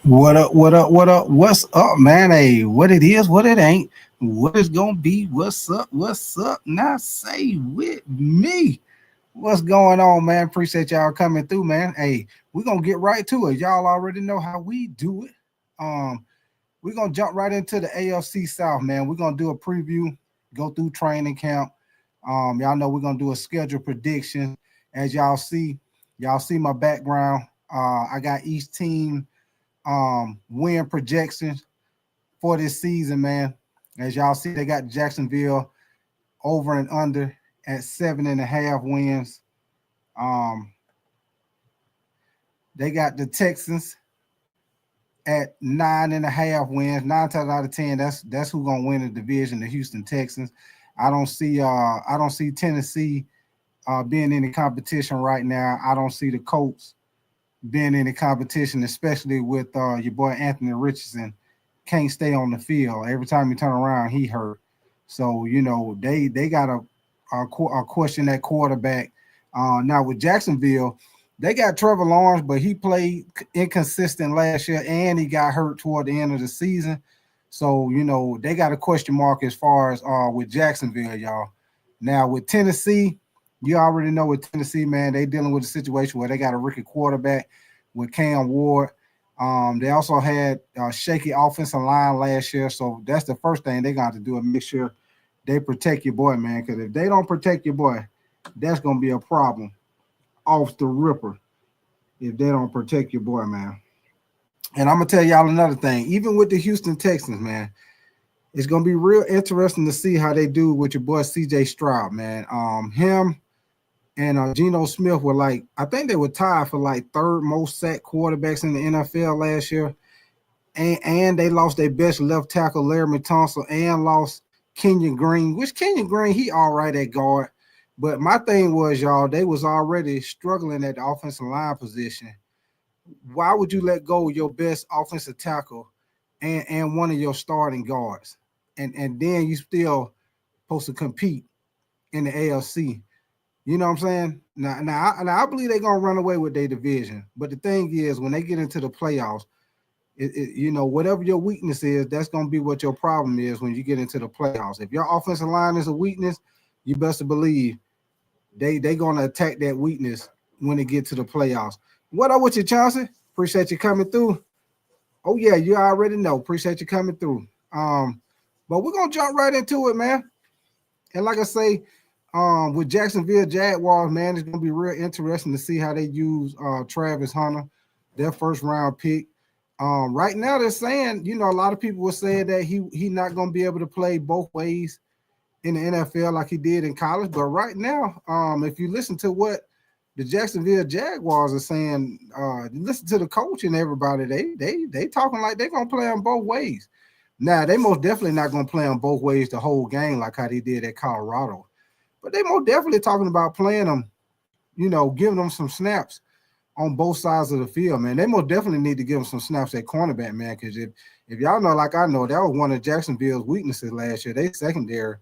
What up? What up? What up? What's up, man? Hey, what it is, what it ain't, what it's gonna be. What's up? What's up? Now say with me. What's going on, man? Appreciate y'all coming through, man. Hey, we're gonna get right to it. Y'all already know how we do it. Um, we're gonna jump right into the AFC South, man. We're gonna do a preview, go through training camp. Y'all know we're gonna do a schedule prediction. As y'all see my background. I got each team win projections for this season, man. As y'all see, they got Jacksonville over and under at 7.5 wins. Um, they got the Texans at 9.5 wins. 9 times out of 10, that's who gonna win the division, the Houston Texans. I don't see Tennessee being in the competition right now. I don't see the Colts being in the competition, especially with your boy Anthony Richardson can't stay on the field. Every time you turn around, he hurt. So they got a question at quarterback. Now with Jacksonville, they got Trevor Lawrence, but he played inconsistent last year and he got hurt toward the end of the season. So they got a question mark as far as with Jacksonville, y'all. Now with Tennessee, you already know with Tennessee, man, they dealing with a situation where they got a rookie quarterback with Cam Ward. They also had a shaky offensive line last year, so that's the first thing they got to do is make sure they protect your boy, man. Because if they don't protect your boy, that's gonna be a problem off the ripper. If they don't protect your boy, man. And I'm gonna tell y'all another thing. Even with the Houston Texans, man, it's gonna be real interesting to see how they do with your boy CJ Stroud, man. Him and Geno Smith were like, I think they were tied for like third most sacked quarterbacks in the NFL last year. And they lost their best left tackle, Larry Tunsil, and lost Kenyon Green, which Kenyon Green, he all right at guard. But my thing was, y'all, they was already struggling at the offensive line position. Why would you let go of your best offensive tackle and one of your starting guards? And then you still supposed to compete in the AFC. You know what I'm saying? Now I believe they're gonna run away with their division. But the thing is, when they get into the playoffs, whatever your weakness is, that's gonna be what your problem is when you get into the playoffs. If your offensive line is a weakness, you best believe they gonna attack that weakness when they get to the playoffs. What up with you, Chauncey? Appreciate you coming through. Oh yeah, you already know. Appreciate you coming through. But we're gonna jump right into it, man. And like I say, with Jacksonville Jaguars, man, it's gonna be real interesting to see how they use Travis Hunter, their first round pick. Right now, they're saying, a lot of people were saying that he not gonna be able to play both ways in the NFL like he did in college. But right now, if you listen to what the Jacksonville Jaguars are saying, listen to the coach and everybody, they talking like they're gonna play them both ways. Now, they most definitely not gonna play them both ways the whole game like how they did at Colorado. But they most definitely talking about playing them, giving them some snaps on both sides of the field, man. They most definitely need to give them some snaps at cornerback, man. Because if y'all know, like I know, that was one of Jacksonville's weaknesses last year. They secondary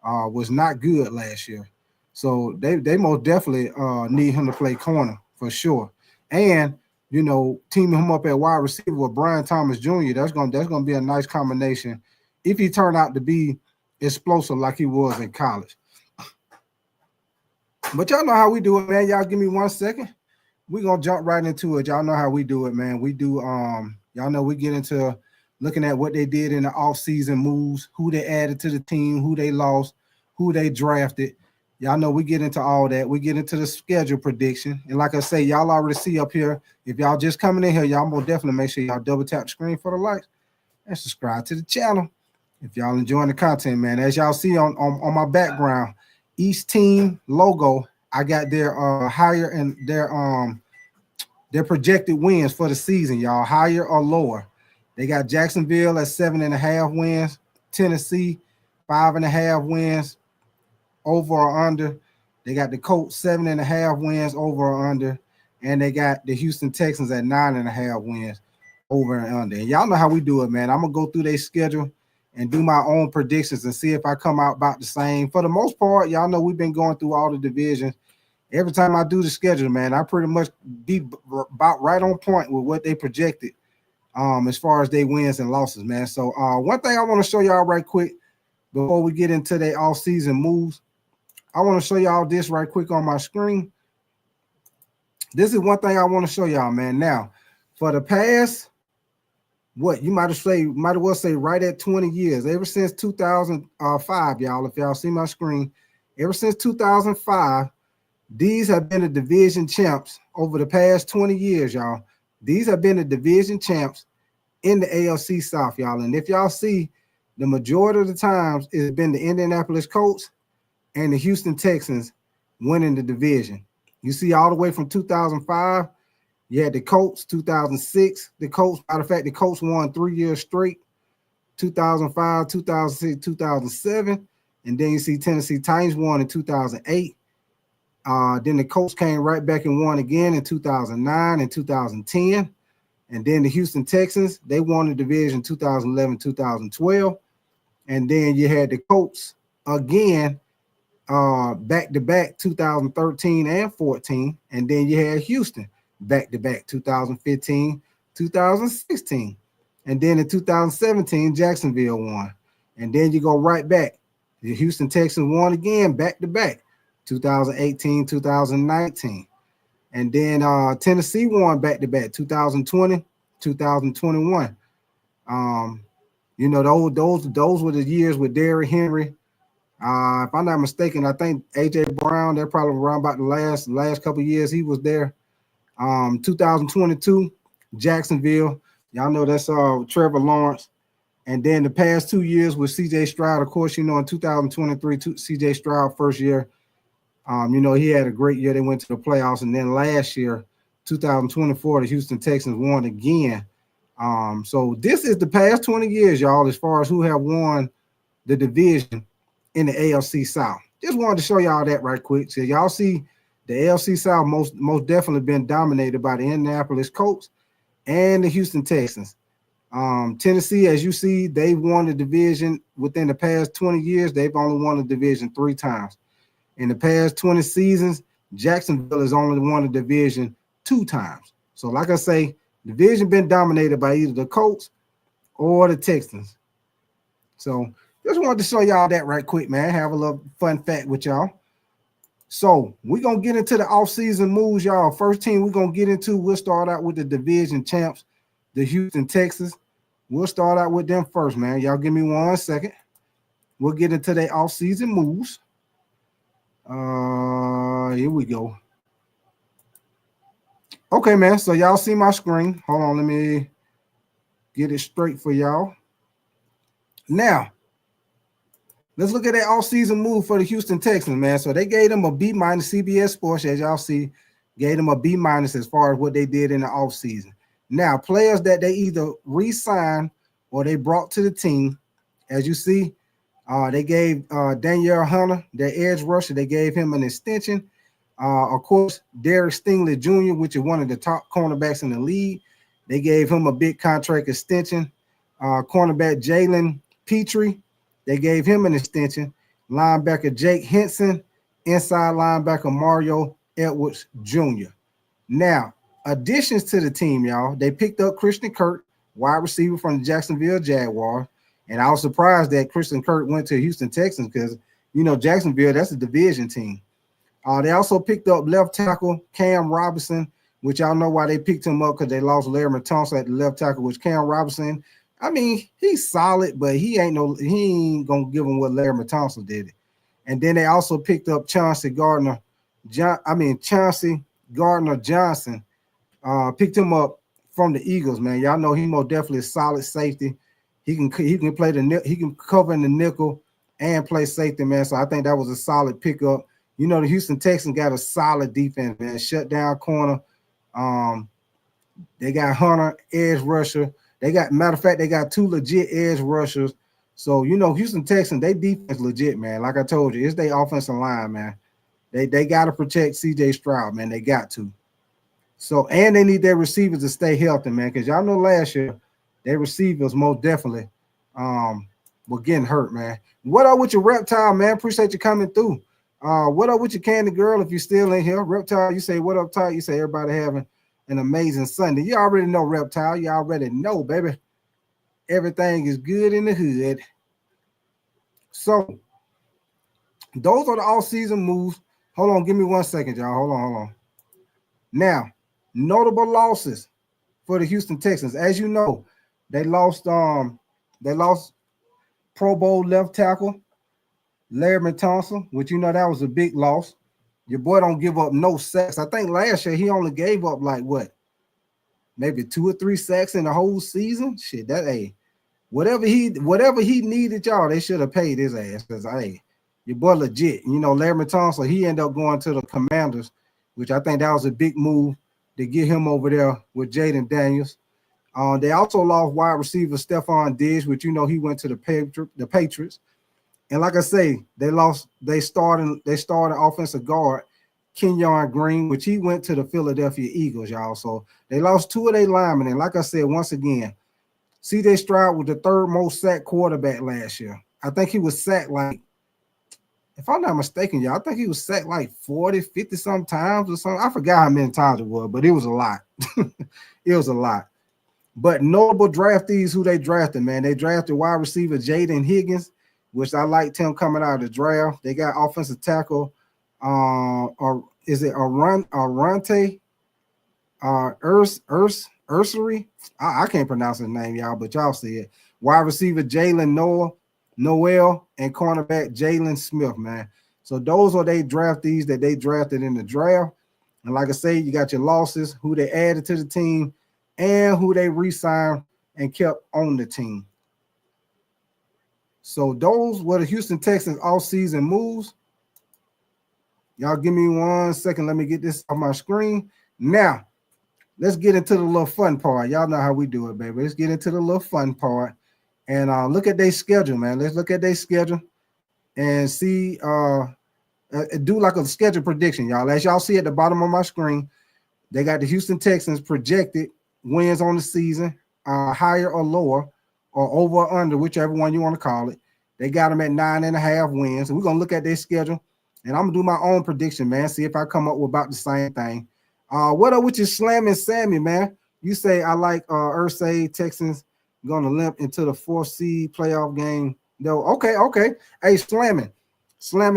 was not good last year, so they most definitely need him to play corner for sure. And teaming him up at wide receiver with Brian Thomas Jr. That's gonna be a nice combination if he turned out to be explosive like he was in college. But y'all know how we do it, man. Y'all give me 1 second. We're gonna jump right into it. Y'all know how we do it, man. We do y'all know we get into looking at what they did in the offseason moves, who they added to the team, who they lost, who they drafted. Y'all know we get into all that. We get into the schedule prediction. And like I say, y'all already see up here. If y'all just coming in here, y'all more definitely make sure y'all double tap the screen for the likes and subscribe to the channel. If y'all enjoying the content, man. As y'all see on my background, each team logo, I got their higher and their projected wins for the season, y'all, higher or lower. They got Jacksonville at 7.5 wins, Tennessee 5.5 wins, over or under. They got the Colts 7.5 wins, over or under, and they got the Houston Texans at 9.5 wins, over and under. And y'all know how we do it, man. I'm gonna go through their schedule and do my own predictions and see if I come out about the same. For the most part, y'all know we've been going through all the divisions. Every time I do the schedule, man, I pretty much be about right on point with what they projected as far as their wins and losses, man. So one thing I want to show y'all right quick before we get into their off-season moves, I want to show y'all this right quick on my screen. This is one thing I want to show y'all, man. Now, for the past, what you might as well say right at 20 years, ever since 2005, y'all, if y'all see my screen, ever since 2005, these have been the division champs over the past 20 years, y'all. These have been the division champs in the AFC South, y'all. And if y'all see, the majority of the times it's been the Indianapolis Colts and the Houston Texans winning the division. You see all the way from 2005, you had the Colts, 2006, the Colts. Matter of fact, the Colts won 3 years straight, 2005, 2006, 2007. And then you see Tennessee Titans won in 2008. Then the Colts came right back and won again in 2009 and 2010. And then the Houston Texans, they won the division 2011, 2012. And then you had the Colts again, back-to-back 2013 and 14. And then you had Houston back-to-back 2015, 2016. And then in 2017, Jacksonville won. And then you go right back. The Houston Texans won again back-to-back 2018, 2019. And then Tennessee won back-to-back 2020, 2021. You know, those were the years with Derrick Henry. If I'm not mistaken, I think A.J. Brown, they're probably around about the last couple of years he was there. 2022, Jacksonville. Y'all know that's Trevor Lawrence. And then the past 2 years with C.J. Stroud, of course, you know, in 2023, C.J. Stroud first year, you know, he had a great year. They went to the playoffs. And then last year, 2024, the Houston Texans won again. So this is the past 20 years, y'all, as far as who have won the division in the AFC South. Just wanted to show y'all that right quick. So y'all see the AFC South most definitely been dominated by the Indianapolis Colts and the Houston Texans. Tennessee, as you see, they've won the division within the past 20 years. They've only won the division 3 times. In the past 20 seasons, Jacksonville has only won the division 2 times. So like I say, division been dominated by either the Colts or the Texans. So just wanted to show y'all that right quick, man. Have a little fun fact with y'all. So we're going to get into the offseason moves, y'all. First team we're going to get into, we'll start out with the division champs, the Houston Texans. We'll start out with them first, man. Y'all give me 1 second. We'll get into their offseason moves. Here we go. Okay, man. So y'all see my screen. Hold on, let me get it straight for y'all. Now, let's look at that offseason move for the Houston Texans, man. So they gave them a B-. CBS Sports, as y'all see, gave them a B- as far as what they did in the offseason. Now, players that they either re-signed or they brought to the team, as you see, they gave Danielle Hunter, their edge rusher, they gave him an extension. Of course, Derek Stingley Jr., which is one of the top cornerbacks in the league, they gave him a big contract extension. Cornerback Jalen Petrie, they gave him an extension. Linebacker Jake Henson, inside linebacker Mario Edwards Jr. Now, additions to the team, y'all, they picked up Christian Kirk, wide receiver from the Jacksonville Jaguars. And I was surprised that Christian Kirk went to Houston Texans because, you know, Jacksonville, that's a division team. They also picked up left tackle Cam Robinson, which y'all know why they picked him up, because they lost Larry Thompson at the left tackle, which Cam Robinson, I mean, he's solid, but he ain't gonna give him what Larry Thompson did. And then they also picked up Chauncey Gardner Johnson. Picked him up from the Eagles, man. Y'all know he most definitely a solid safety. He can play he can cover in the nickel and play safety, man. So I think that was a solid pickup. You know, the Houston Texans got a solid defense, man. Shut down corner. They got Hunter, edge rusher. Matter of fact, they got 2 legit edge rushers. So, you know, Houston Texans, they defense legit, man. Like I told you, it's their offensive line, man. They got to protect C.J. Stroud, man. They got to. So, and they need their receivers to stay healthy, man, because y'all know last year their receivers most definitely were getting hurt, man. What up with your Reptile, man? Appreciate you coming through. What up with your Candy Girl if you're still in here? Reptile, you say what up, Ty? You say everybody having an amazing Sunday. You already know, Reptile. You already know, baby. Everything is good in the hood. So those are the all-season moves. Hold on, give me 1 second, y'all. Hold on. Now, notable losses for the Houston Texans. As you know, they lost Pro Bowl left tackle Larry Thompson, which you know that was a big loss. Your boy don't give up no sacks. I think last year he only gave up like what? Maybe 2 or 3 sacks in the whole season. Shit, that whatever he needed, y'all, they should have paid his ass. Because your boy legit. You know, Larry Thompson, he ended up going to the Commanders, which I think that was a big move to get him over there with Jaden Daniels. They also lost wide receiver Stephon Diggs, which you know he went to the Patriots. And like I say, they started offensive guard Kenyon Green, which he went to the Philadelphia Eagles, y'all. So they lost 2 of their linemen. And like I said, once again, C.J. Stroud was the 3rd most sacked quarterback last year. I think he was sacked like, if I'm not mistaken, y'all, I think he was sacked like 40, 50 some times or something. I forgot how many times it was, but it was a lot. It was a lot. But notable draftees who they drafted, man. They drafted wide receiver Jaden Higgins, which I liked him coming out of the draft. They got offensive tackle, or is it Arante Ursery? I can't pronounce his name, y'all, but y'all see it. Wide receiver Jalen Noel, and cornerback Jalen Smith, man. So those are they draftees that they drafted in the draft. And like I say, you got your losses, who they added to the team, and who they re-signed and kept on the team. So those were the Houston Texans all-season moves. Y'all give me 1 second. Let me get this on my screen. Now, let's get into the little fun part. Y'all know how we do it, baby. Let's get into the little fun part. And look at their schedule, man. Let's look at their schedule and see, do like a schedule prediction, y'all. As y'all see at the bottom of my screen, they got the Houston Texans projected wins on the season, higher or lower, or over or under, whichever one you want to call it. They got them at 9.5 wins. And we're going to look at their schedule, and I'm going to do my own prediction, man, see if I come up with about the same thing. What up with your slamming Sammy, man? You say I like Ursay Texans going to limp into the 4th seed playoff game. No, okay. Hey, slamming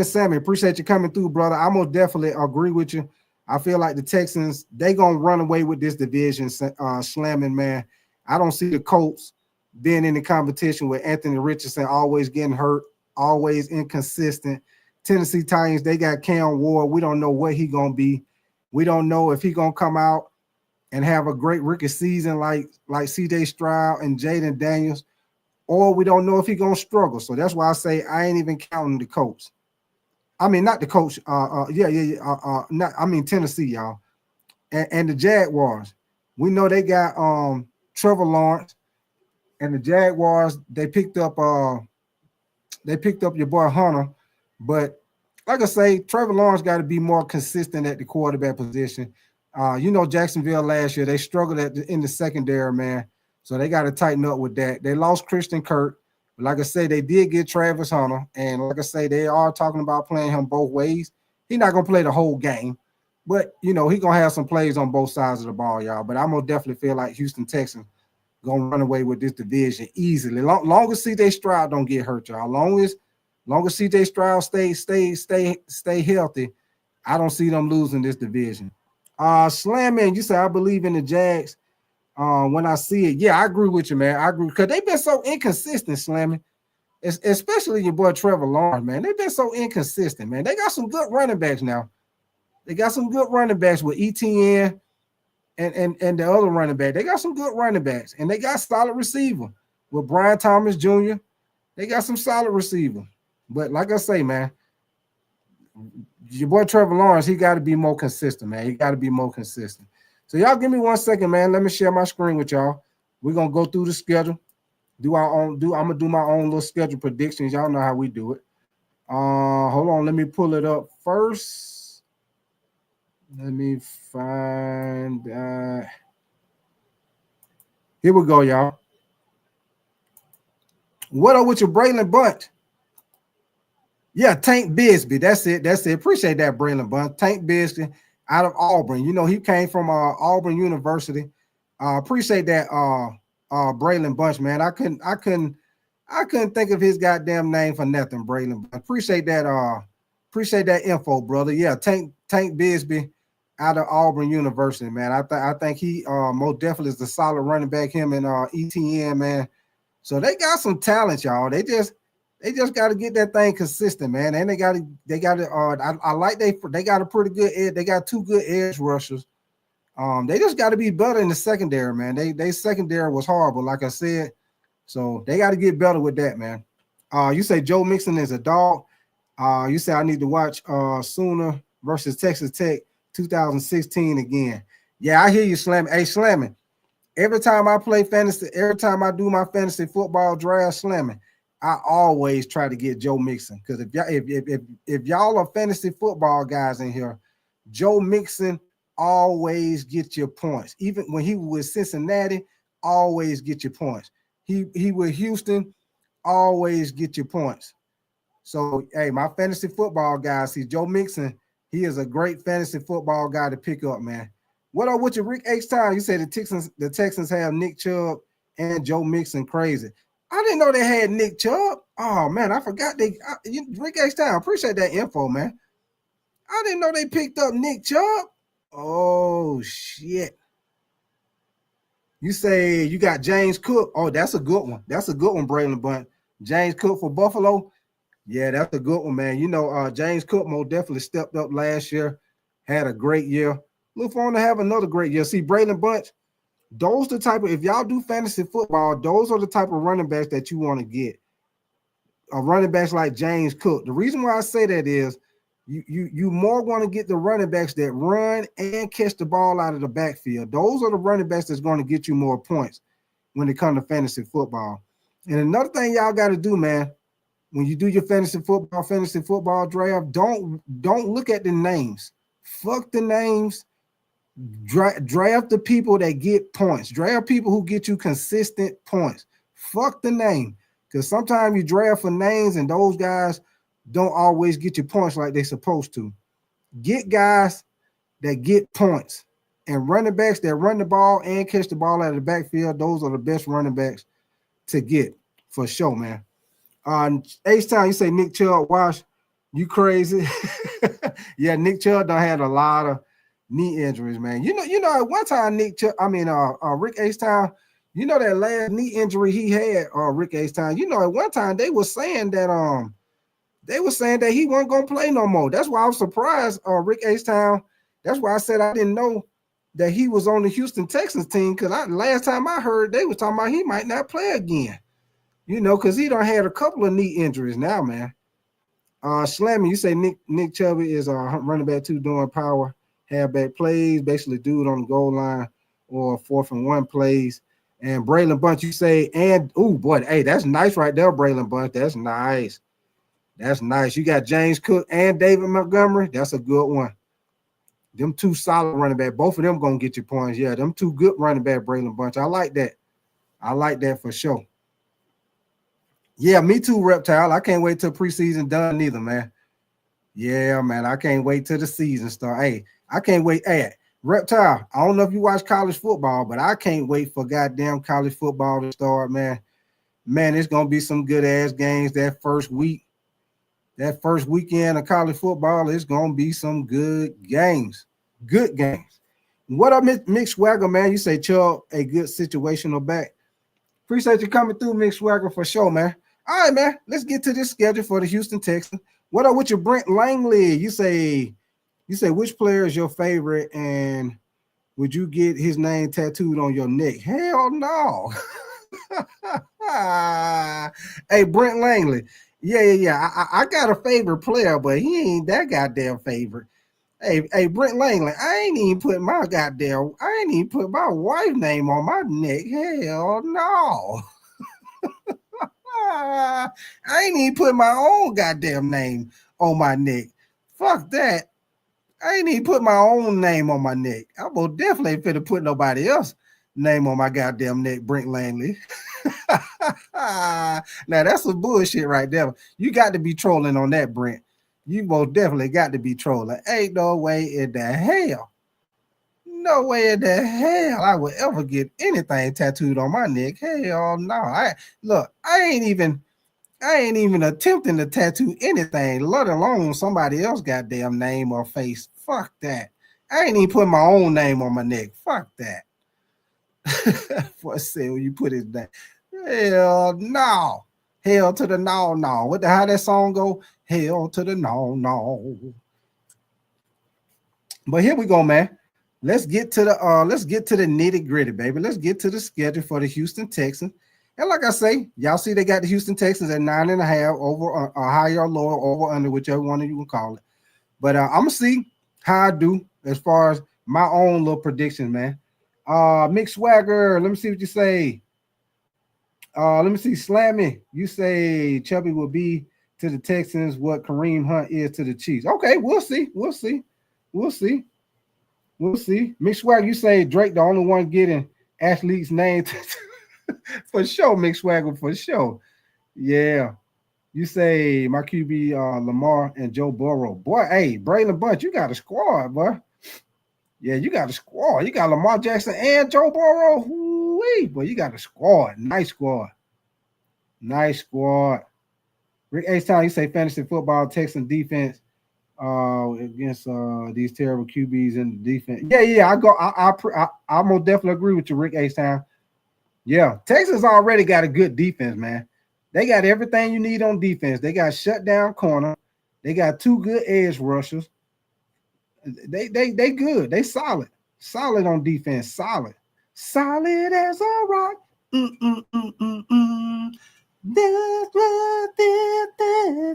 Sammy, appreciate you coming through, brother. I'm going to definitely agree with you. I feel like the Texans, they going to run away with this division, slamming, man. I don't see the Colts being in the competition with Anthony Richardson always getting hurt, always inconsistent. Tennessee Titans, they got Cam Ward. We don't know what he going to be. We don't know if he going to come out and have a great rookie season like C.J. Stroud and Jaden Daniels, or we don't know if he going to struggle. So that's why I say I ain't even counting the Colts. I mean, not the coach. I mean Tennessee, y'all, and the Jaguars. We know they got Trevor Lawrence, and the Jaguars. They picked up your boy Hunter, but like I say, Trevor Lawrence got to be more consistent at the quarterback position. You know, Jacksonville last year they struggled in the secondary, man. So they got to tighten up with that. They lost Christian Kirk. Like I say, they did get Travis Hunter, and like I say, they are talking about playing him both ways. He's not going to play the whole game, but, you know, he's going to have some plays on both sides of the ball, y'all. But I'm going to definitely feel like Houston Texans going to run away with this division easily. Long as C.J. Stroud don't get hurt, y'all. Long as C.J. Stroud stay healthy, I don't see them losing this division. Slamman, you say I believe in the Jags. When I see it, yeah, I agree with you, man. I agree because they've been so inconsistent, Slamming. Especially your boy Trevor Lawrence, man. They've been so inconsistent, man. They got some good running backs now. They got some good running backs with ETN and the other running back. They got some good running backs, and they got solid receiver with Brian Thomas Jr. They got some solid receiver. But like I say, man, your boy Trevor Lawrence, he got to be more consistent, man. He got to be more consistent. So y'all give me 1 second, man. Let me share my screen with y'all. We're gonna go through the schedule. I'm gonna do my own little schedule predictions. Y'all know how we do it. Hold on, let me pull it up first. Let me find here we go, y'all. What up with your Braylon Bunt? Yeah, Tank Bisbee. That's it. Appreciate that, Braylon Bunt. Tank Bisbee. out of Auburn. You know, he came from Auburn University. Appreciate that, Braylon Bunch, man. I couldn't think of his goddamn name for nothing, Braylon. Appreciate that info, brother. Yeah, Tank Bisbee out of Auburn University, man. I think he most definitely is the solid running back. Him and ETN, man. So they got some talent, y'all. They just got to get that thing consistent, man. And they got to. I like they got a pretty good edge. They got 2 good edge rushers. They just got to be better in the secondary, man. They secondary was horrible, like I said. So they got to get better with that, man. You say Joe Mixon is a dog. You say I need to watch Sooner versus Texas Tech 2016 again. Yeah, I hear you, Slamming. Hey, Slamming. Every time I play fantasy, every time I do my fantasy football draft, Slamming, I always try to get Joe Mixon. Because if y'all are fantasy football guys in here, Joe Mixon always get your points. Even when he was Cincinnati, always get your points. He with Houston, always get your points. So, hey, my fantasy football guys, see Joe Mixon, he is a great fantasy football guy to pick up, man. What up with your Rick H. Time? You said the Texans have Nick Chubb and Joe Mixon crazy. I didn't know they had Nick Chubb. Oh, man, I forgot Rick H. Time, appreciate that info, man. I didn't know they picked up Nick Chubb. Oh, shit. You say you got James Cook. Oh, that's a good one. That's a good one, Braylon Bunt. James Cook for Buffalo. Yeah, that's a good one, man. You know, James Cook most definitely stepped up last year, had a great year. Look for him to have another great year. See, Braylon Bunch, those the type of, if y'all do fantasy football, those are the type of running backs that you want to get. A running backs like James Cook. The reason why I say that is you more want to get the running backs that run and catch the ball out of the backfield. Those are the running backs that's going to get you more points when it comes to fantasy football. And another thing y'all got to do, man, when you do your fantasy football draft, don't look at the names. Fuck the names. Draft the people that get points. Draft people who get you consistent points. Fuck the name. Because sometimes you draft for names and those guys don't always get you points like they're supposed to. Get guys that get points. And running backs that run the ball and catch the ball out of the backfield, those are the best running backs to get for sure, man. H-Town, you say Nick Chubb, Wash, you crazy? Yeah, Nick Chubb done had a lot of knee injuries, man. You know, at one time Rick H-Town, you know that last knee injury he had, Rick H-Town. You know, at one time they were saying that he wasn't gonna play no more. That's why I was surprised, Rick H-Town. That's why I said I didn't know that he was on the Houston Texans team, because last time I heard they was talking about he might not play again. You know, because he done had a couple of knee injuries now, man. Slammy, you say Nick Chubb is a running back 2 doing power halfback plays, basically dude on the goal line or 4th and 1 plays. And Braylon Bunch, you say, and oh boy, hey, that's nice right there, Braylon Bunch. That's nice. That's nice. You got James Cook and David Montgomery. That's a good one. Them 2 solid running back. Both of them gonna get you points. Yeah, them 2 good running back, Braylon Bunch. I like that. I like that for sure. Yeah, me too, Reptile. I can't wait till preseason done neither, man. Yeah, man. I can't wait till the season start. Hey, I can't wait. Hey, Reptile, I don't know if you watch college football, but I can't wait for goddamn college football to start, man. Man, it's gonna be some good ass games that first week. That first weekend of college football, it's gonna be some good games. Good games. What up, Mick Swagger, man? You say Chubb a good situational back. Appreciate you coming through, Mick Swagger, for sure, man. All right, man. Let's get to this schedule for the Houston Texans. What up with your Brent Langley? You say which player is your favorite, and would you get his name tattooed on your neck? Hell no. Hey, Brent Langley. Yeah. I got a favorite player, but he ain't that goddamn favorite. Hey, Brent Langley, I ain't even put my wife's name on my neck. Hell no. I ain't even put my own goddamn name on my neck. Fuck that. I ain't even put my own name on my neck. I most definitely ain't finna put nobody else's name on my goddamn neck, Brent Langley. Now that's some bullshit right there. You got to be trolling on that, Brent. You most definitely got to be trolling. Ain't no way in the hell. No way in the hell I would ever get anything tattooed on my neck. Hell no. I ain't even attempting to tattoo anything, let alone somebody else goddamn name or face. Fuck that. I ain't even putting my own name on my neck. Fuck that. For sale, you put his name. Hell no. Hell to the no. What the how that song go? Hell to the no. But here we go, man. Let's get to the nitty gritty, baby. Let's get to the schedule for the Houston Texans. And like I say, y'all see they got the Houston Texans at 9.5 over higher or lower, over under, whichever one you can call it. But I'm gonna see how I do as far as my own little predictions, man. Mick Swagger, let me see what you say. Let me see, Slammy. You say Chubby will be to the Texans what Kareem Hunt is to the Chiefs. Okay, we'll see. Mick Swagger, you say Drake the only one getting athlete's name for sure. Mick Swagger, for sure. Yeah. You say my QB Lamar and Joe Burrow. Boy, hey, Braylon Bunch, you got a squad, boy. Yeah, you got a squad. You got Lamar Jackson and Joe Burrow. Woo-wee. Boy, you got a squad. Nice squad. Rick H-Town, you say fantasy football, Texan defense against these terrible QBs in the defense. Yeah. I most definitely agree with you, Rick H-Town. Yeah, Texas already got a good defense, man. They got everything you need on defense. They got shutdown corner. They got 2 good edge rushers. They good. They solid on defense. Solid as a rock. That's what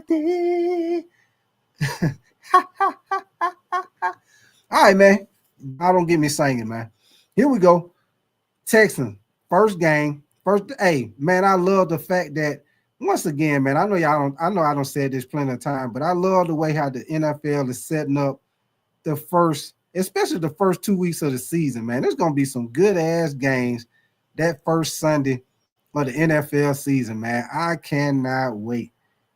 they. All right, man. I don't get me singing, man. Here we go. Texans, first game. Hey, man, I love the fact that once again, man, I know I don't say this plenty of time, but I love the way how the NFL is setting up especially the first 2 weeks of the season, man. There's gonna be some good ass games that first Sunday of the NFL season, man. I cannot wait.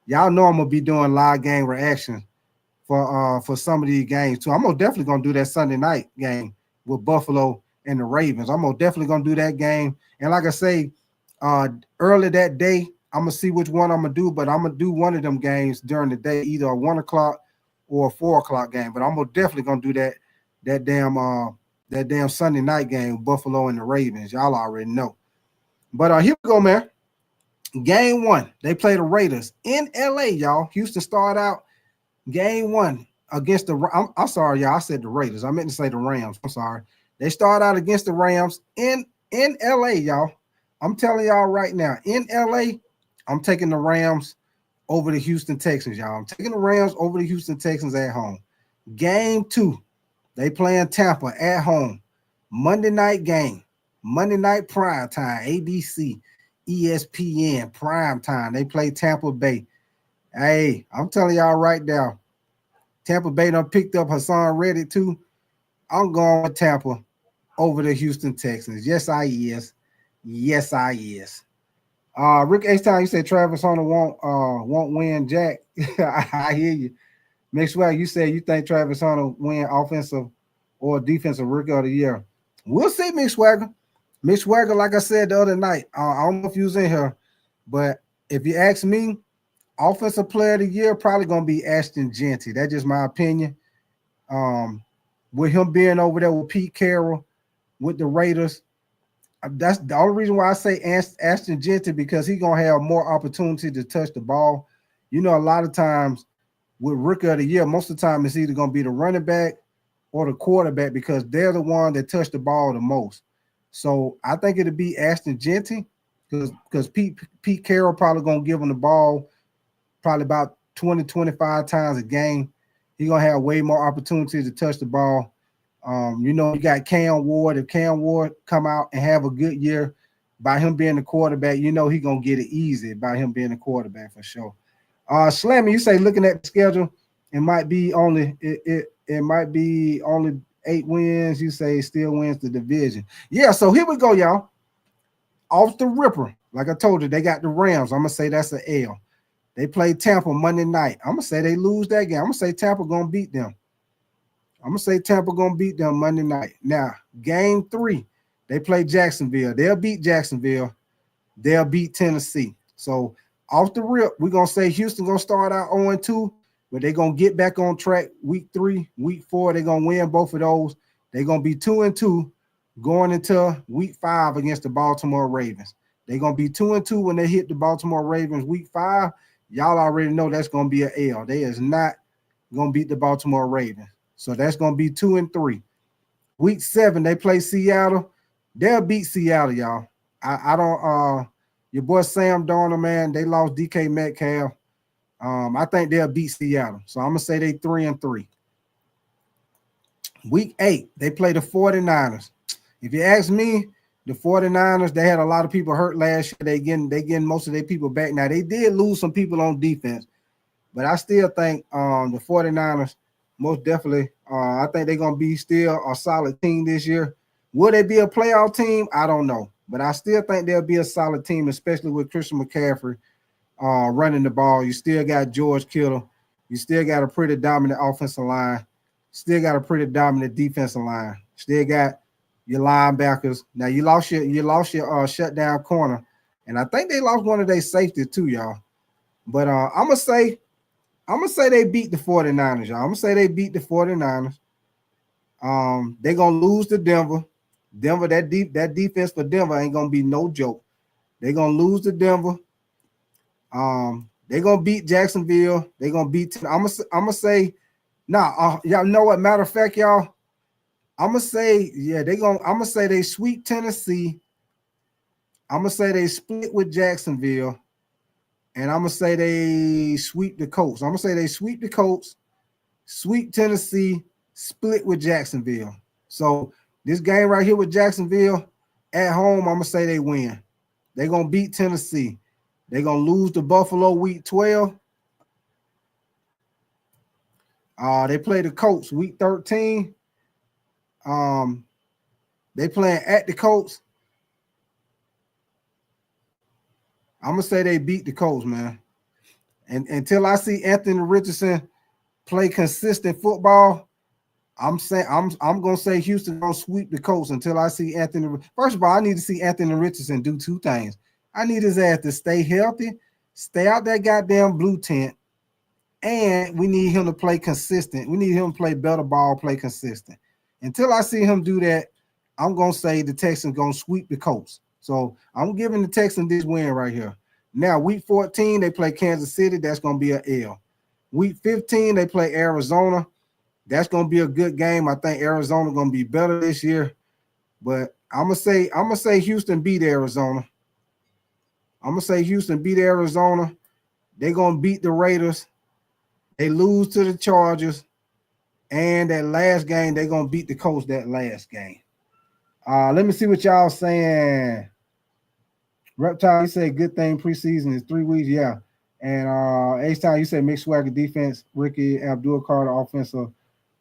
Y'all know I'm gonna be doing live game reactions for some of these games too. I'm definitely gonna do that Sunday night game with Buffalo and the Ravens. I'm definitely gonna do that game. And like I say, early that day, I'm gonna see which one I'm gonna do, but I'm gonna do one of them games during the day, either a 1 o'clock or a 4 o'clock game. But I'm definitely gonna do that damn Sunday night game, Buffalo and the Ravens. Y'all already know. But here we go, man. Game 1, they play the Raiders in LA, y'all. Houston started out game 1 against I'm sorry, y'all. I said the Raiders. I meant to say the Rams. I'm sorry. They started out against the Rams in LA, y'all. I'm telling y'all right now, in LA, I'm taking the Rams over the Houston Texans, y'all. I'm taking the Rams over the Houston Texans at home. Game 2, they playing Tampa at home. Monday night game. Monday night prime time. ABC, ESPN, prime time. They play Tampa Bay. Hey, I'm telling y'all right now, Tampa Bay done picked up Hassan Reddick too. I'm going with Tampa over the Houston Texans. Yes, I is. Rick H-Town, you said Travis Hunter won't win Jack. I hear you. Mick Swagger, you said you think Travis Hunter win offensive or defensive rookie of the year. We'll see, Mick Swagger. Mick Swagger, like I said the other night, I don't know if you was in here, but if you ask me, offensive player of the year probably going to be Ashton Jeanty. That's just my opinion. With him being over there with Pete Carroll, with the Raiders, that's the only reason why I say Ashton Jeanty, because he's going to have more opportunity to touch the ball. You know, a lot of times with rookie of the year, most of the time it's either going to be the running back or the quarterback, because they're the one that touch the ball the most. So I think it'll be Ashton Jeanty, because Pete Carroll probably going to give him the ball probably about 20, 25 times a game. He's going to have way more opportunity to touch the ball. You know, you got Cam Ward. If Cam Ward come out and have a good year by him being the quarterback, you know he's going to get it easy by him being the quarterback for sure. Slammy, you say looking at the schedule, it might be only 8 wins. You say still wins the division. Yeah, so here we go, y'all. Off the ripper. Like I told you, they got the Rams. I'm going to say that's an L. They play Tampa Monday night. I'm gonna say they lose that game. I'm gonna say Tampa gonna beat them. Monday night. Now, game 3, they play Jacksonville. They'll beat Jacksonville. They'll beat Tennessee. So off the rip, we're gonna say Houston gonna start out 0-2, but they're gonna get back on track week 3, week 4. They're gonna win both of those. They're gonna be 2-2 going into week 5 against the Baltimore Ravens. They're gonna be 2-2 when they hit the Baltimore Ravens week 5. Y'all already know that's gonna be an L. They is not gonna beat the Baltimore Ravens. So that's gonna be 2-3. Week 7, they play Seattle. They'll beat Seattle, y'all. I don't your boy Sam Darnold, man, they lost DK Metcalf. I think they'll beat Seattle. So I'm gonna say they 3-3. Week 8, they play the 49ers. If you ask me, the 49ers, they had a lot of people hurt last year. They getting most of their people back. Now, they did lose some people on defense, but I still think the 49ers, most definitely, I think they're going to be still a solid team this year. Will they be a playoff team? I don't know, but I still think they'll be a solid team, especially with Christian McCaffrey running the ball. You still got George Kittle. You still got a pretty dominant offensive line. Still got a pretty dominant defensive line. Still got your linebackers. Now you lost your shutdown corner, and I think they lost one of their safety too, y'all. But I'm gonna say they beat the 49ers, y'all. I'm gonna say they beat the 49ers. They're gonna lose to Denver. That defense for Denver ain't gonna be no joke. They're gonna lose to Denver. They're gonna beat Jacksonville. They're gonna beat. I'm gonna say, y'all know what? Matter of fact, y'all, I'm gonna say, I'm gonna say they sweep Tennessee. I'm gonna say they split with Jacksonville, and I'm gonna say they sweep the Colts. I'm gonna say they sweep the Colts, sweep Tennessee, split with Jacksonville. So this game right here with Jacksonville at home, I'm gonna say they win. They're gonna beat Tennessee. They're gonna lose to Buffalo week 12. They play the Colts week 13. They playing at the Colts. I'm gonna say they beat the Colts, man. And until I see Anthony Richardson play consistent football, I'm gonna say Houston gonna sweep the Colts until I see Anthony. First of all, I need to see Anthony Richardson do 2 things. I need his ass to stay healthy, stay out that goddamn blue tent, and we need him to play consistent. We need him to play better ball, play consistent. Until I see him do that, I'm gonna say the Texans gonna sweep the Colts. So I'm giving the Texans this win right here. Now, week 14, they play Kansas City. That's gonna be an L. Week 15, they play Arizona. That's gonna be a good game. I think Arizona gonna be better this year. But I'm gonna say Houston beat Arizona. They're gonna beat the Raiders. They lose to the Chargers. And that last game, they're gonna beat the Colts that last game. Let me see what y'all saying. Reptile, you say good thing preseason is 3 weeks. Yeah. And H-Town, you say mixed swagger defense, Ricky Abdul Carter offensive,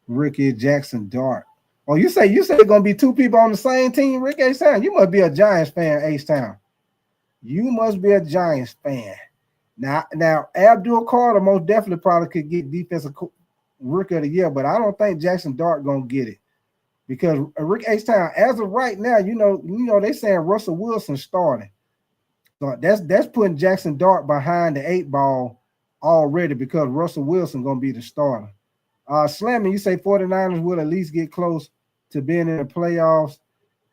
Ricky Jackson Dart. Oh, you say gonna be 2 people on the same team, Rick H-Town. You must be a Giants fan, H-Town. You must be a Giants fan. Now Abdul Carter most definitely probably could get defensive rookie of the year, but I don't think Jackson Dart gonna get it. Because Rick H-Town, as of right now, you know, they saying Russell Wilson starting. So that's putting Jackson Dart behind the 8 ball already because Russell Wilson gonna be the starter. Slammy, you say 49ers will at least get close to being in the playoffs.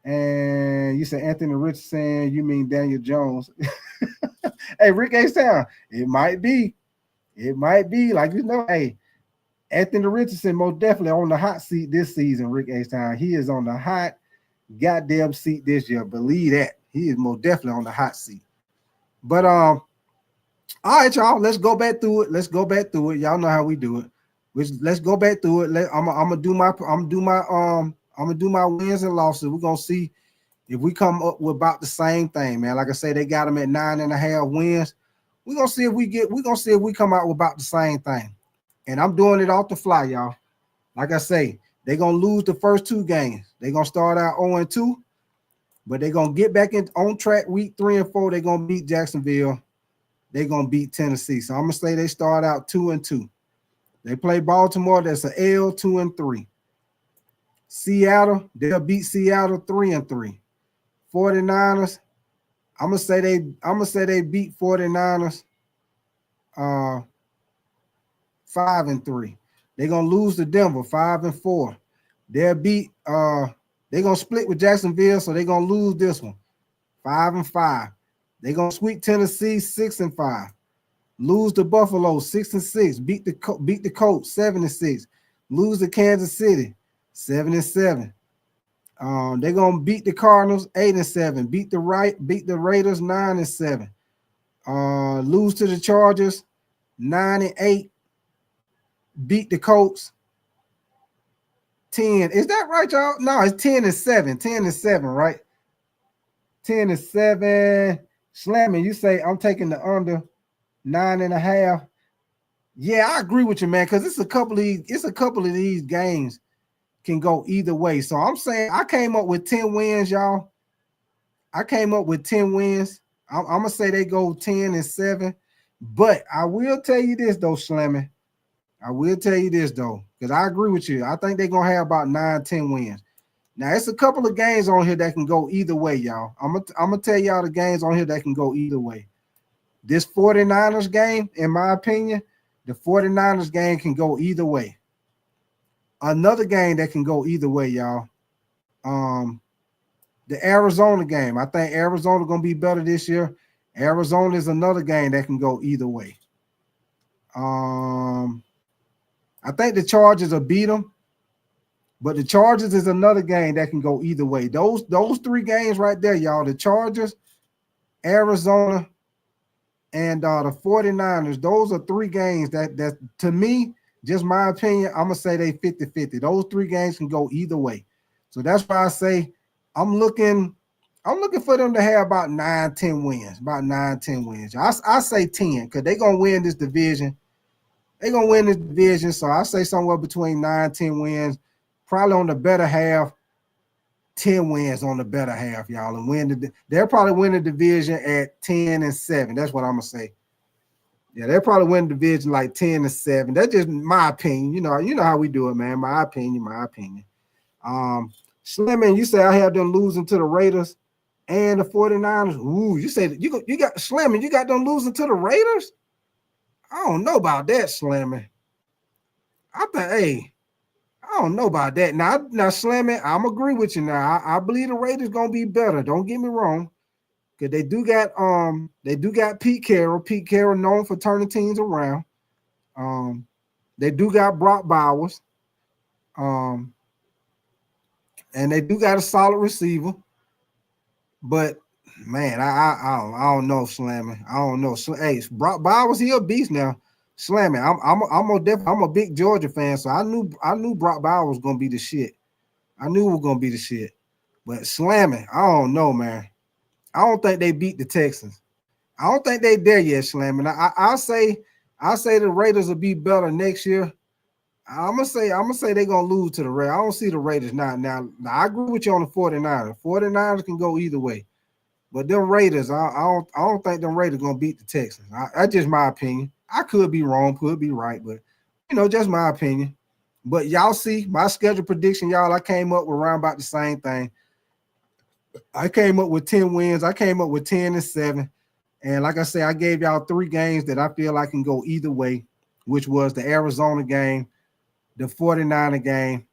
And you say Anthony Richardson, you mean Daniel Jones. Hey, Rick H-Town, it might be. Like, you know, hey, Anthony Richardson most definitely on the hot seat this season, Rick H-Town. He is on the hot goddamn seat this year. Believe that. He is most definitely on the hot seat. But all right, y'all, let's go back through it. Y'all know how we do it. Let's go back through it. I'm gonna do my wins and losses. We're gonna see if we come up with about the same thing, man. Like I say, they got them at 9.5 wins. We're gonna see if we come out with about the same thing. And I'm doing it off the fly, y'all. Like I say, they're gonna lose the first 2 games. They're gonna start out 0-2, but they're gonna get back on track week 3 and 4. They're gonna beat Jacksonville. they're gonna beat Tennessee. So I'm gonna say they start out 2-2. They play Baltimore, that's an L, 2-3. Seattle, they'll beat Seattle 3-3. 49ers, I'm gonna say they beat 49ers 5-3. They're gonna lose to Denver 5-4. They'll beat they're gonna split with Jacksonville, so they're gonna lose this one 5-5. They're gonna sweep Tennessee 6-5. Lose to Buffalo 6-6. Beat the Colts 7-6. Lose to Kansas City 7-7. They're gonna beat the Cardinals 8-7. Beat the Raiders 9-7. Lose to the Chargers 9-8. Beat the Colts 10. Is that right, y'all? No, it's 10-7. 10-7, right? 10-7. Slamming, you say I'm taking the under 9.5. Yeah, I agree with you, man, because it's a couple of these games can go either way. So I'm saying I came up with 10 wins, y'all. I came up with 10 wins. I'm gonna say they go 10-7. But I will tell you this though, Slamming. I will tell you this though, because I agree with you. I think they're gonna have about 9-10 wins. Now it's a couple of games on here that can go either way, y'all. I'm gonna tell y'all the games on here that can go either way. This 49ers game, in my opinion, the 49ers game can go either way. Another game that can go either way, y'all. The Arizona game. I think Arizona gonna be better this year. Arizona is another game that can go either way. I think the Chargers will beat them, but the Chargers is another game that can go either way. Those three games right there, y'all. The Chargers, Arizona, and the 49ers. Those are three games that to me, just my opinion, I'm gonna say they 50-50. Those three games can go either way. So that's why I say I'm looking for them to have about 9-10 wins. About 9-10 wins. I say 10 because they're gonna win this division. They're gonna win this division. So I say somewhere between 9-10 wins, probably on the better half, 10 wins on the better half, y'all, and they'll probably win the division at 10-7. That's what I'm gonna say. Yeah, they'll probably win the division like 10-7. That's just my opinion. You know how we do it, man. My opinion. Slimmin, you say I have them losing to the Raiders and the 49ers. Ooh, you say you got Slimmin, you got them losing to the Raiders? I don't know about that, Slimmin. I don't know about that. Now Slimmin, I'm agree with you now. I believe the Raiders gonna be better. Don't get me wrong. Because they do got Pete Carroll. Pete Carroll known for turning teams around. They do got Brock Bowers. And they do got a solid receiver. But man, I don't know, Slamming. I don't know. Hey, Brock Bowers, he a beast now. Slamming. I'm a big Georgia fan, so I knew Brock Bowers was gonna be the shit. I knew it was gonna be the shit. But Slamming, I don't know, man. I don't think they beat the Texans. I don't think they there yet, Slamming. I'll say the Raiders will be better next year. I'm gonna say they're gonna lose to the Raiders. I don't see the Raiders now. I agree with you on the 49ers. 49ers can go either way. But them Raiders, I don't think them Raiders gonna beat the Texans. That's just my opinion. I could be wrong, could be right, but just my opinion. But y'all see my schedule prediction, y'all. I came up with around about the same thing. I came up with 10 wins. I came up with 10-7. And like I say, I gave y'all three games that I feel I can go either way, which was the Arizona game, the 49er game,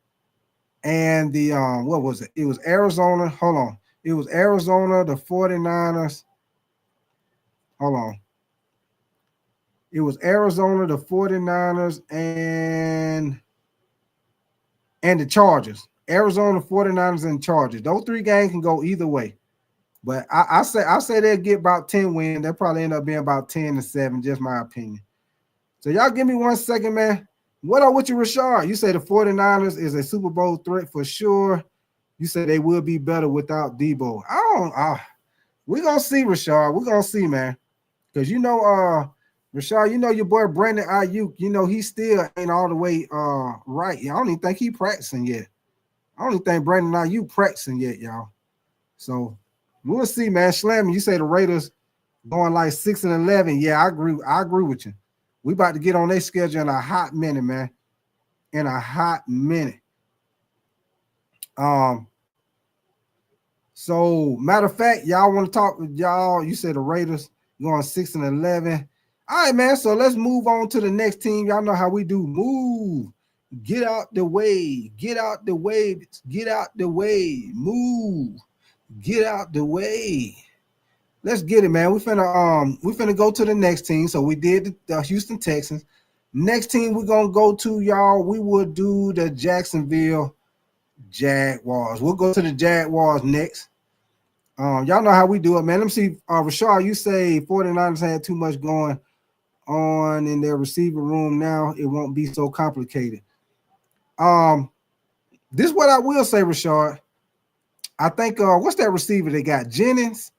and the what was it? It was Arizona. Hold on. It was Arizona, the 49ers. Hold on. It was Arizona, the 49ers, and the Chargers. Arizona, 49ers, and Chargers. Those three games can go either way. But I say they'll get about 10 wins. They'll probably end up being about 10-7, just my opinion. So y'all give me 1 second, man. What up with you, Rashard? You say the 49ers is a Super Bowl threat for sure. You say they will be better without Debo. We're going to see, Rashard. We're going to see, man. Because Rashard, your boy Brandon Ayuk, he still ain't all the way right. I don't even think he practicing yet. I don't even think Brandon Ayuk practicing yet, y'all. So we'll see, man. Slammy, you say the Raiders going like 6-11. Yeah, I agree with you. We about to get on their schedule in a hot minute, man. In a hot minute. So matter of fact, y'all want to talk with y'all? You said the Raiders going 6-11. All right, man. So let's move on to the next team. Y'all know how we do. Move. Get out the way. Get out the way. Get out the way. Move. Get out the way. Let's get it, man. We finna go to the next team. So we did the Houston Texans. Next team we're gonna go to, y'all. We will do the Jacksonville Jaguars. We'll go to the Jaguars next. Y'all know how we do it, man. Let me see. Rashard, you say 49ers had too much going on in their receiver room now. It won't be so complicated. This is what I will say, Rashard. I think what's that receiver they got? Jennings.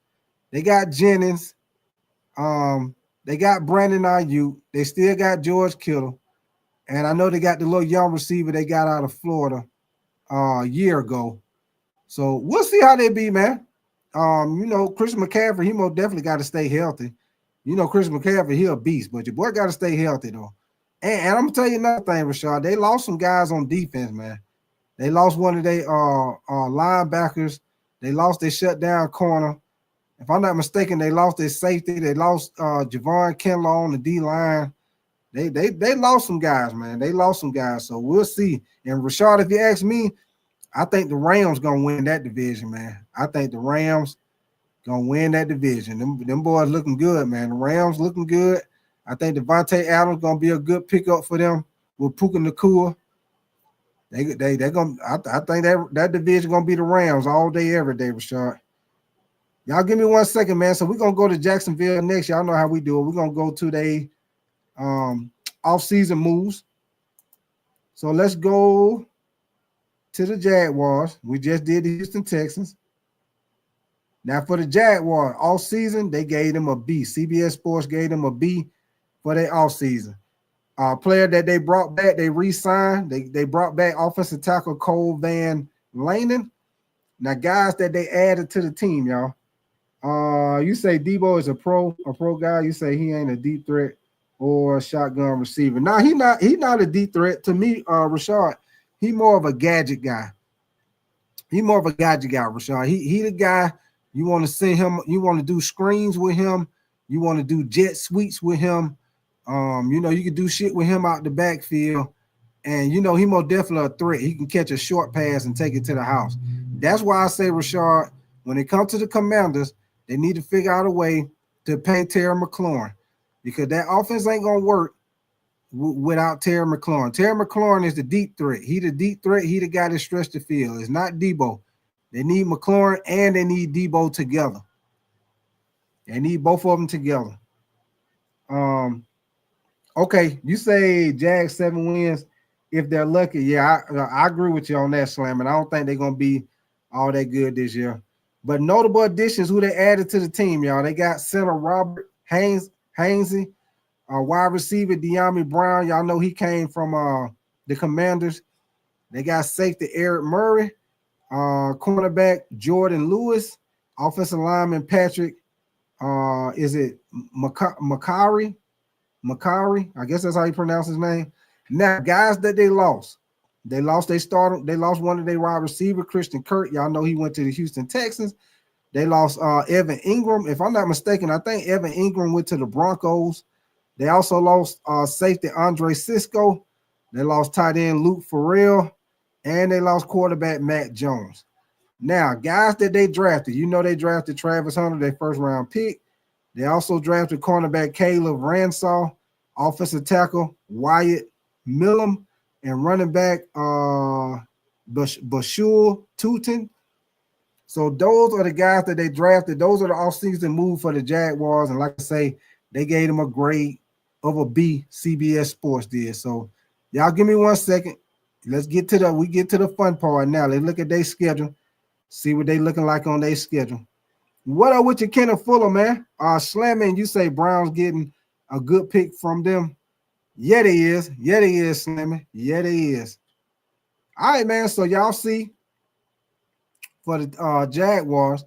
They got Jennings. They got Brandon Ayuk. They still got George Kittle. And I know they got the little young receiver they got out of Florida a year ago. So we'll see how they be, man. Chris McCaffrey, he most definitely got to stay healthy. Chris McCaffrey, he a beast, but your boy got to stay healthy, though. And I'm going to tell you another thing, Rashad. They lost some guys on defense, man. They lost one of their linebackers. They lost their shutdown corner. If I'm not mistaken, they lost their safety. They lost Javon Kinlaw on the D-line. They lost some guys, man. They lost some guys. So we'll see. And Rashad, if you ask me, I think the Rams going to win that division, man. I think the Rams going to win that division. Them boys looking good, man. The Rams looking good. I think Devontae Adams going to be a good pickup for them with Puka Nacua. They going. I think that division going to be the Rams all day, every day, Rashad. Y'all give me 1 second, man. So we're going to go to Jacksonville next. Y'all know how we do it. We're going to go to the offseason moves. So let's go to the Jaguars. We just did the Houston Texans. Now for the Jaguars, all season, they gave them a B. CBS Sports gave them a B for their offseason. Player that they brought back, they re-signed. They brought back offensive tackle Cole Van Lanen. Now, guys that they added to the team, y'all. You say Debo is a pro guy. You say he ain't a deep threat or a shotgun receiver. Now, he not a deep threat. To me, Rashad, he more of a gadget guy. Rashad. He the guy you want to send him. You want to do screens with him. You want to do jet sweeps with him. You can do shit with him out the backfield. And, he most definitely a threat. He can catch a short pass and take it to the house. That's why I say, Rashad, when it comes to the Commanders, they need to figure out a way to pay Terry McLaurin because that offense ain't going to work without Terry McLaurin. Terry McLaurin is the deep threat. He the deep threat. He the guy that stretched the field. It's not Debo. They need McLaurin and they need Debo together. They need both of them together. Okay, you say Jags 7 wins if they're lucky. Yeah, I agree with you on that, Slam, and I don't think they're going to be all that good this year. But notable additions, who they added to the team, y'all. They got center Robert Hainsey, wide receiver De'Ami Brown. Y'all know he came from the Commanders. They got safety Eric Murray, cornerback Jordan Lewis, offensive lineman Patrick, is it Makari? I guess that's how you pronounce his name. Now, guys that they lost their starter. They lost one of their wide receiver, Christian Kirk. Y'all know he went to the Houston Texans. They lost Evan Ingram. If I'm not mistaken, I think Evan Ingram went to the Broncos. They also lost safety Andre Cisco. They lost tight end Luke Farrell. And they lost quarterback Matt Jones. Now, guys that they drafted, they drafted Travis Hunter, their first-round pick. They also drafted cornerback Caleb Ransall, offensive tackle Wyatt Millam, and running back Bashul Tutin. So those are the guys that they drafted. Those are the offseason moves for the Jaguars. And like I say, they gave them a grade of a B, CBS Sports did. So y'all give me 1 second. Let's get to the fun part now. Let's look at their schedule, see what they looking like on their schedule. What up with your Kenneth Fuller, man? Slamming, you say Browns getting a good pick from them. Yeah, they is. Slamming. Yeah, they is. All right, man. So y'all see for the Jaguars,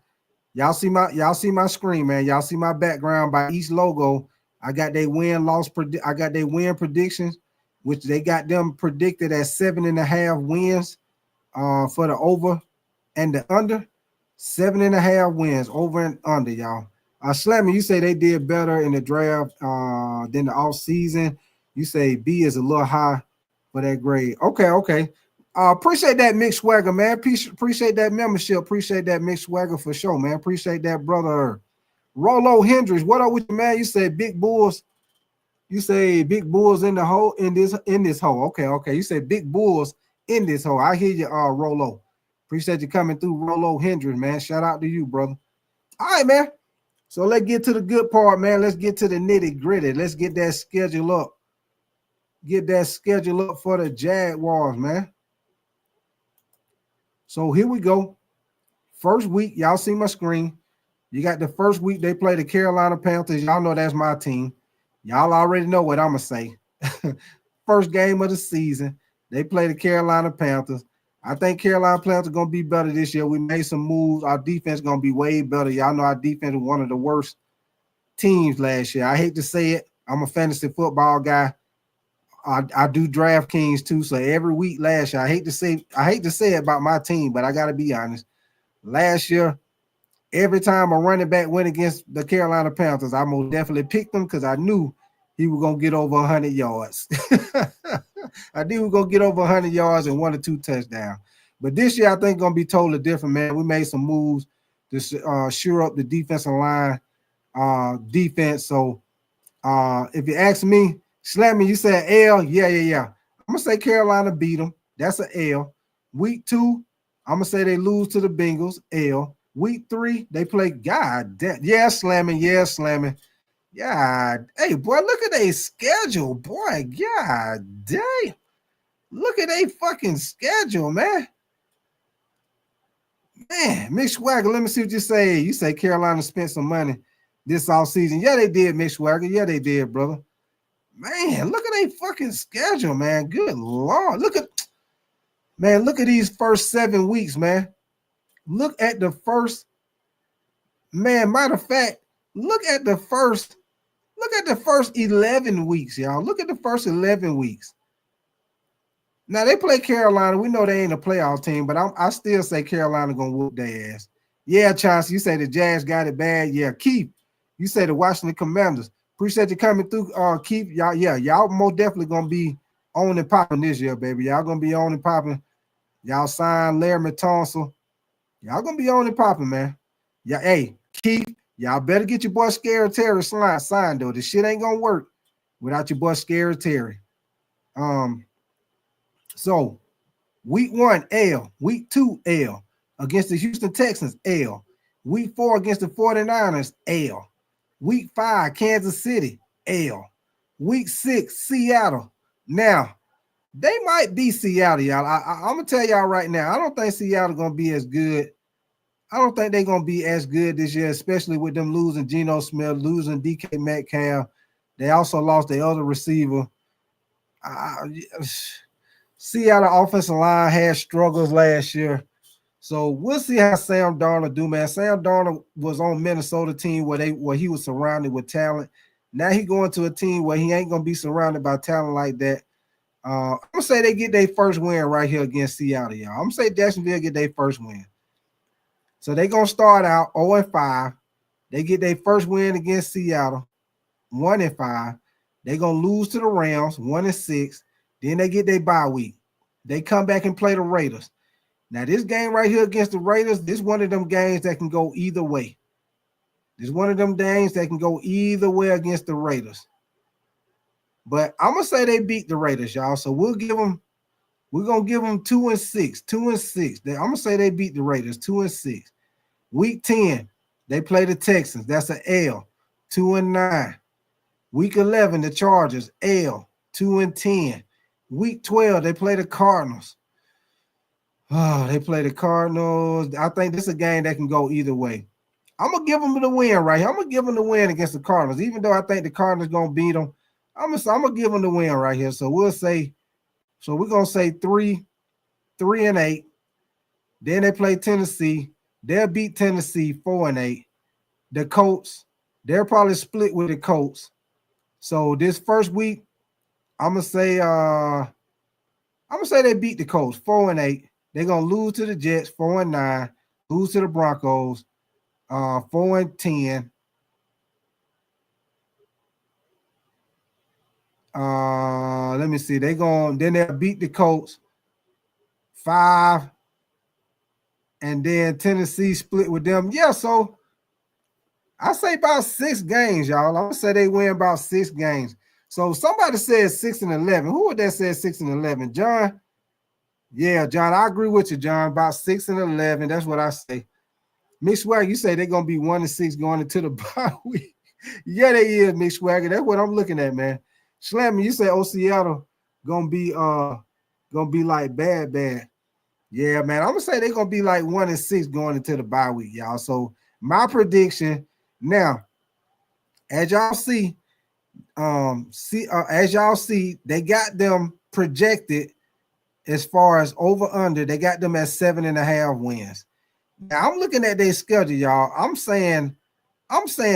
Y'all see my screen, man. Y'all see my background by each logo. I got their I got their win predictions, which they got them predicted at 7.5 wins for the over and the under. 7.5 wins over and under, y'all. Slammy, you say they did better in the draft than the offseason. You say B is a little high for that grade. Okay. Appreciate that, Mick Swagger, man. Appreciate that membership. Appreciate that, Mick Swagger, for sure, man. Appreciate that, brother. Rolo Hendricks, what up with you, man? You say big bulls. You say big bulls in the hole in this hole. Okay. You say big bulls in this hole. I hear you, Rolo. Appreciate you coming through, Rolo Hendricks, man. Shout out to you, brother. All right, man. So let's get to the good part, man. Let's get to the nitty gritty. Let's get that schedule up. Get that schedule up for the Jaguars, man. So here we go. First week, y'all see my screen. You got the first week they play the Carolina Panthers. Y'all know that's my team. Y'all already know what I'm going to say. First game of the season, they play the Carolina Panthers. I think Carolina Panthers are going to be better this year. We made some moves. Our defense is going to be way better. Y'all know our defense was one of the worst teams last year. I hate to say it. I'm a fantasy football guy. I do DraftKings too. So every week last year, I hate to say it about my team, but I got to be honest. Last year, every time a running back went against the Carolina Panthers, I most definitely picked him because I knew he was going to get over 100 yards. I knew he was going to get over 100 yards and 1 or 2 touchdowns. But this year, I think it's going to be totally different, man. We made some moves to shore up the defensive line defense. So if you ask me, Slammy, you said L. Yeah. I'm going to say Carolina beat them. That's an L. Week 2, I'm going to say they lose to the Bengals. L. Week 3, they play God damn. Yeah, slamming. Yeah. Hey, boy, look at their schedule, boy. God damn. Look at their fucking schedule, man. Man, Mick Swagger, let me see what you say. You say Carolina spent some money this offseason. Yeah, they did, Mick Swagger. Yeah, they did, brother. Man, look at their fucking schedule, man. Good Lord. Look at these first 7 weeks, man. Look at the first, man, matter of fact, look at the first 11 weeks, y'all. Look at the first 11 weeks. Now, they play Carolina. We know they ain't a playoff team, but I still say Carolina going to whoop their ass. Yeah, Chauncey, you say the Jags got it bad. Yeah, Keith, you say the Washington Commanders. Appreciate you coming through, Keith. Y'all most definitely going to be on and popping this year, baby. Y'all going to be on and popping. Y'all signed Larry Tunsil. Y'all going to be on and popping, man. Yeah, hey, Keith, y'all better get your boy Scary Terry signed, though. This shit ain't going to work without your boy Scary Terry. So, week 1, L. Week 2, L. Against the Houston Texans, L. Week 4 against the 49ers, L. Week 5, Kansas City, L. Week 6, Seattle. Now, they might be Seattle, y'all. I'm going to tell y'all right now, I don't think Seattle going to be as good. I don't think they're going to be as good this year, especially with them losing Geno Smith, losing DK Metcalf. They also lost their other receiver. Seattle offensive line had struggles last year. So we'll see how Sam Darnold do, man. Sam Darnold was on Minnesota team where he was surrounded with talent. Now he going to a team where he ain't going to be surrounded by talent like that. I'm going to say they get their first win right here against Seattle, y'all. I'm going to say Jacksonville get their first win. So they're going to start out 0-5. They get their first win against Seattle, 1-5. They're going to lose to the Rams, 1-6. Then they get their bye week. They come back and play the Raiders. Now, this game right here against the Raiders, this is one of them games that can go either way. This is one of them games that can go either way against the Raiders. But I'm going to say they beat the Raiders, y'all. So we're going to give them 2-6. 2-6. I'm going to say they beat the Raiders, 2-6. Week 10, they play the Texans. That's an L, 2-9. Week 11, the Chargers, L, 2-10. Week 12, they play the Cardinals. Oh, they play the Cardinals. I think this is a game that can go either way. I'm going to give them the win right here. I'm going to give them the win against the Cardinals. Even though I think the Cardinals going to beat them, I'm going to give them the win right here. So we're going to say 3-8. Then they play Tennessee. They'll beat Tennessee 4-8. The Colts, they're probably split with the Colts. So this first week, I'm gonna say they beat the Colts 4-8. They're gonna lose to the Jets 4-9, lose to the Broncos 4-10. Let me see. Then they'll beat the Colts 5, and then Tennessee split with them. Yeah, so I say about 6 games, y'all. I'm gonna say they win about 6 games. So somebody said 6-11. Who would that say 6-11? John? Yeah, John, I agree with you, John. About 6-11. That's what I say. Mick Swagger, you say they're gonna be 1-6 going into the bye week. Yeah, they is, Mick Swagger. That's what I'm looking at, man. Slammy, you say Seattle gonna be like bad. Yeah, man. I'm gonna say they're gonna be like 1-6 going into the bye week, y'all. So my prediction now, as y'all see, they got them projected as far as over under. They got them at 7.5 wins. Now I'm looking at their schedule, y'all. I'm saying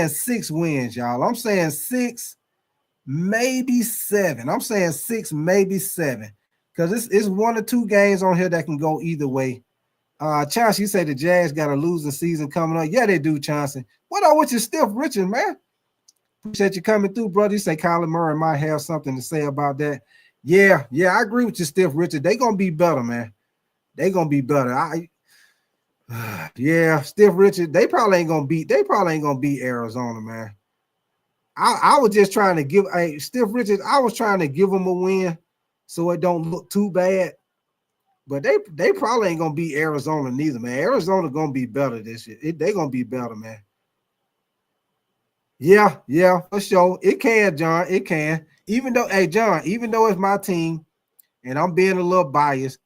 6 wins, y'all. I'm saying 6, maybe 7. I'm saying 6, maybe 7. Because it's 1 or 2 games on here that can go either way. Chauncey, you say the Jags got a losing season coming up. Yeah, they do, Chauncey. What up with your Stiff Richard, man? Appreciate you coming through, brother. You say Kyler Murray might have something to say about that. Yeah, I agree with you, Stiff Richard. They gonna be better, man. They gonna be better. Yeah, Stiff Richard. They probably ain't gonna beat Arizona, man. I was just trying to give Stiff Richard. I was trying to give them a win so it don't look too bad. But they probably ain't gonna beat Arizona neither, man. Arizona gonna be better this year. They gonna be better, man. Yeah, for sure. It can, John. It can. Even though it's my team, and I'm being a little biased,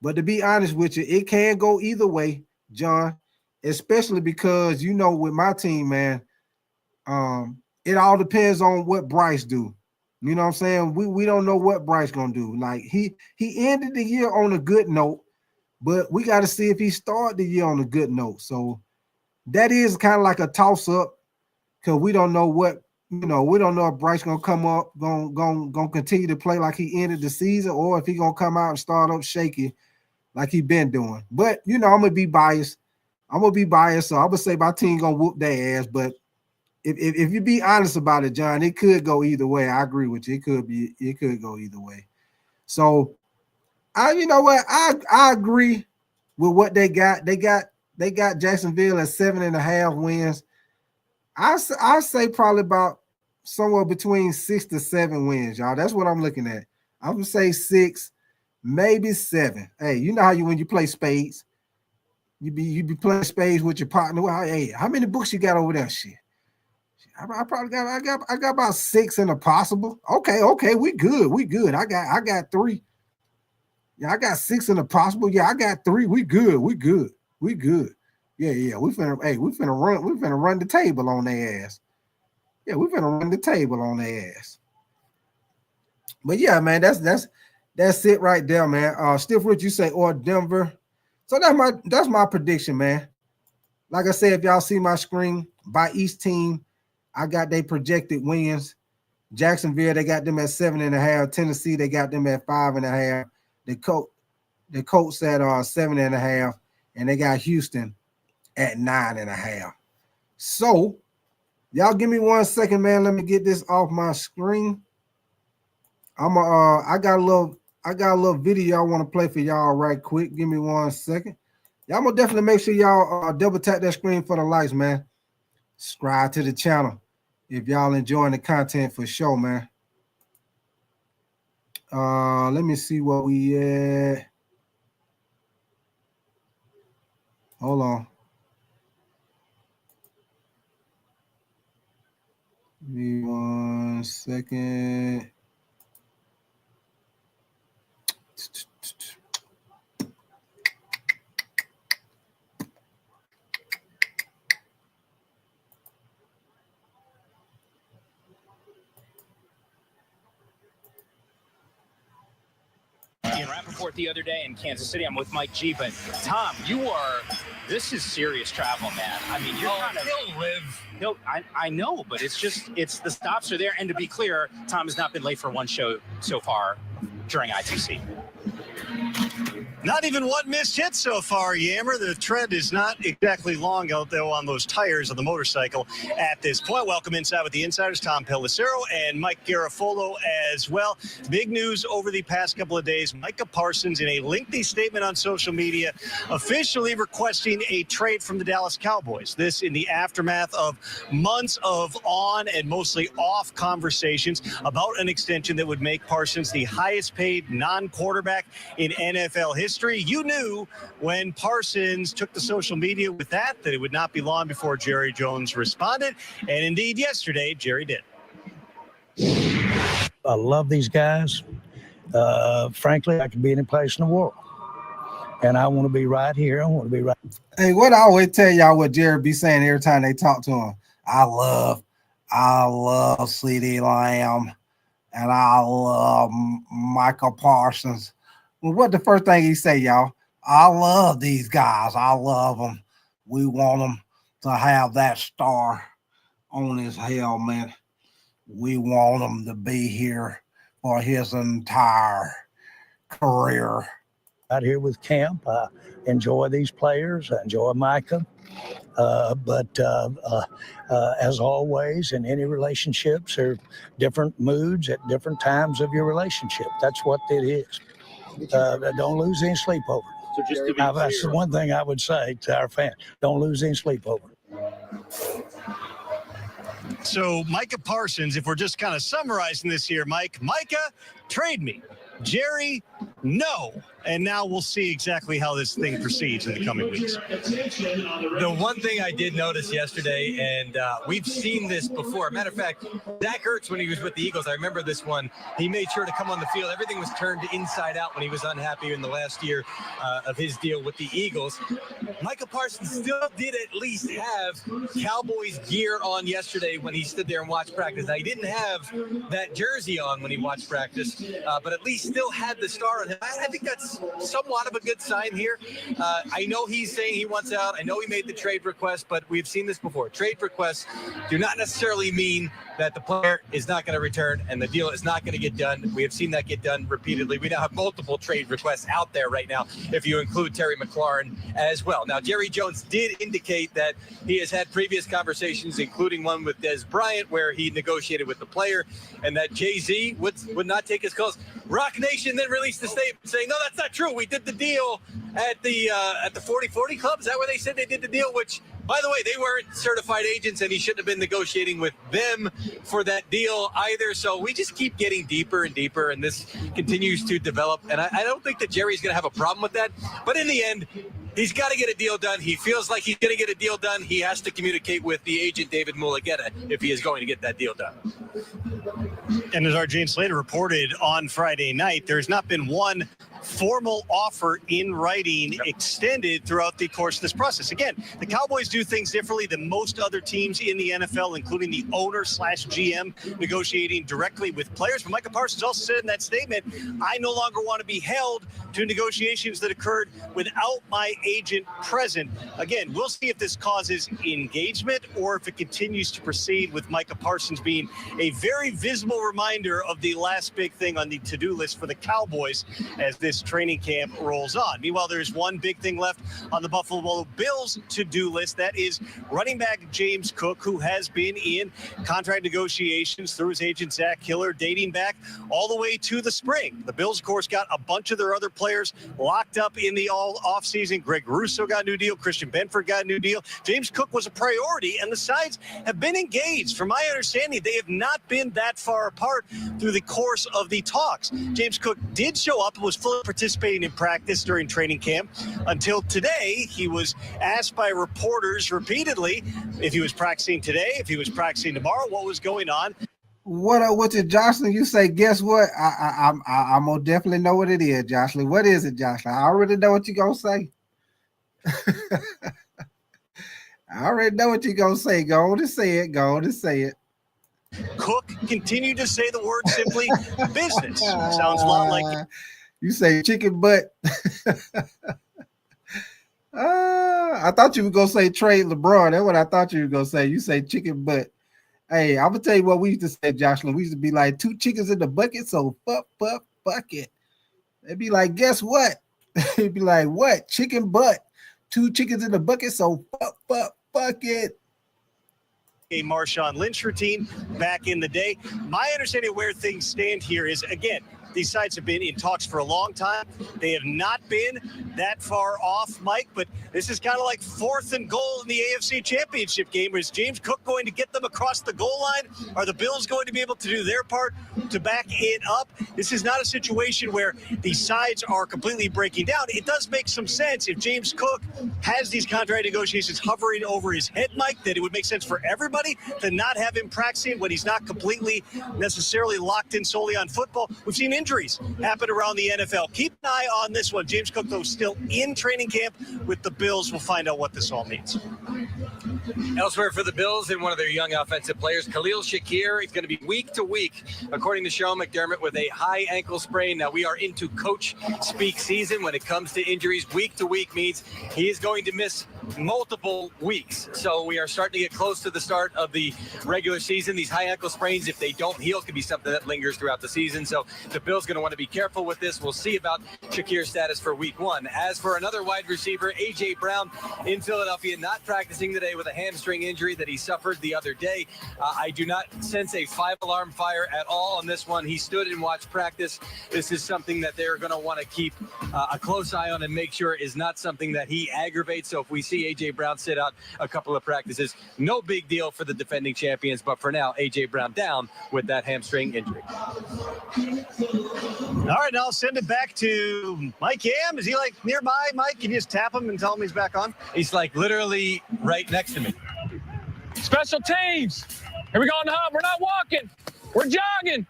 but to be honest with you, it can go either way, John. Especially because with my team, man, it all depends on what Bryce do. You know what I'm saying? We don't know what Bryce gonna do. Like he ended the year on a good note, but we got to see if he started the year on a good note. So that is kind of like a toss-up because we don't know what we don't know if Bryce gonna come up, gonna continue to play like he ended the season, or if he gonna come out and start up shaky like he been doing. But I'm gonna be biased. So I'm gonna say my team gonna whoop their ass. But if you be honest about it, John, it could go either way. I agree with you. It could go either way. So I agree with what they got. They got Jacksonville at 7.5 wins. I say probably about somewhere between 6 to 7 wins, y'all. That's what I'm looking at. I'm gonna say 6, maybe 7. Hey, you know how when you play spades, you be playing spades with your partner. Well, hey, how many books you got over there? Shit. I probably got about 6 in a possible. Okay, we good. I got 3. Yeah, I got 6 in a possible. Yeah, I got 3. We good. Yeah. We finna run the table on their ass. Yeah, we finna run the table on their ass. But yeah, man, that's it right there, man. Stiff Rich, you say or Denver. So that's my prediction, man. Like I said, if y'all see my screen, by each team, I got they projected wins. Jacksonville, they got them at 7.5. Tennessee, they got them at 5.5. The Colts at 7.5, and they got Houston at 9.5. So, y'all give me 1 second, man. Let me get this off my screen. I got a little video I want to play for y'all right quick. Give me 1 second. Y'all gonna definitely make sure y'all double tap that screen for the likes, man. Subscribe to the channel if y'all enjoying the content for sure, man. Let me see what we at. Hold on. Give me 1 second. back and forth the other day in Kansas City. I'm with Mike G. But Tom, this is serious travel, man. I mean, he'll live. I know, but it's the stops are there. And to be clear, Tom has not been late for one show so far during ITC. Not even one missed hit so far, Yammer. The tread is not exactly long out there on those tires of the motorcycle at this point. Welcome inside with the Insiders, Tom Pellicero and Mike Garafolo as well. Big news over the past couple of days. Micah Parsons, in a lengthy statement on social media, officially requesting a trade from the Dallas Cowboys. This in the aftermath of months of on and mostly off conversations about an extension that would make Parsons the highest paid non-quarterback in NFL history. You knew when Parsons took to social media with that it would not be long before Jerry Jones responded. And indeed, yesterday, Jerry did. I love these guys. Frankly, I could be any place in the world. And I want to be right here. I want to be right. Hey, what I always tell y'all what Jerry be saying every time they talk to him. I love CeeDee Lamb, and I love Michael Parsons. Well, what the first thing he say, y'all? I love these guys. I love them. We want them to have that star on his helmet. We want him to be here for his entire career. Out here with camp, I enjoy these players. I enjoy Micah. But as always, in any relationships, there are different moods at different times of your relationship. That's what it is. Don't lose any sleep over. So just to be clear, that's the one thing I would say to our fans. Don't lose any sleep over. So Micah Parsons, if we're just kind of summarizing this here, Micah, trade me. Jerry, no. And now we'll see exactly how this thing proceeds in the coming weeks. The one thing I did notice yesterday, and we've seen this before. Matter of fact, Zach Ertz, when he was with the Eagles, I remember this one, he made sure to come on the field. Everything was turned inside out when he was unhappy in the last year of his deal with the Eagles. Micah Parsons still did at least have Cowboys gear on yesterday when he stood there and watched practice. Now, he didn't have that jersey on when he watched practice, but at least still had the star on him. I think that's somewhat of a good sign here. I know he's saying he wants out. I know he made the trade request, but we've seen this before. Trade requests do not necessarily mean that the player is not going to return and the deal is not going to get done. We have seen that get done repeatedly. We now have multiple trade requests out there right now, if you include Terry McLaurin as well. Now, Jerry Jones did indicate that he has had previous conversations, including one with Des Bryant, where he negotiated with the player, and that Jay-Z would not take his calls. Rock Nation then released a statement saying, no, that's not true. We did the deal at the 40-40 Club. Is that where they said they did the deal? Which, by the way, they weren't certified agents, and he shouldn't have been negotiating with them for that deal either. So we just keep getting deeper and deeper, and this continues to develop. And I don't think that Jerry's going to have a problem with that. But in the end, he's got to get a deal done. He feels like he's going to get a deal done. He has to communicate with the agent, David Mulugeta, if he is going to get that deal done. And as our Jane Slater reported on Friday night, there's not been one formal offer in writing extended throughout the course of this process. Again, the Cowboys do things differently than most other teams in the NFL, including the owner/GM negotiating directly with players. But Micah Parsons also said in that statement, I no longer want to be held to negotiations that occurred without my agent present. Again, we'll see if this causes engagement or if it continues to proceed with Micah Parsons being a very visible reminder of the last big thing on the to-do list for the Cowboys as this training camp rolls on. Meanwhile, there's one big thing left on the Buffalo Bills to-do list. That is running back James Cook, who has been in contract negotiations through his agent Zach Hiller dating back all the way to the spring. The Bills, of course, got a bunch of their other players locked up in the offseason. Greg Russo got a new deal. Christian Benford got a new deal. James Cook was a priority, and the sides have been engaged. From my understanding, they have not been that far apart through the course of the talks. James Cook did show up and was fully participating in practice during training camp until today. He was asked by reporters repeatedly if he was practicing today, if he was practicing tomorrow, what was going on. What did Jocelyn? You say, guess what? I most definitely know what it is, Jocelyn. What is it, Jocelyn? I already know what you're gonna say. I already know what you're gonna say. Go on to say it. Go on to say it. Cook continued to say the word simply business. Sounds a lot like You say chicken butt. I thought you were gonna say trade LeBron. That's what I thought you were gonna say. You say chicken butt. Hey, I'm gonna tell you what we used to say, Jocelyn. We used to be like 2 chickens in the bucket, so bucket. They'd be like, guess what? It'd be like, what? Chicken butt. 2 chickens in the bucket, so bucket. A Marshawn Lynch routine back in the day. My understanding of where things stand here is, again, these sides have been in talks for a long time. They have not been that far off, Mike, but this is kind of like 4th and goal in the AFC Championship game. Is James Cook going to get them across the goal line? Are the Bills going to be able to do their part to back it up? This is not a situation where the sides are completely breaking down. It does make some sense if James Cook has these contract negotiations hovering over his head, Mike, that it would make sense for everybody to not have him practicing when he's not completely necessarily locked in solely on football. We've seen injuries happen around the NFL. Keep an eye on this one. James Cook, though, still in training camp with the Bills. We'll find out what this all means. Elsewhere for the Bills and one of their young offensive players, Khalil Shakir, is going to be week to week, according to Sean McDermott, with a high ankle sprain. Now, we are into coach speak season when it comes to injuries. Week to week means he is going to miss multiple weeks. So we are starting to get close to the start of the regular season. These high ankle sprains, if they don't heal, can be something that lingers throughout the season. So the Bills going to want to be careful with this. We'll see about Shakir's status for week 1. As for another wide receiver, A.J. Brown in Philadelphia, not practicing today with a hamstring injury that he suffered the other day. I do not sense a 5-alarm fire at all on this one. He stood and watched practice. This is something that they're going to want to keep a close eye on and make sure is not something that he aggravates. So if we see A.J. Brown sit out a couple of practices, no big deal for the defending champions. But for now, A.J. Brown down with that hamstring injury. All right, now I'll send it back to Mike Yam. Is he like nearby, Mike? Can you just tap him and tell him he's back on? He's like literally right next to me. Special teams. Here we go on the hub. We're not walking. We're jogging.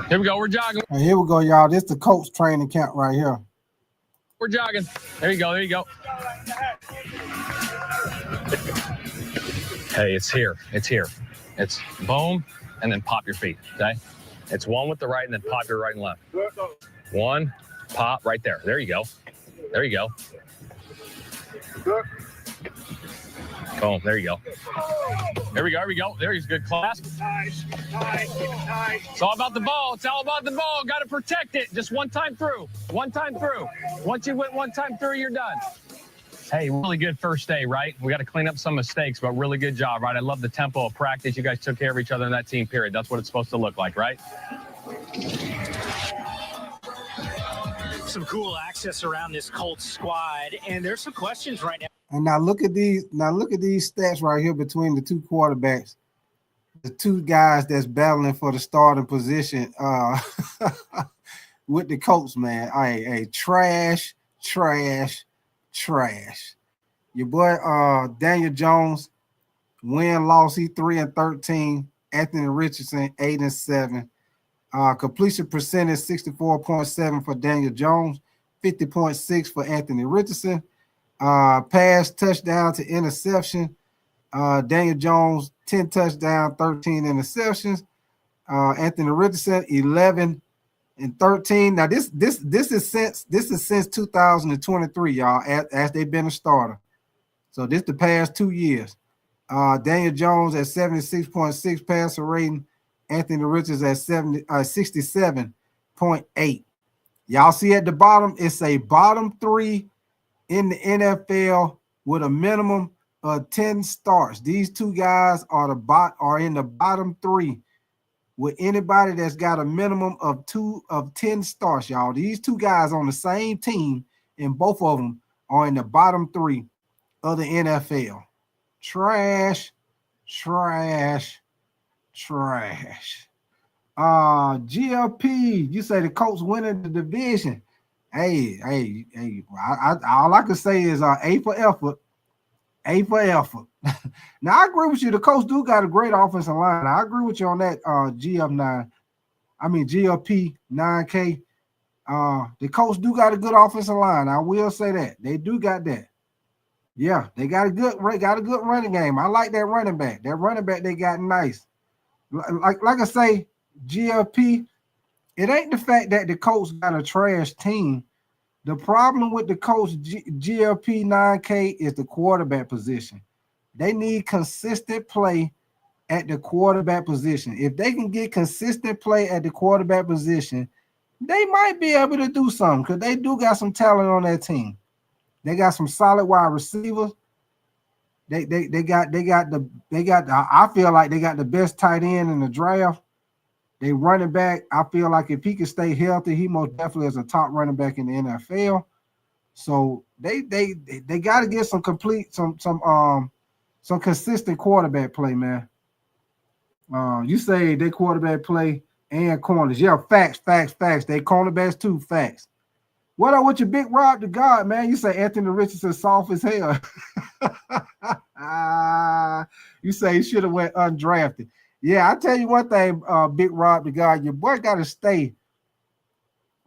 Here we go. We're jogging. Right, here we go, y'all. This is the Colts training camp right here. We're jogging. There you go. There you go. Hey, it's here. It's here. It's boom, and then pop your feet, okay? It's one with the right, and then pop your right and left. One, pop, right there. There you go. There you go. Boom, there you go. There we go, there we go. There's good clasp. It's all about the ball. It's all about the ball. Got to protect it. Just one time through. One time through. Once you went one time through, you're done. Hey, really good first day, right? We got to clean up some mistakes, but really good job, right? I love the tempo of practice. You guys took care of each other in that team period. That's what it's supposed to look like, right? Some cool access around this Colts squad, and there's some questions right now. And now look at these stats right here between the 2 quarterbacks. The 2 guys that's battling for the starting position with the Colts, man. Hey, trash. Your boy Daniel Jones, win-loss, he 3-13. Anthony Richardson, 8-7. Completion percentage 64.7 for Daniel Jones, 50.6 for Anthony Richardson. Pass touchdown to interception. Daniel Jones 10 touchdowns, 13 interceptions. Anthony Richardson 11 and 13. Now this is since 2023, y'all, as they've been a starter. So this the past 2 years. Daniel Jones at 76.6 passer rating. Anthony Richards at 67.8. Y'all see at the bottom, it's a bottom 3 in the NFL with a minimum of 10 starts. These 2 guys are in the bottom 3 with anybody that's got a minimum of 10 starts, y'all. These 2 guys on the same team, and both of them are in the bottom 3 of the NFL. Trash. GLP, you say the Colts winning the division. Hey, all I can say is A for effort. Now, I agree with you. The Colts do got a great offensive line. I agree with you on that, GLP 9K. The Colts do got a good offensive line. I will say that. They do got that. Yeah, they got a good running game. I like that running back. That running back they got nice. Like I say, GLP It ain't the fact that the Colts got a trash team. The problem with the Colts GLP 9K is the quarterback position. They need consistent play at the quarterback position. If they can get consistent play at the quarterback position, they might be able to do something because they do got some talent on that team. They got some solid wide receivers. They got I feel like they got the best tight end in the draft. They running back. I feel like if he can stay healthy, he most definitely is a top running back in the NFL. So they got to get some consistent quarterback play, man. You say they quarterback play and corners. Yeah, facts. They cornerbacks too, facts. What up with your big Rob to God, man? You say Anthony Richardson soft as hell. You say he should have went undrafted. Yeah, I tell you one thing, big Rob to God, your boy got to stay.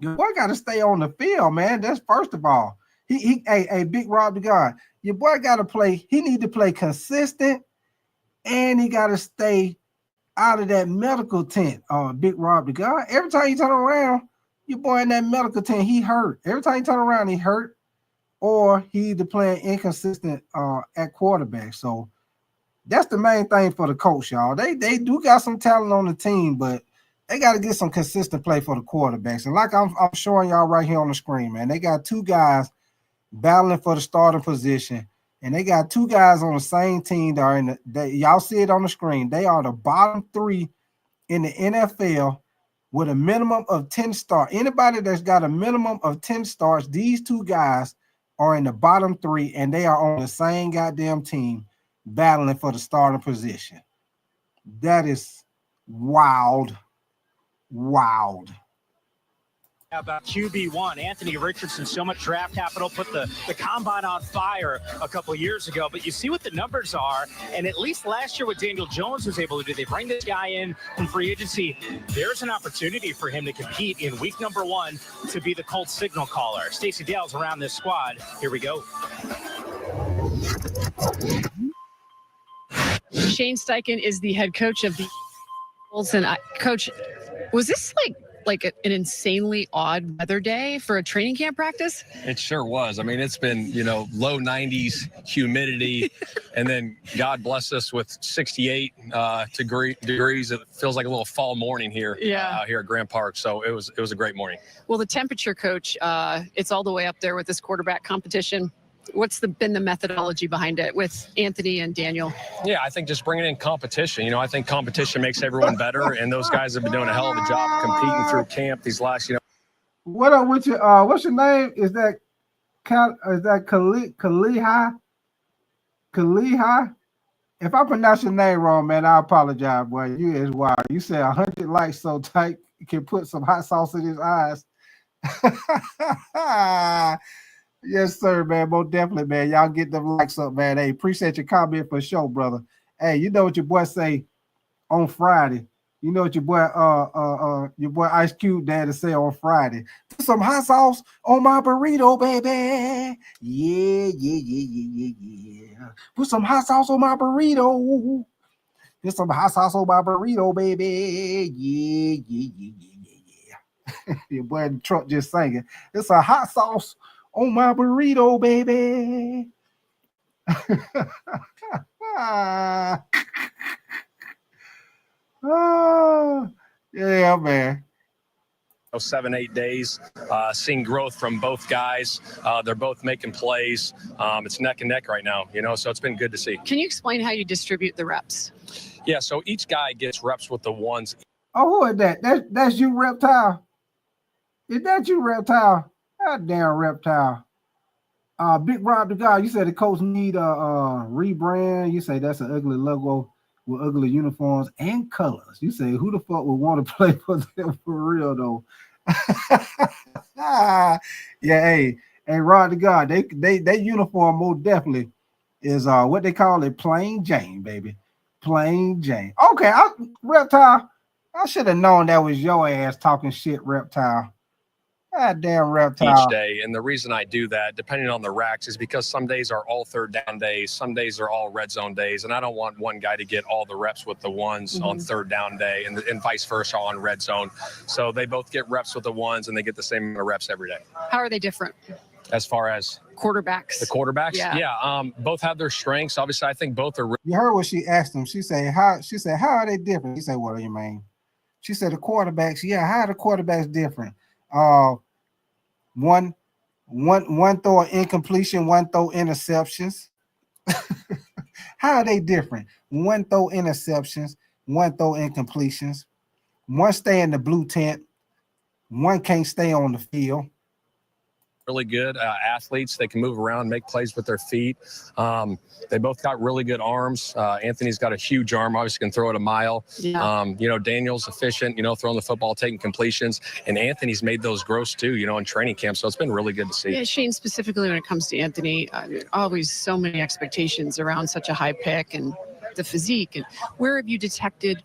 Your boy got to stay on the field, man. That's first of all. Hey, big Rob to God, your boy got to play. He need to play consistent, and he got to stay out of that medical tent. Big Rob to God. Every time you turn around, your boy in that medical tent, he hurt. Every time you turn around, he hurt, or he either playing inconsistent at quarterback. So that's the main thing for the coach, y'all. They do got some talent on the team, but they got to get some consistent play for the quarterbacks. And like I'm showing y'all right here on the screen, man, they got two guys battling for the starting position, and they got two guys on the same team that are y'all see it on the screen. They are the bottom three in the NFL with a minimum of 10 starts. Anybody that's got a minimum of 10 starts, these two guys are in the bottom three, and they are on the same goddamn team battling for the starting position. That is wild. How about QB1, Anthony Richardson? So much draft capital, put the combine on fire a couple years ago. But you see what the numbers are, and at least last year what Daniel Jones was able to do, they bring this guy in from free agency. There's an opportunity for him to compete in week number 1 to be the Colts signal caller. Stacey Dale's around this squad. Here we go. Shane Steichen is the head coach of the Colts. And Coach, was this like an insanely odd weather day for a training camp practice? It sure was. I mean, it's been, low 90s, humidity, and then God bless us with 68 degrees. It feels like a little fall morning here, here at Grant Park. So it was a great morning. Well, the temperature, Coach, it's all the way up there with this quarterback competition. What's been the methodology behind it with Anthony and Daniel? Yeah, I think just bringing in competition. I think competition makes everyone better, and those guys have been doing a hell of a job competing through camp these last, What up with your what's your name? Is that Kalihi? Kalihi? If I pronounce your name wrong, man, I apologize, boy. You is wild. You said 100 likes so tight you can put some hot sauce in his eyes. Yes, sir, man. Most definitely, man. Y'all get them likes up, man. Hey, appreciate your comment for sure, brother. Hey, you know what your boy say on Friday. You know what your boy Ice Cube daddy say on Friday. Put some hot sauce on my burrito, baby. Yeah. Put some hot sauce on my burrito. Put some hot sauce on my burrito, baby. Yeah. Your boy in the truck just singing. It's a hot sauce on my burrito, baby. Oh, yeah, man. 7-8 days, seeing growth from both guys. They're both making plays. It's neck and neck right now, so it's been good to see. Can you explain how you distribute the reps? Yeah, so each guy gets reps with the ones. Oh, who is that? That's you, Reptile? Is that you, Reptile? God damn, Reptile. Big Rob the guy, you said the Colts need a rebrand. You say that's an ugly logo with ugly uniforms and colors. You say who the fuck would want to play for them for real though? Yeah, hey, Rod the God, they uniform most definitely is what they call it, plain Jane, baby. Plain Jane. Okay, Reptile, I should have known that was your ass talking shit, Reptile. God damn reptile. each day. And the reason I do that, depending on the racks, is because some days are all third down days, some days are all red zone days, and I don't want one guy to get all the reps with the ones on third down day and vice versa on red zone. So they both get reps with the ones, and they get the same amount of reps every day. How are they different? As far as Quarterbacks. the quarterbacks, Yeah. both have their strengths. Obviously, I think both are. You heard what she asked him. She said, how are they different? He said, what do you mean? She said, the quarterbacks, how are the quarterbacks different? One throw an incompletion, one throw interceptions. How are they different? One throw interceptions, one throw incompletions. One stay in the blue tent, one can't stay on the field. Really good athletes. They can move around, make plays with their feet. They both got really good arms. Anthony's got a huge arm, obviously can throw it a mile. Yeah. Daniel's efficient, throwing the football, taking completions. And Anthony's made those gross too, in training camp. So it's been really good to see. Yeah, Shane, specifically when it comes to Anthony, always so many expectations around such a high pick and the physique. And where have you detected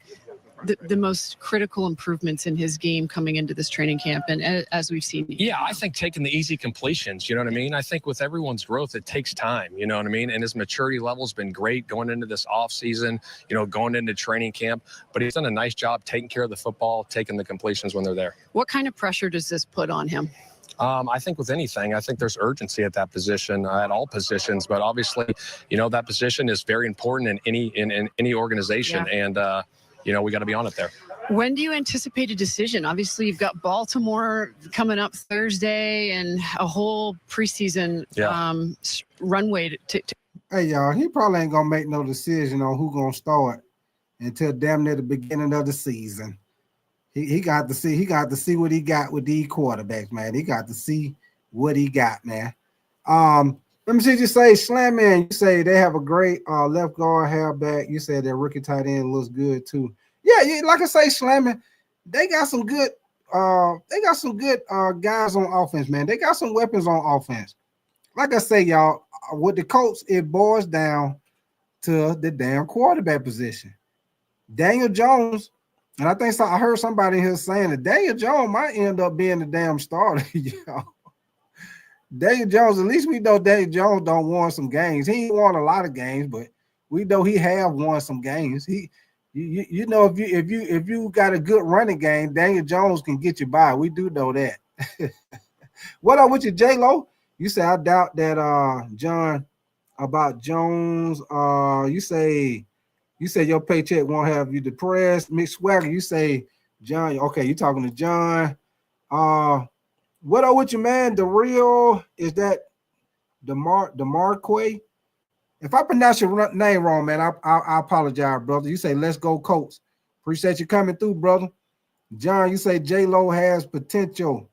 the most critical improvements in his game coming into this training camp and as we've seen? Yeah, I think taking the easy completions, you know what I mean? I think with everyone's growth, it takes time, you know what I mean? And his maturity level's been great going into this offseason, going into training camp. But he's done a nice job taking care of the football, taking the completions when they're there. What kind of pressure does this put on him? I think with anything, I think there's urgency at that position, at all positions. But obviously, that position is very important in any organization. Yeah. And, we got to be on it there. When do you anticipate a decision? Obviously, you've got Baltimore coming up Thursday and a whole preseason runway to. Hey, y'all, he probably ain't going to make no decision on who's going to start until damn near the beginning of the season. He got to see what he got with these quarterbacks, man. He got to see what he got, man. Let me see you say, Slamman, you say they have a great left guard, halfback. You said their rookie tight end looks good too. Yeah, like I say, Slamman, they got some good guys on offense, man. They got some weapons on offense. Like I say, y'all, with the Colts, it boils down to the damn quarterback position. Daniel Jones, and I think I heard somebody here saying that Daniel Jones might end up being the damn starter, y'all. Daniel Jones, at least we know Daniel Jones don't won some games. He ain't won a lot of games, but we know he have won some games. If you got a good running game, Daniel Jones can get you by. We do know that. What up with you, J-Lo? You say I doubt that John about Jones. You say your paycheck won't have you depressed. Mick Swagger, you say John. Okay, you talking to John. What up with you, man? The real is that DeMarque? If I pronounce your name wrong, man, I apologize, brother. You say let's go Colts. Appreciate you coming through, brother. John, you say J-Lo has potential.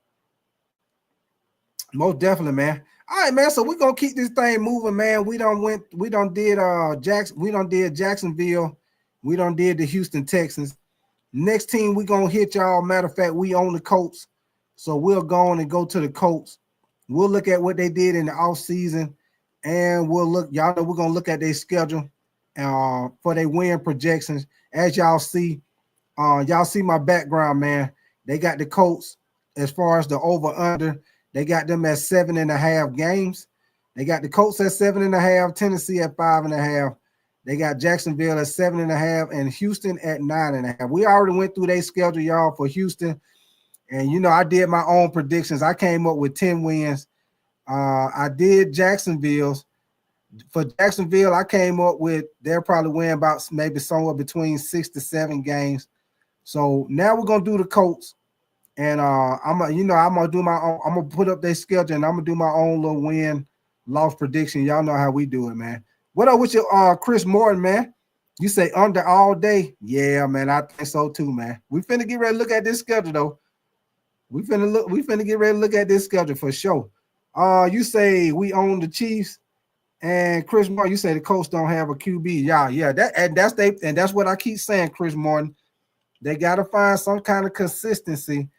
Most definitely, man. All right, man. So we're gonna keep this thing moving, man. We done did Jacksonville. We done did the Houston Texans. Next team we gonna hit y'all. Matter of fact, we own the Colts. So we'll go on and go to the Colts. We'll look at what they did in the offseason, and we'll look. Y'all know we're gonna look at their schedule for their win projections. As y'all see my background, man. They got the Colts as far as the over/under. They got them at 7.5 games. They got the Colts at 7.5, Tennessee at 5.5. They got Jacksonville at 7.5 and Houston at 9.5. We already went through their schedule, y'all, for Houston. And, I did my own predictions. I came up with 10 wins. I did Jacksonville's. For Jacksonville, I came up with they'll probably win about maybe somewhere between 6 to 7 games. So now we're going to do the Colts. And I'm gonna put up their schedule and I'm gonna do my own little win-loss prediction. Y'all know how we do it, man. What up with your Chris Morton, man? You say under all day? Yeah, man, I think so too, man. We finna get ready to look at this schedule though. We finna get ready to look at this schedule for sure. You say we own the Chiefs, and Chris Morton, you say the Colts don't have a QB. Yeah. That's what I keep saying, Chris Morton. They gotta find some kind of consistency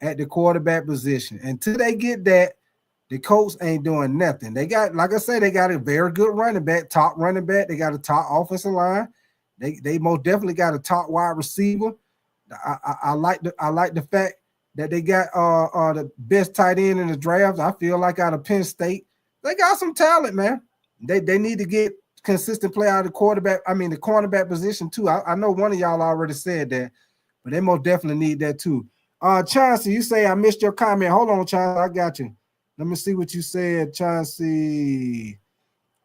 at the quarterback position. Until they get that, the Colts ain't doing nothing. They got, like I said, they got a very good running back, top running back. They got a top offensive line. They most definitely got a top wide receiver. I like the fact that they got the best tight end in the draft. I feel like out of Penn State, they got some talent, man. They need to get consistent play out of the the cornerback position too. I know one of y'all already said that, but they most definitely need that too. Chauncey, you say I missed your comment. Hold on, Chauncey, I got you. Let me see what you said, Chauncey.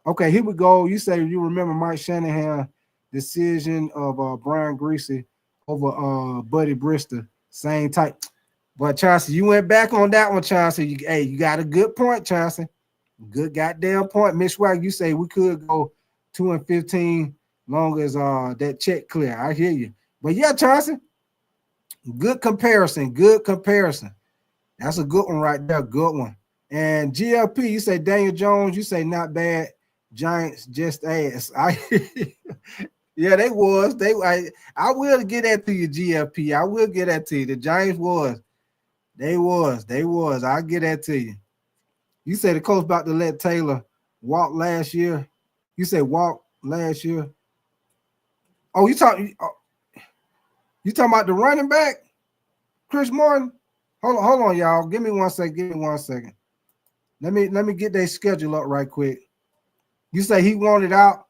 Okay, here we go. You say you remember Mike Shanahan decision of Brian Greasy over Buddy Brister, same type. But Chauncey, you went back on that one, Chauncey. You got a good point, Chauncey. Good goddamn point. Miss Swag, you say we could go 2-15 long as that check clear. I hear you. But yeah, Chauncey, good comparison. Good comparison. That's a good one right there. Good one. And GLP, you say Daniel Jones, you say not bad. Giants just ass. Yeah, they was. I will get that to you, GLP. I will get that to you. The Giants was. They was. I'll get that to you. You say the coach about to let Taylor walk last year. You say walk last year. Oh, you talking about the running back, Chris Martin? Hold on, y'all. Give me 1 second. Let me get their schedule up right quick. You say he wanted out,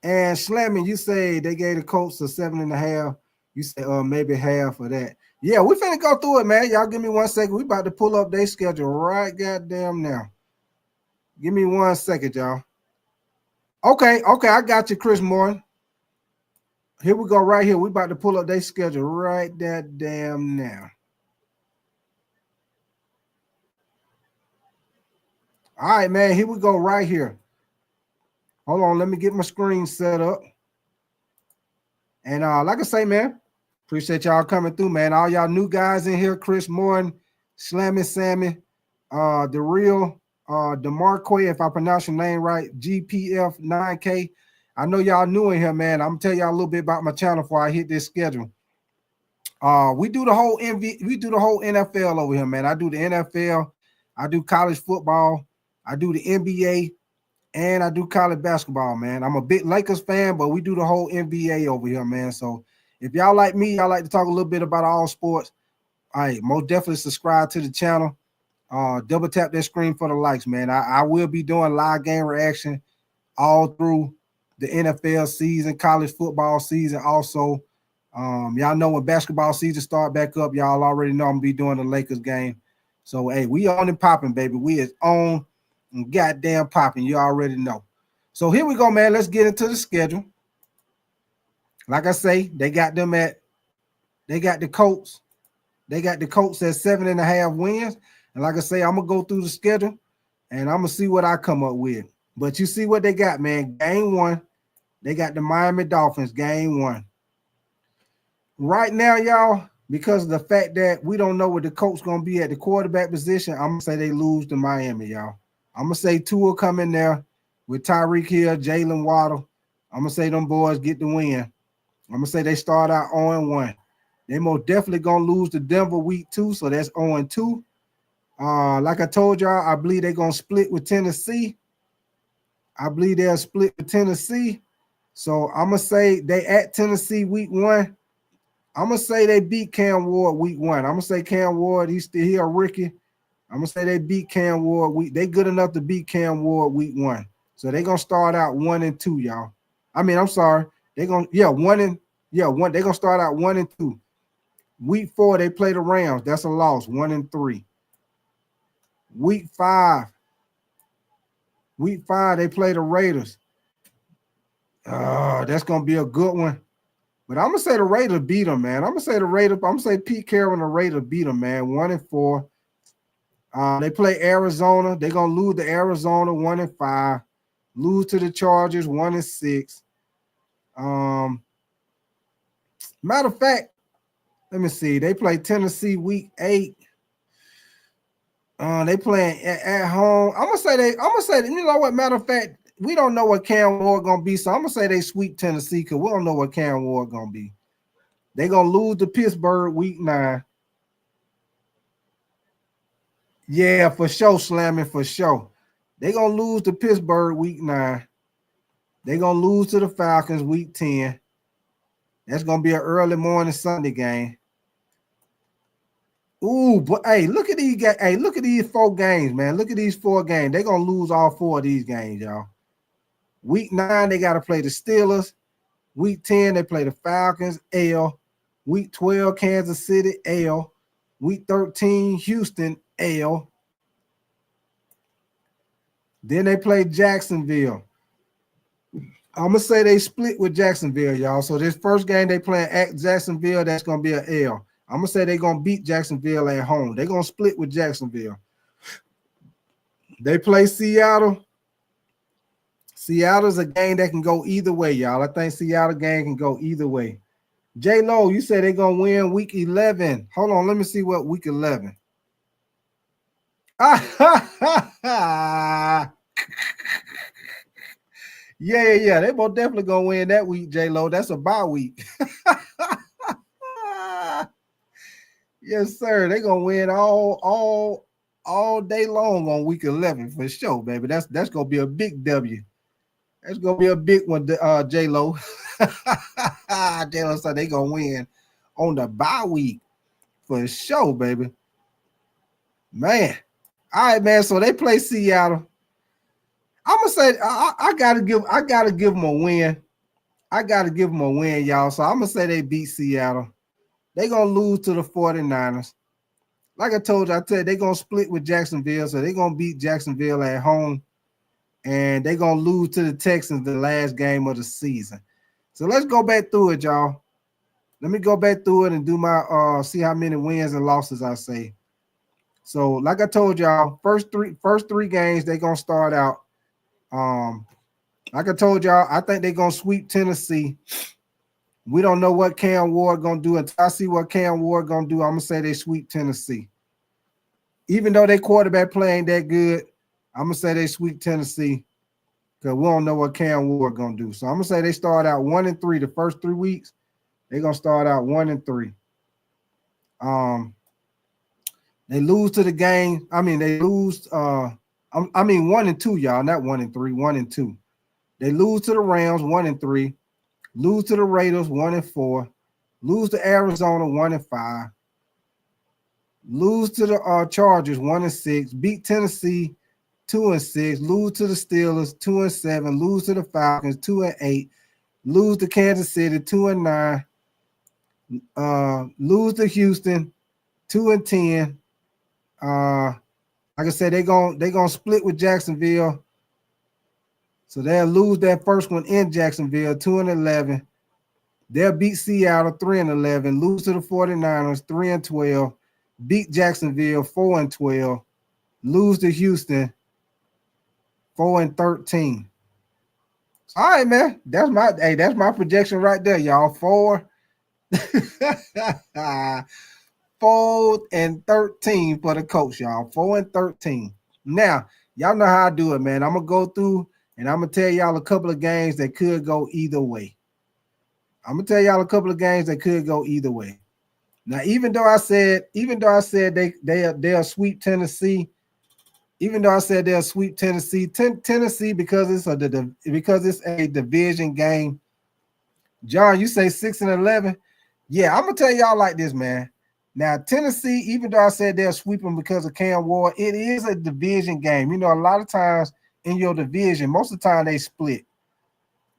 and Slamming, you say they gave the Colts a 7.5. You say maybe half of that. Yeah, we finna go through it, man. Y'all give me 1 second. We about to pull up their schedule right goddamn now. Give me 1 second, y'all. Okay, I got you, Chris Martin. Here we go right here. We about to pull up their schedule right that damn now. All right, man, here we go right here. Hold on, let me get my screen set up. And like I say, man, appreciate y'all coming through, man. All y'all new guys in here, Chris Morton, Slammy Sammy, the real DeMarque, if I pronounce your name right, GPF 9K. I know y'all new in here, man. I'm gonna tell y'all a little bit about my channel before I hit this schedule. We do the whole NFL over here, man. I do the NFL, I do college football, I do the NBA, and I do college basketball, man. I'm a big Lakers fan, but we do the whole NBA over here, man. So if y'all like me, y'all like to talk a little bit about all sports, all right, most definitely subscribe to the channel. Double tap that screen for the likes, man. I will be doing live game reaction all through the NFL season, college football season also. Y'all know when basketball season start back up, y'all already know I'm gonna be doing the Lakers game. So hey, we on and popping, baby. We is on and goddamn popping. You already know. So here we go, man. Let's get into the schedule. Like I say, they got the Colts. They got the Colts at 7.5 wins. And like I say, I'm gonna go through the schedule and I'm gonna see what I come up with. But you see what they got, man. Game 1, they got the Miami Dolphins, game 1. Right now, y'all, because of the fact that we don't know what the Colts gonna be at the quarterback position, I'm gonna say they lose to Miami, y'all. I'm gonna say Tua come in there with Tyreek Hill, Jalen Waddle. I'm gonna say them boys get the win. I'm gonna say they start out 0-1. They most definitely gonna lose to Denver week 2, so that's 0-2. Like I told y'all, I believe they're gonna split with Tennessee. I believe they'll split with Tennessee. So I'm gonna say they at Tennessee week 1. I'm gonna say they beat Cam Ward week 1. I'm gonna say Cam Ward, he a rookie. I'm gonna say they beat Cam Ward. They good enough to beat Cam Ward week 1. So they're gonna start out 1-2, y'all. I mean, I'm sorry. They're gonna They're gonna start out 1-2. Week 4, they play the Rams. That's a loss, 1-3. Week 5, they play the Raiders. That's gonna be a good one. But I'm gonna say the Raiders beat them, man. I'm gonna say Pete Carroll and the Raiders beat them, man. 1-4. They play Arizona. They're gonna lose to Arizona 1-5. Lose to the Chargers 1-6. Matter of fact, let me see. They play Tennessee week 8. They playing at home. I'm gonna say you know what? Matter of fact, we don't know what Cam Ward gonna be, so I'm gonna say they sweep Tennessee because we don't know what Cam Ward gonna be. They're gonna lose to Pittsburgh week 9. Yeah, for sure, Slamming, for sure. They're gonna lose to Pittsburgh week 9. They're gonna lose to the Falcons week 10. That's gonna be an early morning Sunday game. Ooh, but hey, look at these guys. Hey, look at these 4 games, man. Look at these 4 games. They're gonna lose all 4 of these games, y'all. Week 9, they gotta play the Steelers. Week 10, they play the Falcons, L. Week 12, Kansas City, L. Week 13, Houston, L. Then they play Jacksonville. I'm gonna say they split with Jacksonville, y'all. So this first game they play at Jacksonville, that's gonna be an L. I'm gonna say they're gonna beat Jacksonville at home. They're gonna split with Jacksonville. They play Seattle. Seattle's a game that can go either way, y'all. I think Seattle game can go either way. J-Lo, you said they're gonna win week 11. Hold on, let me see what week 11. Yeah. They both definitely gonna win that week, J-Lo. That's a bye week. Yes, sir. They're gonna win all day long on week 11 for sure, baby. That's gonna be a big W. That's gonna be a big one, J-Lo. J-Lo said they gonna win on the bye week for sure, baby. Man. All right, man. So they play Seattle. I'm gonna say I gotta give them a win. I gotta give them a win, y'all. So I'm gonna say they beat Seattle. They're gonna lose to the 49ers. Like I told you, they're gonna split with Jacksonville, so they're gonna beat Jacksonville at home, and they're gonna lose to the Texans the last game of the season. So let's go back through it, y'all. Let me go back through it and do my see how many wins and losses I say. So, like I told y'all, first three games they're gonna start out. Like I told y'all, I think they're gonna sweep Tennessee. We don't know what Cam Ward gonna do. Until I see what Cam Ward gonna do, I'm gonna say they sweep Tennessee. Even though their quarterback play ain't that good, I'm gonna say they sweep Tennessee because we don't know what Cam Ward gonna do. So I'm gonna say they start out 1-3 the first 3 weeks. They're gonna start out 1-3. They lose to the game. I mean, they lose. 1-2, y'all, not 1-3, 1-2. They lose to the Rams 1-3. Lose to the Raiders 1-4. Lose to Arizona 1-5. Lose to the Chargers 1-6. Beat Tennessee 2-6. Lose to the Steelers 2-7. Lose to the Falcons 2-8. Lose to Kansas City 2-9. Lose to Houston 2-10. Like I said, they're gonna split with Jacksonville. So they'll lose that first one in Jacksonville, 2-11. They'll beat Seattle 3-11, lose to the 49ers, 3-12, beat Jacksonville 4-12, lose to Houston 4-13. All right, man. That's my projection right there, y'all. 4-13 for the Colts, y'all. 4-13. Now, y'all know how I do it, man. I'm gonna go through and I'm gonna tell y'all a couple of games that could go either way. They'll Now, even though I said they'll sweep Tennessee, Tennessee because it's a division game. John, you say 6-11. Yeah, I'm gonna tell y'all like this, man. Now, Tennessee, even though I said they'll sweep them because of Cam Ward, it is a division game. You know, a lot of times in your division, most of the time they split.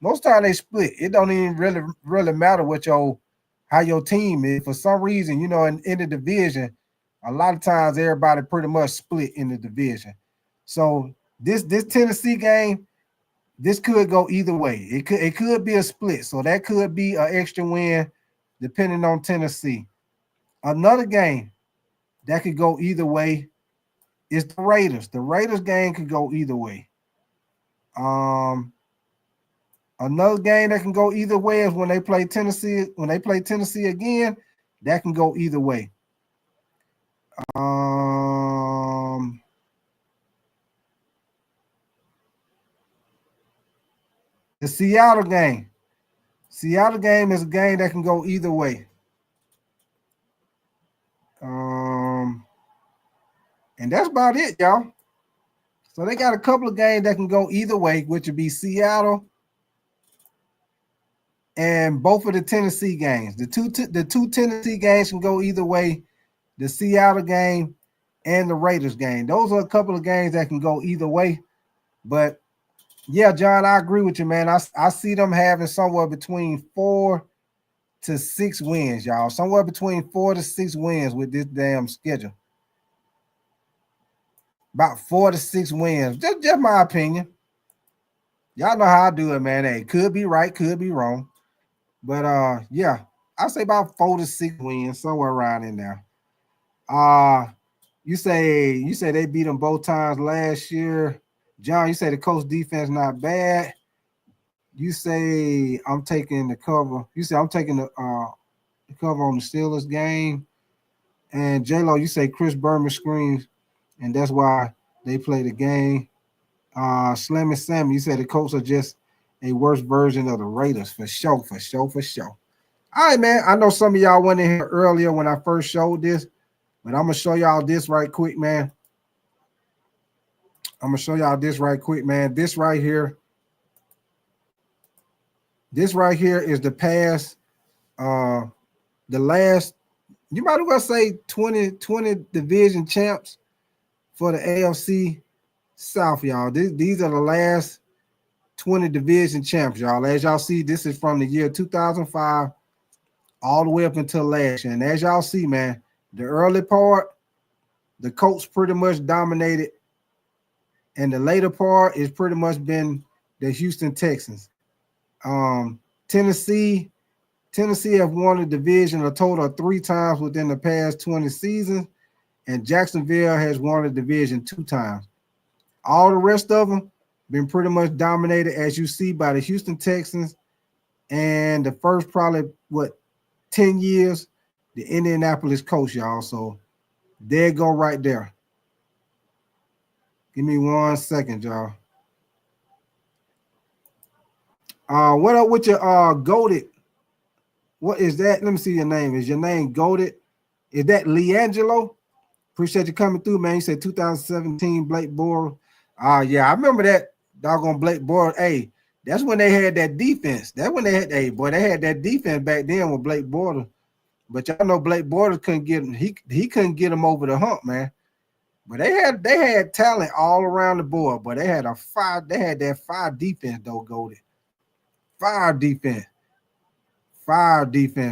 It don't even really matter how your team is. For some reason, you know, in the division, a lot of times everybody pretty much split in the division. So this Tennessee game, this could go either way. It could be a split. So that could be an extra win depending on Tennessee. Another game that could go either way is the Raiders. The Raiders game could go either way. Another game that can go either way is when they play Tennessee. When they play Tennessee again, that can go either way. The Seattle game. Seattle game is a game that can go either way. And that's about it, y'all. So they got a couple of games that can go either way, which would be Seattle and both of the Tennessee games. The two Tennessee games can go either way. the Seattle game, and the Raiders game. Those are a couple of games that can go either way. But yeah, John, I agree with you, man. I see them having somewhere between 4 to 6 wins, y'all. Somewhere between 4 to 6 wins with this damn schedule. About 4 to 6 wins. Just my opinion. Y'all know how I do it, man. Hey, could be right, could be wrong. But yeah, I say about 4 to 6 wins, somewhere around in there. You say they beat them both times last year. John, you say the Colts defense not bad. You say I'm taking the cover. You say I'm taking the cover on the Steelers game. And J-Lo, you say Chris Berman screams, and that's why they play the game. Slim and Sammy, you said the Colts are just a worse version of the Raiders. For sure. All right, man. I know some of y'all went in here earlier when I first showed this, but I'm going to show y'all this right quick, man. This right here. This right here is the past, the last, you might as well say 20 division champs for the AFC South, y'all. These are the last 20 division champs, y'all. As y'all see, this is from the year 2005 all the way up until last year. And as y'all see, man, the early part, the Colts pretty much dominated. And the later part is pretty much been the Houston Texans. Tennessee have won the division a total of 3 times within the past 20 seasons, and Jacksonville has won the division 2 times. All the rest of them been pretty much dominated, as you see, by the Houston Texans, and the first probably 10 years, the Indianapolis Colts, y'all. So there you go right there. Give me 1 second, y'all. What up with your goated? What is that? Let me see your name. Is your name goated? Is that Leangelo? Appreciate you coming through, man. You said 2017 Blake Bortles. Yeah, I remember that doggone Blake Bortles. Hey, that's when they had that defense. That's when they had they had that defense back then with Blake Bortles. But y'all know Blake Bortles couldn't get him. He couldn't get him over the hump, man. But they had talent all around the board. But they had that 5 defense though, goated. 5 defense,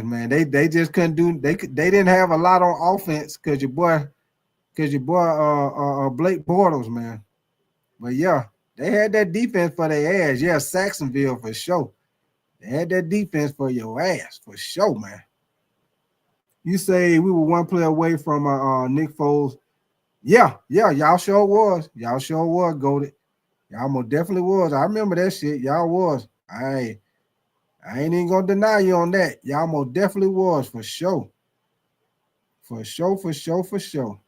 man. They just couldn't do. They didn't have a lot on offense because your boy Blake Bortles, man. But yeah, they had that defense for their ass. Yeah, Jacksonville for sure. They had that defense for your ass for sure, man. You say we were 1 player away from Nick Foles. Yeah, y'all sure was. Goated. Y'all most definitely was. I remember that shit. Y'all was. I ain't even gonna deny you on that. Y'all most definitely was for sure. For sure.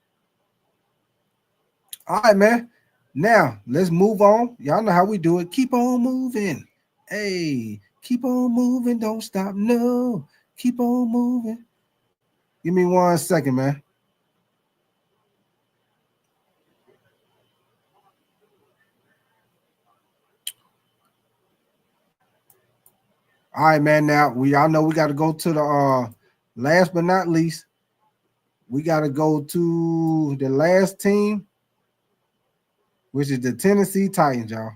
All right, man. Now let's move on. Y'all know how we do it. Keep on moving. Hey, keep on moving. Don't stop. No, keep on moving. Give me 1 second, man. All right, man. Now y'all know we got to go to the last but not least. We got to go to the last team, which is the Tennessee Titans, y'all.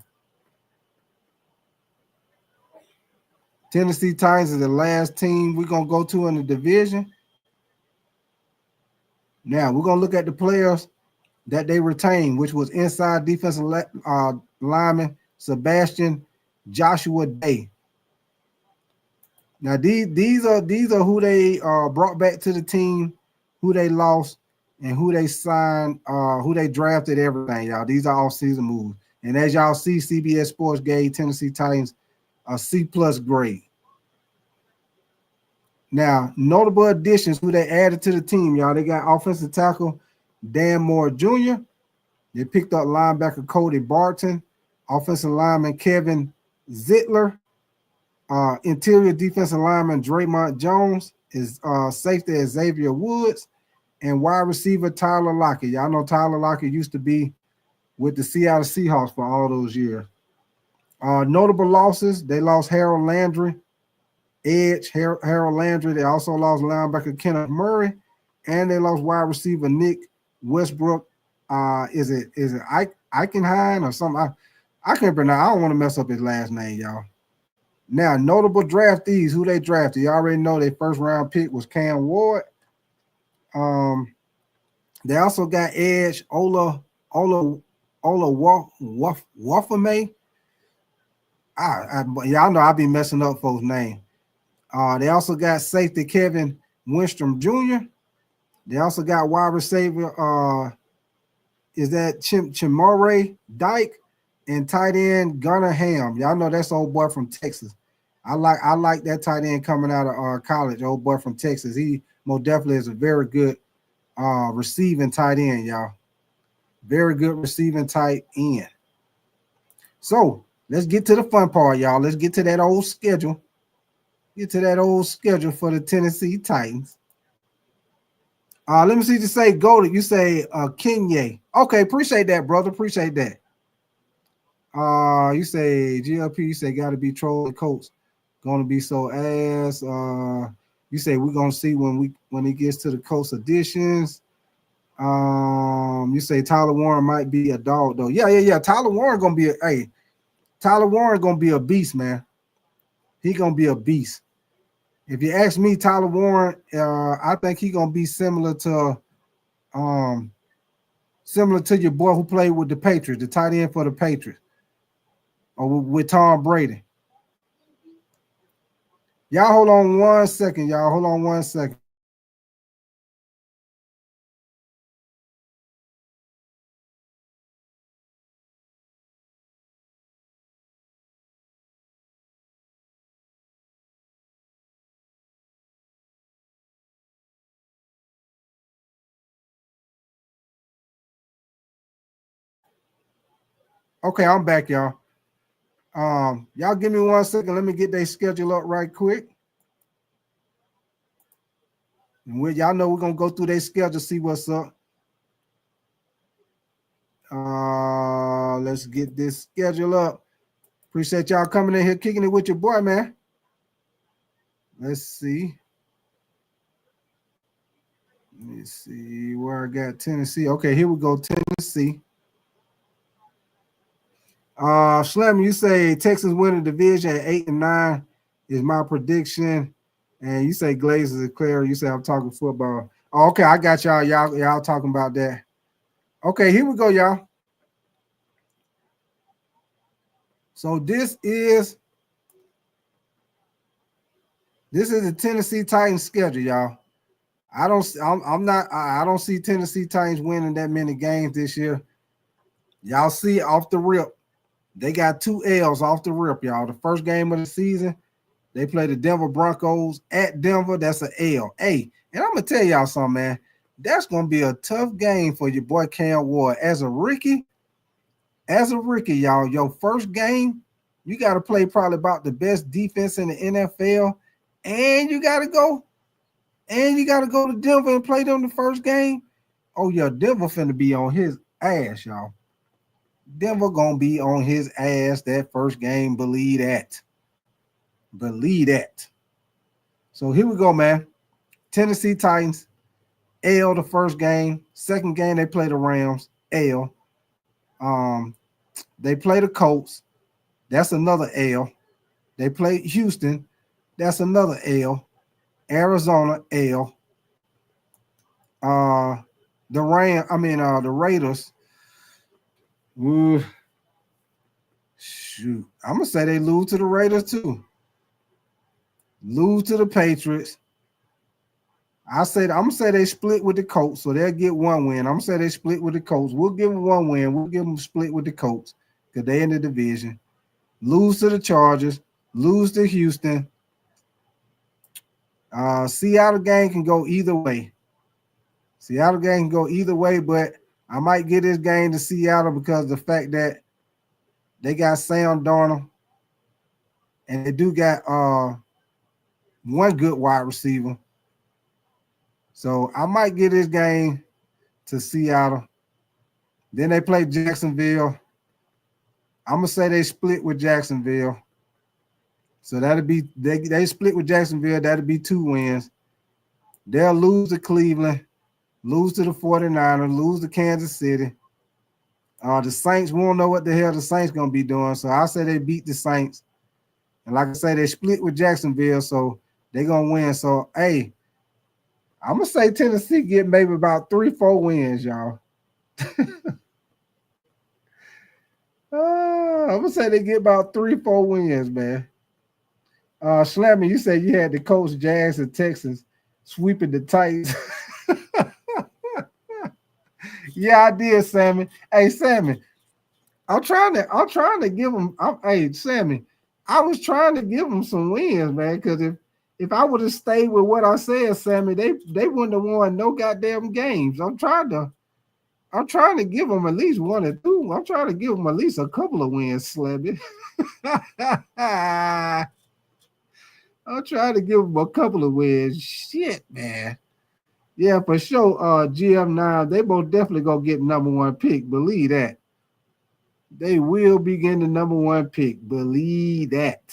Tennessee Titans is the last team we're gonna go to in the division. Now we're gonna look at the players that they retained, which was inside defensive lineman Sebastian Joshua Day. Now these are who they brought back to the team, who they lost, and who they signed, who they drafted, everything, y'all. These are all season moves. And as y'all see, CBS Sports gave Tennessee Titans a C+ grade. Now, notable additions who they added to the team, y'all. They got offensive tackle Dan Moore Jr. They picked up linebacker Cody Barton, offensive lineman Kevin Zittler, interior defensive lineman Draymond Jones, is safety Xavier Woods, and wide receiver Tyler Lockett. Y'all know Tyler Lockett used to be with the Seattle Seahawks for all those years. Notable losses, they lost Harold Landry, edge Harold Landry. They also lost linebacker Kenneth Murray and they lost wide receiver Nick Westbrook. Is it Eichenheim or something? I can't pronounce. I don't want to mess up his last name, y'all. Now, notable draftees, who they drafted. You already know their first round pick was Cam Ward. They also got edge Ola Wafame. Y'all know I'll be messing up folks' name. They also got safety Kevin Winstrom Jr. They also got wide receiver is that Chimore Dyke and tight end Gunnar Ham. Y'all know that's old boy from Texas. I like that tight end coming out of college, old boy from Texas. He most definitely is a very good receiving tight end, y'all. Very good receiving tight end. So let's get to the fun part, y'all. Let's get to that old schedule. Get to that old schedule for the Tennessee Titans. Let me see you say go to you say Kenya. Okay, appreciate that, brother. Appreciate that. You say GLP, you say gotta be trolling Colts. Gonna be so ass. You say we're gonna see when it gets to the Colts editions. You say Tyler Warren might be a dog though. Yeah. Tyler Warren gonna be Tyler Warren gonna be a beast, man. He gonna be a beast. If you ask me, Tyler Warren, I think he gonna be similar to your boy who played with the Patriots, the tight end for the Patriots, or with Tom Brady. Y'all hold on 1 second, y'all. Hold on 1 second. Okay, I'm back, y'all. Y'all give me 1 second. Let me get their schedule up right quick. And y'all know we're gonna go through their schedule, see what's up. Let's get this schedule up. Appreciate y'all coming in here, kicking it with your boy, man. Let's see. Let me see where I got Tennessee. Okay, here we go, Tennessee. Slam, you say Texans win the division at 8-9 is my prediction. And you say Glazers are clear. You say I'm talking football. Oh, okay, I got y'all. Y'all talking about that. Okay, here we go, y'all. So this is the Tennessee Titans schedule, y'all. I don't see Tennessee Titans winning that many games this year. Y'all see off the rip. They got 2 L's off the rip, y'all. The first game of the season, they play the Denver Broncos at Denver. That's an L. Hey, and I'm going to tell y'all something, man. That's going to be a tough game for your boy Cam Ward. As a rookie, y'all, your first game, you got to play probably about the best defense in the NFL, and you got to go to Denver and play them the first game. Oh, yeah, Denver finna be on his ass, y'all. Denver gonna be on his ass that first game. Believe that. So here we go, man. Tennessee Titans, L the first game. Second game, they play the Rams, L. They play the Colts. That's another L. They play Houston. That's another L. Arizona, L. The Raiders. Ooh, shoot. I'm gonna say they lose to the Raiders too. Lose to the Patriots. I'm gonna say they split with the Colts, so they'll get 1 win. I'm gonna say they split with the Colts. We'll give them 1 win. We'll give them split with the Colts because they in the division. Lose to the Chargers. Lose to Houston. Seattle game can go either way. But I might give this game to Seattle because of the fact that they got Sam Darnold and they do got 1 good wide receiver. So I might give this game to Seattle. Then they play Jacksonville. I'm gonna say they split with Jacksonville. So that'll be they split with Jacksonville. That'll be 2 wins. They'll lose to Cleveland. lose to the 49ers, lose to Kansas City. The Saints won't know what the hell the Saints going to be doing. So I say they beat the Saints. And like I say, they split with Jacksonville, so they're going to win. So, hey, I'm going to say Tennessee get maybe about 3-4 wins, y'all. I'm going to say they get about 3-4 wins, man. Slammy, you said you had the Colts, Jags, and Texans sweeping the Titans. Yeah, I did, Sammy. Hey, Sammy, I'm trying to give them. Hey, Sammy, I was trying to give them some wins, man. Because if I would have stayed with what I said, Sammy, they wouldn't have won no goddamn games. I'm trying to give them at least 1 or 2. I'm trying to give them at least a couple of wins, Slammy. I'm trying to give them a couple of wins. Shit, man. Yeah, for sure. GM9, they both definitely gonna get number 1 pick. Believe that. They will be getting the number 1 pick. Believe that.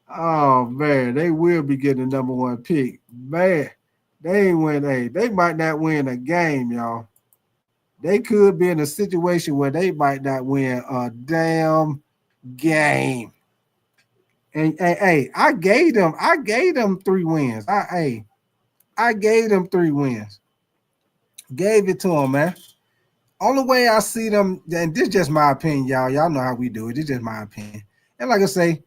Oh man, they will be getting the number 1 pick. Man, they might not win a game, y'all. They could be in a situation where they might not win a damn game. And hey, I gave them 3 wins. I gave them 3 wins. Gave it to them, man. Only way I see them, and this is just my opinion, y'all. Y'all know how we do it. This is just my opinion. And like I say,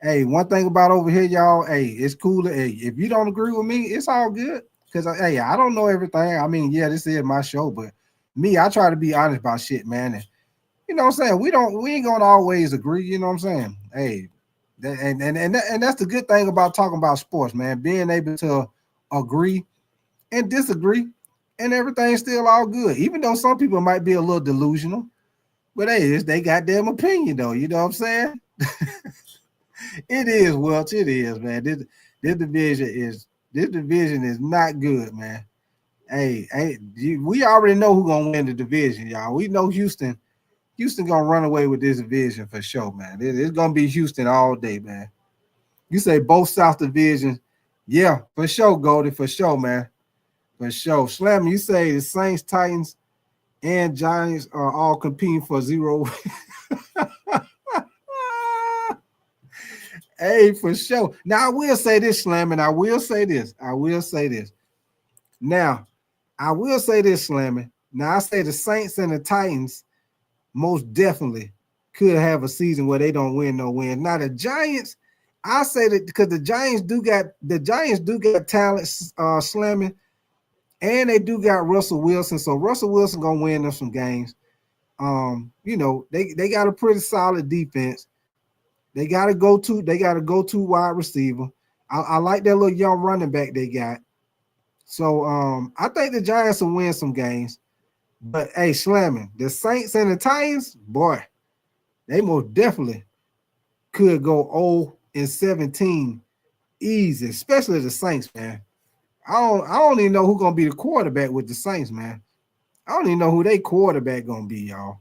hey, one thing about over here, y'all, hey, it's cool. Hey, if you don't agree with me, it's all good. Because, hey, I don't know everything. I mean, yeah, this is my show, but me, I try to be honest about shit, man. And you know what I'm saying? We ain't gonna always agree, you know what I'm saying? Hey, and that's the good thing about talking about sports, man. Being able to agree and disagree, and everything's still all good. Even though some people might be a little delusional, but hey, it's they goddamn opinion, though. You know what I'm saying? It is, Welch. It is, man. This division is not good, man. Hey, we already know who's gonna win the division, y'all. We know Houston gonna run away with this division for sure, man. It's gonna be Houston all day, man. You say both South divisions, yeah, for sure, Goldie, for sure, man, for sure. Slam, you say the Saints, Titans, and Giants are all competing for 0. Hey, for sure. Now I will say this, Slam, and I will say this. Now, I will say this, Slammy. Now I say the Saints and the Titans most definitely could have a season where they don't win no wins. Now the Giants, I say that because the Giants do got talent, Slamming, and they do got Russell Wilson. So Russell Wilson gonna win them some games. You know, they got a pretty solid defense. They got a go-to wide receiver. I like that little young running back they got. So I think the Giants will win some games. But hey, Slamming, the Saints and the Titans, boy, they most definitely could go 0-17 easy, especially the Saints, man. I don't even know who's gonna be the quarterback with the Saints, man. I don't even know who their quarterback gonna be, y'all.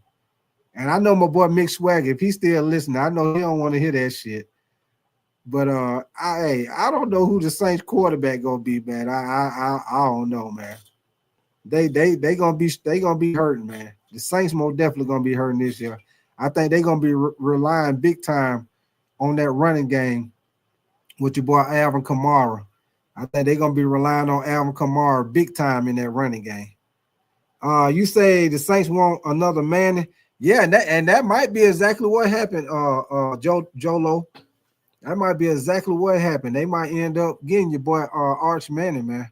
And I know my boy Mick Swagger, if he's still listening, I know he don't want to hear that shit. But I don't know who the Saints quarterback gonna be, man. I don't know, man. They gonna be hurting, man. The Saints most definitely gonna be hurting this year. I think they're gonna be relying big time on that running game with your boy Alvin Kamara. I think they're gonna be relying on Alvin Kamara big time in that running game. You say the Saints want another Manning. Yeah, and that might be exactly what happened, Jolo. That might be exactly what happened. They might end up getting your boy Arch Manning, man.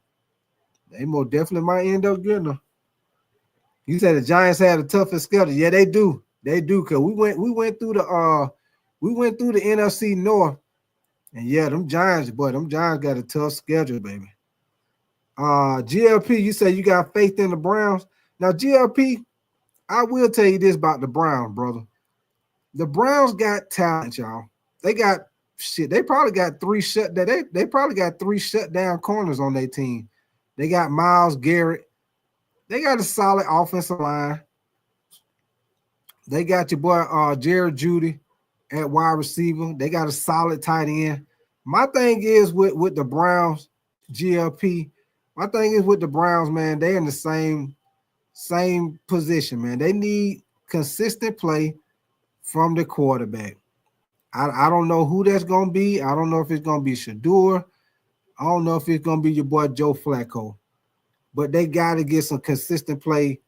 They most definitely might end up getting them. You said the Giants had the toughest schedule. Yeah, they do. They do, because we went through the NFC North. And yeah, them Giants got a tough schedule, baby. GLP, you say you got faith in the Browns. Now, GLP, I will tell you this about the Browns, brother. The Browns got talent, y'all. They got shit. They probably got 3 they probably got 3 shutdown corners on their team. They got Myles Garrett. They got a solid offensive line. They got your boy Jared Judy at wide receiver. They got a solid tight end. My thing is with the Browns, GLP, My thing is with the Browns, man, they're in the same position, man. They need consistent play from the quarterback. I don't know who that's going to be. I don't know if it's going to be Shador. I don't know if it's going to be your boy Joe Flacco. But they got to get some consistent play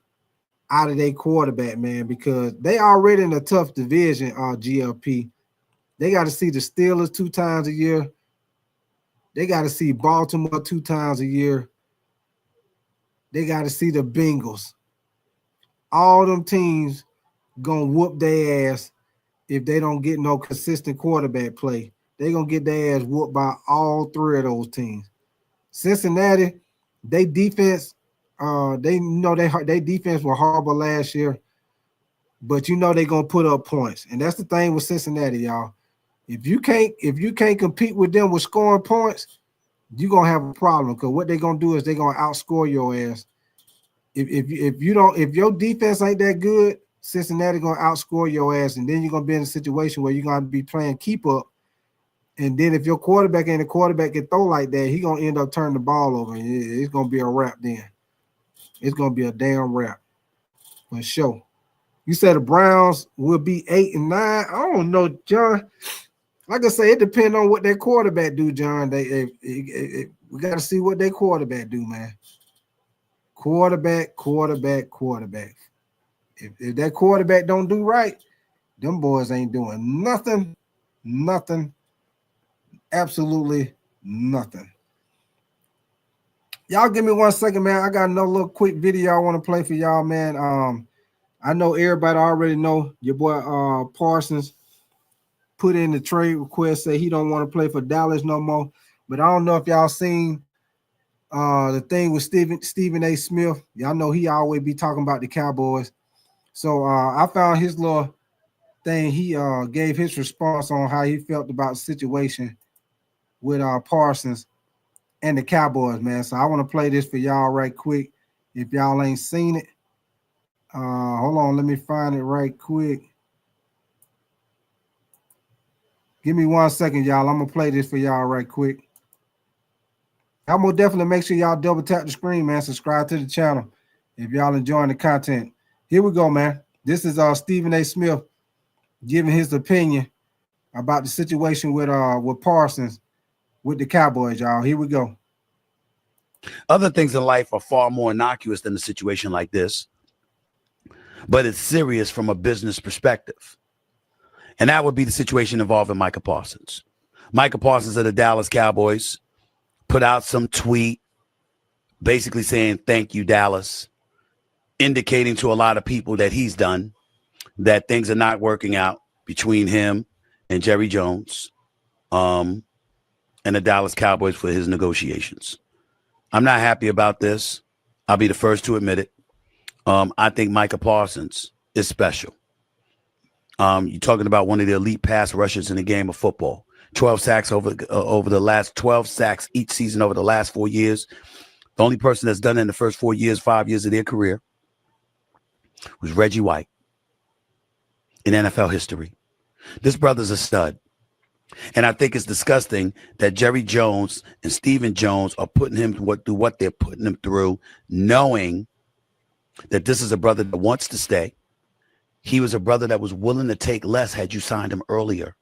out of their quarterback, man, because they already in a tough division, GLP. They got to see the Steelers 2 times a year. They got to see Baltimore 2 times a year. They got to see the Bengals. All them teams going to whoop their ass if they don't get no consistent quarterback play. They're going to get their ass whooped by all 3 of those teams. Cincinnati, they defense, they defense was horrible last year, but you know they're going to put up points. And that's the thing with Cincinnati, y'all. If you can't compete with them with scoring points, you're going to have a problem, because what they're going to do is they're going to outscore your ass. If your defense ain't that good, Cincinnati going to outscore your ass, and then you're going to be in a situation where you're going to be playing keep up. And then if your quarterback ain't a quarterback can throw like that, he's going to end up turning the ball over. It's going to be a wrap then. It's going to be a damn wrap for sure. You said the Browns will be 8 and 9. I don't know, John. Like I say, it depends on what their quarterback do, John. We got to see what their quarterback do, man. Quarterback. If that quarterback don't do right, them boys ain't doing nothing, absolutely nothing. Y'all give me 1 second, man. I got another little quick video I want to play for y'all, man. I know everybody already know your boy Parsons put in the trade request, say he don't want to play for Dallas no more. But I don't know if y'all seen the thing with Stephen A. Smith. Y'all know he always be talking about the Cowboys. So I found his little thing. He gave his response on how he felt about the situation with Parsons and the Cowboys, man. So I want to play this for y'all right quick. If y'all ain't seen it, hold on, let me find it right quick. Give me 1 second, y'all. I'm gonna play this for y'all right quick. I'm gonna definitely make sure y'all double tap the screen, man. Subscribe to the channel if y'all enjoying the content. Here we go, man. This is Stephen A. Smith giving his opinion about the situation with Parsons with the Cowboys, y'all. Here we go. Other things in life are far more innocuous than a situation like this, but it's serious from a business perspective. And that would be the situation involving Micah Parsons. Micah Parsons of the Dallas Cowboys put out some tweet basically saying, "Thank you, Dallas," indicating to a lot of people that he's done, that things are not working out between him and Jerry Jones and the Dallas Cowboys for his negotiations. I'm not happy about this. I'll be the first to admit it. I think Micah Parsons is special. You're talking about one of the elite pass rushers in the game of football. 12 sacks over the last 12 sacks each season over the last 4 years. The only person that's done it in the first 4 years, 5 years of their career was Reggie White in NFL history. This brother's a stud. And I think it's disgusting that Jerry Jones and Stephen Jones are putting him through what they're putting him through, knowing that this is a brother that wants to stay. He was a brother that was willing to take less had you signed him earlier.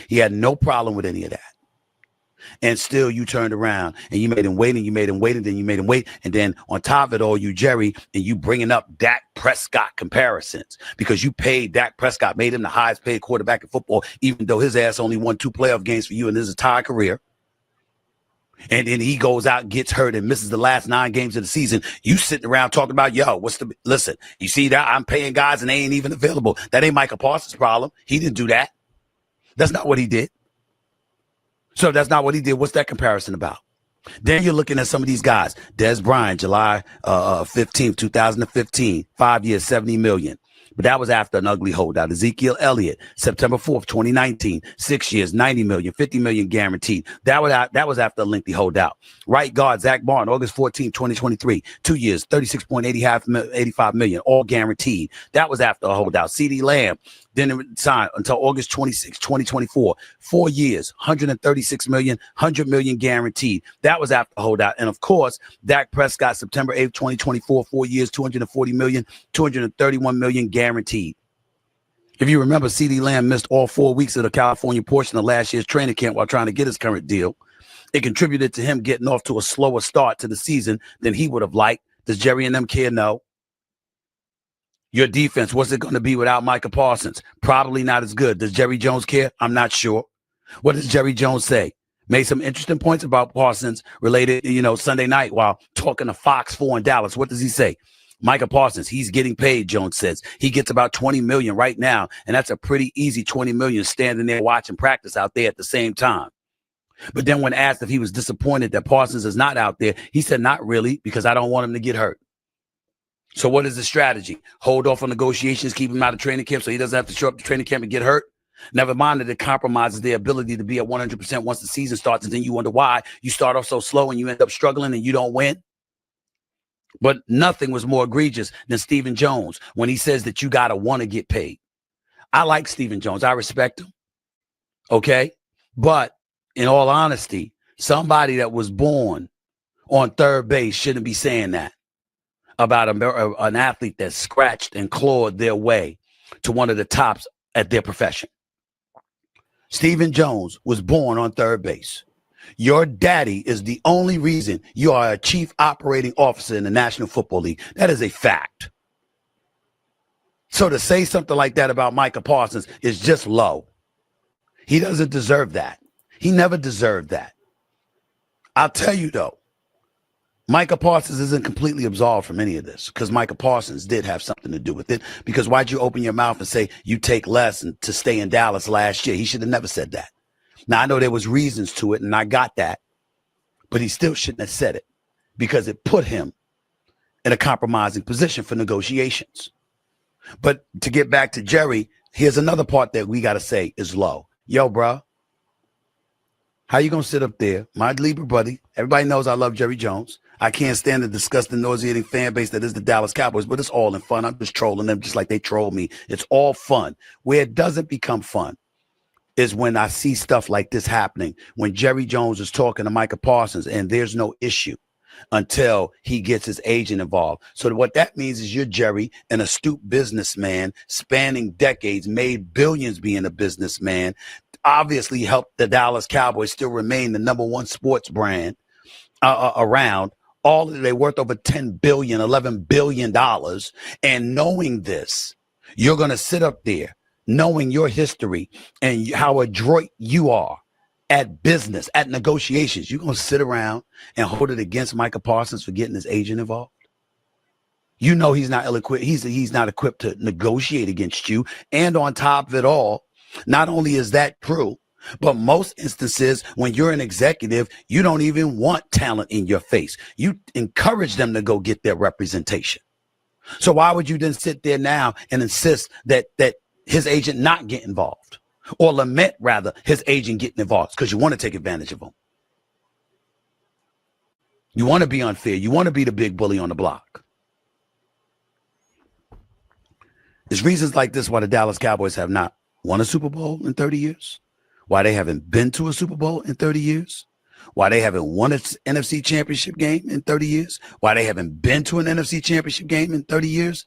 He had no problem with any of that. And still you turned around and you made him wait, and you made him wait, and then you made him wait. And then on top of it all, you, Jerry, and you bringing up Dak Prescott comparisons because you paid Dak Prescott, made him the highest paid quarterback in football, even though his ass only won 2 playoff games for you in his entire career. And then he goes out, gets hurt, and misses the last 9 games of the season. You sitting around talking about, listen, you see that I'm paying guys and they ain't even available. That ain't Micah Parsons' problem. He didn't do that. That's not what he did. So if that's not what he did, what's that comparison about? Then you're looking at some of these guys. Des Bryant, July 15th, 2015, 5 years, $70 million. But that was after an ugly holdout. Ezekiel Elliott, September 4th, 2019, 6 years, $90 million, $50 million guaranteed. That was after a lengthy holdout. Right guard, Zach Martin, August 14th, 2023, 2 years, $36.85 million, all guaranteed. That was after a holdout. CeeDee Lamb, Then it signed until August 26, 2024. 4 years, $136 million, $100 million guaranteed. That was after holdout. And of course, Dak Prescott, September 8th, 2024, 4 years, $240 million, $231 million guaranteed. If you remember, CeeDee Lamb missed all 4 weeks of the California portion of last year's training camp while trying to get his current deal. It contributed to him getting off to a slower start to the season than he would have liked. Does Jerry and them care? No. Your defense, what's it going to be without Micah Parsons? Probably not as good. Does Jerry Jones care? I'm not sure. What does Jerry Jones say? Made some interesting points about Parsons related, Sunday night while talking to Fox 4 in Dallas. What does he say? Micah Parsons, he's getting paid, Jones says. He gets about $20 million right now, and that's a pretty easy $20 million standing there watching practice out there at the same time. But then when asked if he was disappointed that Parsons is not out there, he said, not really, because I don't want him to get hurt. So what is the strategy? Hold off on negotiations, keep him out of training camp so he doesn't have to show up to training camp and get hurt? Never mind that it compromises their ability to be at 100% once the season starts, and then you wonder why you start off so slow and you end up struggling and you don't win. But nothing was more egregious than Stephen Jones when he says that you got to want to get paid. I like Stephen Jones. I respect him. Okay? But in all honesty, somebody that was born on third base shouldn't be saying that about an athlete that scratched and clawed their way to one of the tops at their profession. Stephen Jones was born on third base. Your daddy is the only reason you are a chief operating officer in the National Football League. That is a fact. So to say something like that about Micah Parsons is just low. He doesn't deserve that. He never deserved that. I'll tell you, though, Micah Parsons isn't completely absolved from any of this because Micah Parsons did have something to do with it. Because why'd you open your mouth and say you take less and to stay in Dallas last year? He should have never said that. Now, I know there was reasons to it, and I got that, but he still shouldn't have said it because it put him in a compromising position for negotiations. But to get back to Jerry, here's another part that we got to say is low. Yo, bro, how you going to sit up there? My Libra buddy, everybody knows I love Jerry Jones. I can't stand the disgusting, nauseating fan base that is the Dallas Cowboys, but it's all in fun. I'm just trolling them just like they troll me. It's all fun. Where it doesn't become fun is when I see stuff like this happening, when Jerry Jones is talking to Micah Parsons and there's no issue until he gets his agent involved. So what that means is you're Jerry, an astute businessman, spanning decades, made billions being a businessman, obviously helped the Dallas Cowboys still remain the number one sports brand around. All they're worth over $10 billion, $11 billion. And knowing this, you're going to sit up there knowing your history and how adroit you are at business, at negotiations. You're going to sit around and hold it against Micah Parsons for getting his agent involved. You know he's not ill-equipped. He's not equipped to negotiate against you. And on top of it all, not only is that true, but most instances when you're an executive, you don't even want talent in your face. You encourage them to go get their representation. So why would you then sit there now and insist that his agent not get involved, or lament rather his agent getting involved? Because you want to take advantage of him. You want to be unfair. You want to be the big bully on the block. There's reasons like this why the Dallas Cowboys have not won a Super Bowl in 30 years. Why they haven't been to a Super Bowl in 30 years, why they haven't won an NFC championship game in 30 years, why they haven't been to an NFC championship game in 30 years.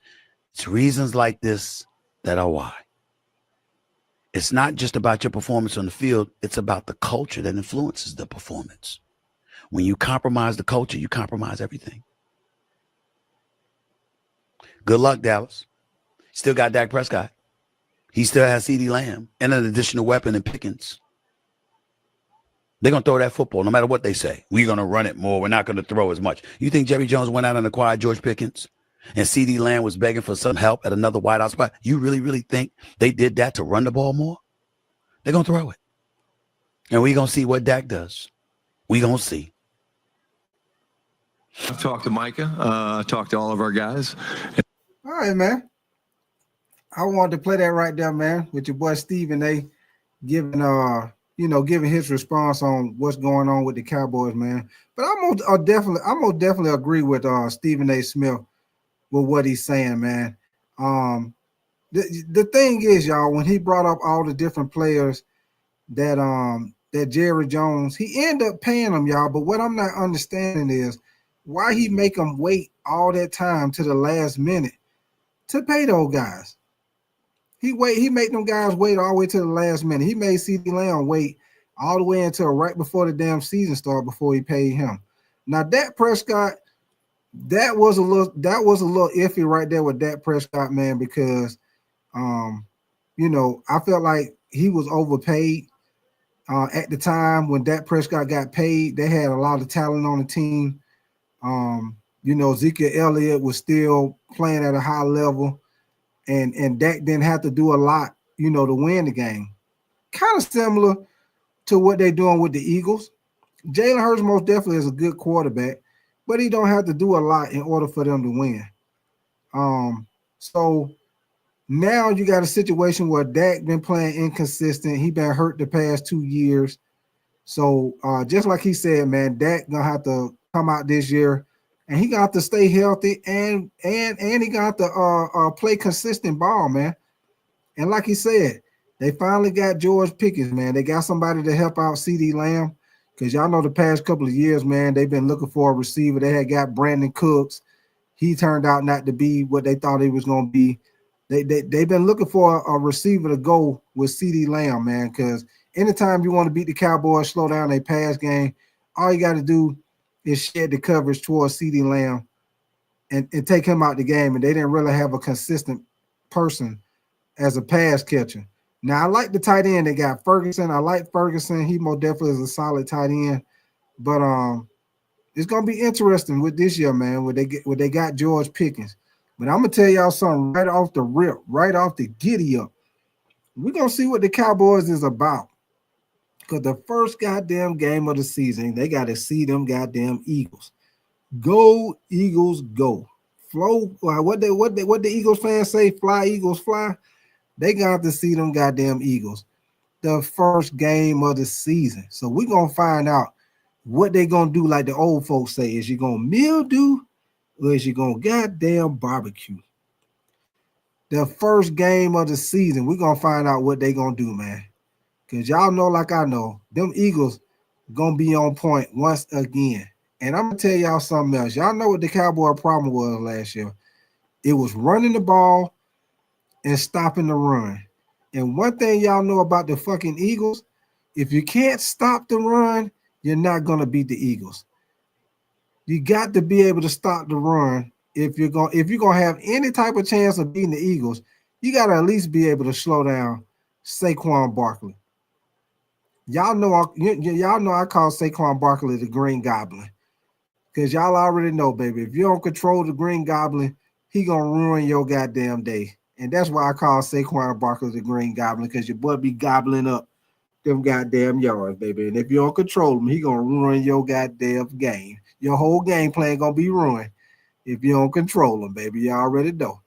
It's reasons like this that are why. It's not just about your performance on the field. It's about the culture that influences the performance. When you compromise the culture, you compromise everything. Good luck, Dallas. Still got Dak Prescott. He still has CeeDee Lamb and an additional weapon in Pickens. They're going to throw that football no matter what they say. We're going to run it more. We're not going to throw as much. You think Jerry Jones went out and acquired George Pickens and CeeDee Lamb was begging for some help at another wideout spot? You really think they did that to run the ball more? They're going to throw it. And we're going to see what Dak does. We're going to see. I've talked to Micah, talked to all of our guys. All right, man. I wanted to play that right there, man, with your boy Stephen A. giving his response on what's going on with the Cowboys, man. But I'm definitely agree with Stephen A. Smith with what he's saying, man. The thing is, y'all, when he brought up all the different players that Jerry Jones, he ended up paying them, y'all. But what I'm not understanding is why he make them wait all that time to the last minute to pay those guys. He make them guys wait all the way to the last minute. He made CeeDee Lamb wait all the way until right before the damn season started before he paid him. Now Dak Prescott, that was a little iffy right there with Dak Prescott, man, because I felt like he was overpaid. At the time when Dak Prescott got paid, they had a lot of talent on the team. Ezekiel Elliott was still playing at a high level, and Dak didn't have to do a lot, to win the game. Kind of similar to what they're doing with the Eagles. Jalen Hurts most definitely is a good quarterback, but he don't have to do a lot in order for them to win. So now you got a situation where Dak been playing inconsistent. He been hurt the past 2 years. So just like he said, man, Dak gonna have to come out this year, and he got to stay healthy, and he got to play consistent ball, man. And like he said, they finally got George Pickens, man. They got somebody to help out CeeDee Lamb, because y'all know the past couple of years, man, they've been looking for a receiver. They had got Brandon Cooks. He turned out not to be what they thought he was going to be. They've been looking for a receiver to go with CeeDee Lamb, man, because anytime you want to beat the Cowboys, slow down their pass game, all you got to do is shed the coverage towards CeeDee Lamb and take him out the game. And they didn't really have a consistent person as a pass catcher. Now, I like the tight end. They got Ferguson. I like Ferguson. He most definitely is a solid tight end. But it's going to be interesting with this year, man, where they got George Pickens. But I'm going to tell y'all something right off the rip, right off the giddy up. We're going to see what the Cowboys is about. Because the first goddamn game of the season, they got to see them goddamn Eagles. Go, Eagles, go. Flow, what the Eagles fans say, fly, Eagles, fly. They got to see them goddamn Eagles. The first game of the season. So we're going to find out what they going to do, like the old folks say. Is you going to mildew or is you going to goddamn barbecue? The first game of the season, we're going to find out what they going to do, man. Because y'all know, like I know, them Eagles going to be on point once again. And I'm going to tell y'all something else. Y'all know what the Cowboy problem was last year. It was running the ball and stopping the run. And one thing y'all know about the fucking Eagles, if you can't stop the run, you're not going to beat the Eagles. You got to be able to stop the run. If you're going to have any type of chance of beating the Eagles, you got to at least be able to slow down Saquon Barkley. Y'all know I call Saquon Barkley the Green Goblin. Because y'all already know, baby, if you don't control the Green Goblin, he going to ruin your goddamn day. And that's why I call Saquon Barkley the Green Goblin, because your boy be gobbling up them goddamn yards, baby. And if you don't control him, he going to ruin your goddamn game. Your whole game plan going to be ruined if you don't control him, baby. You already know.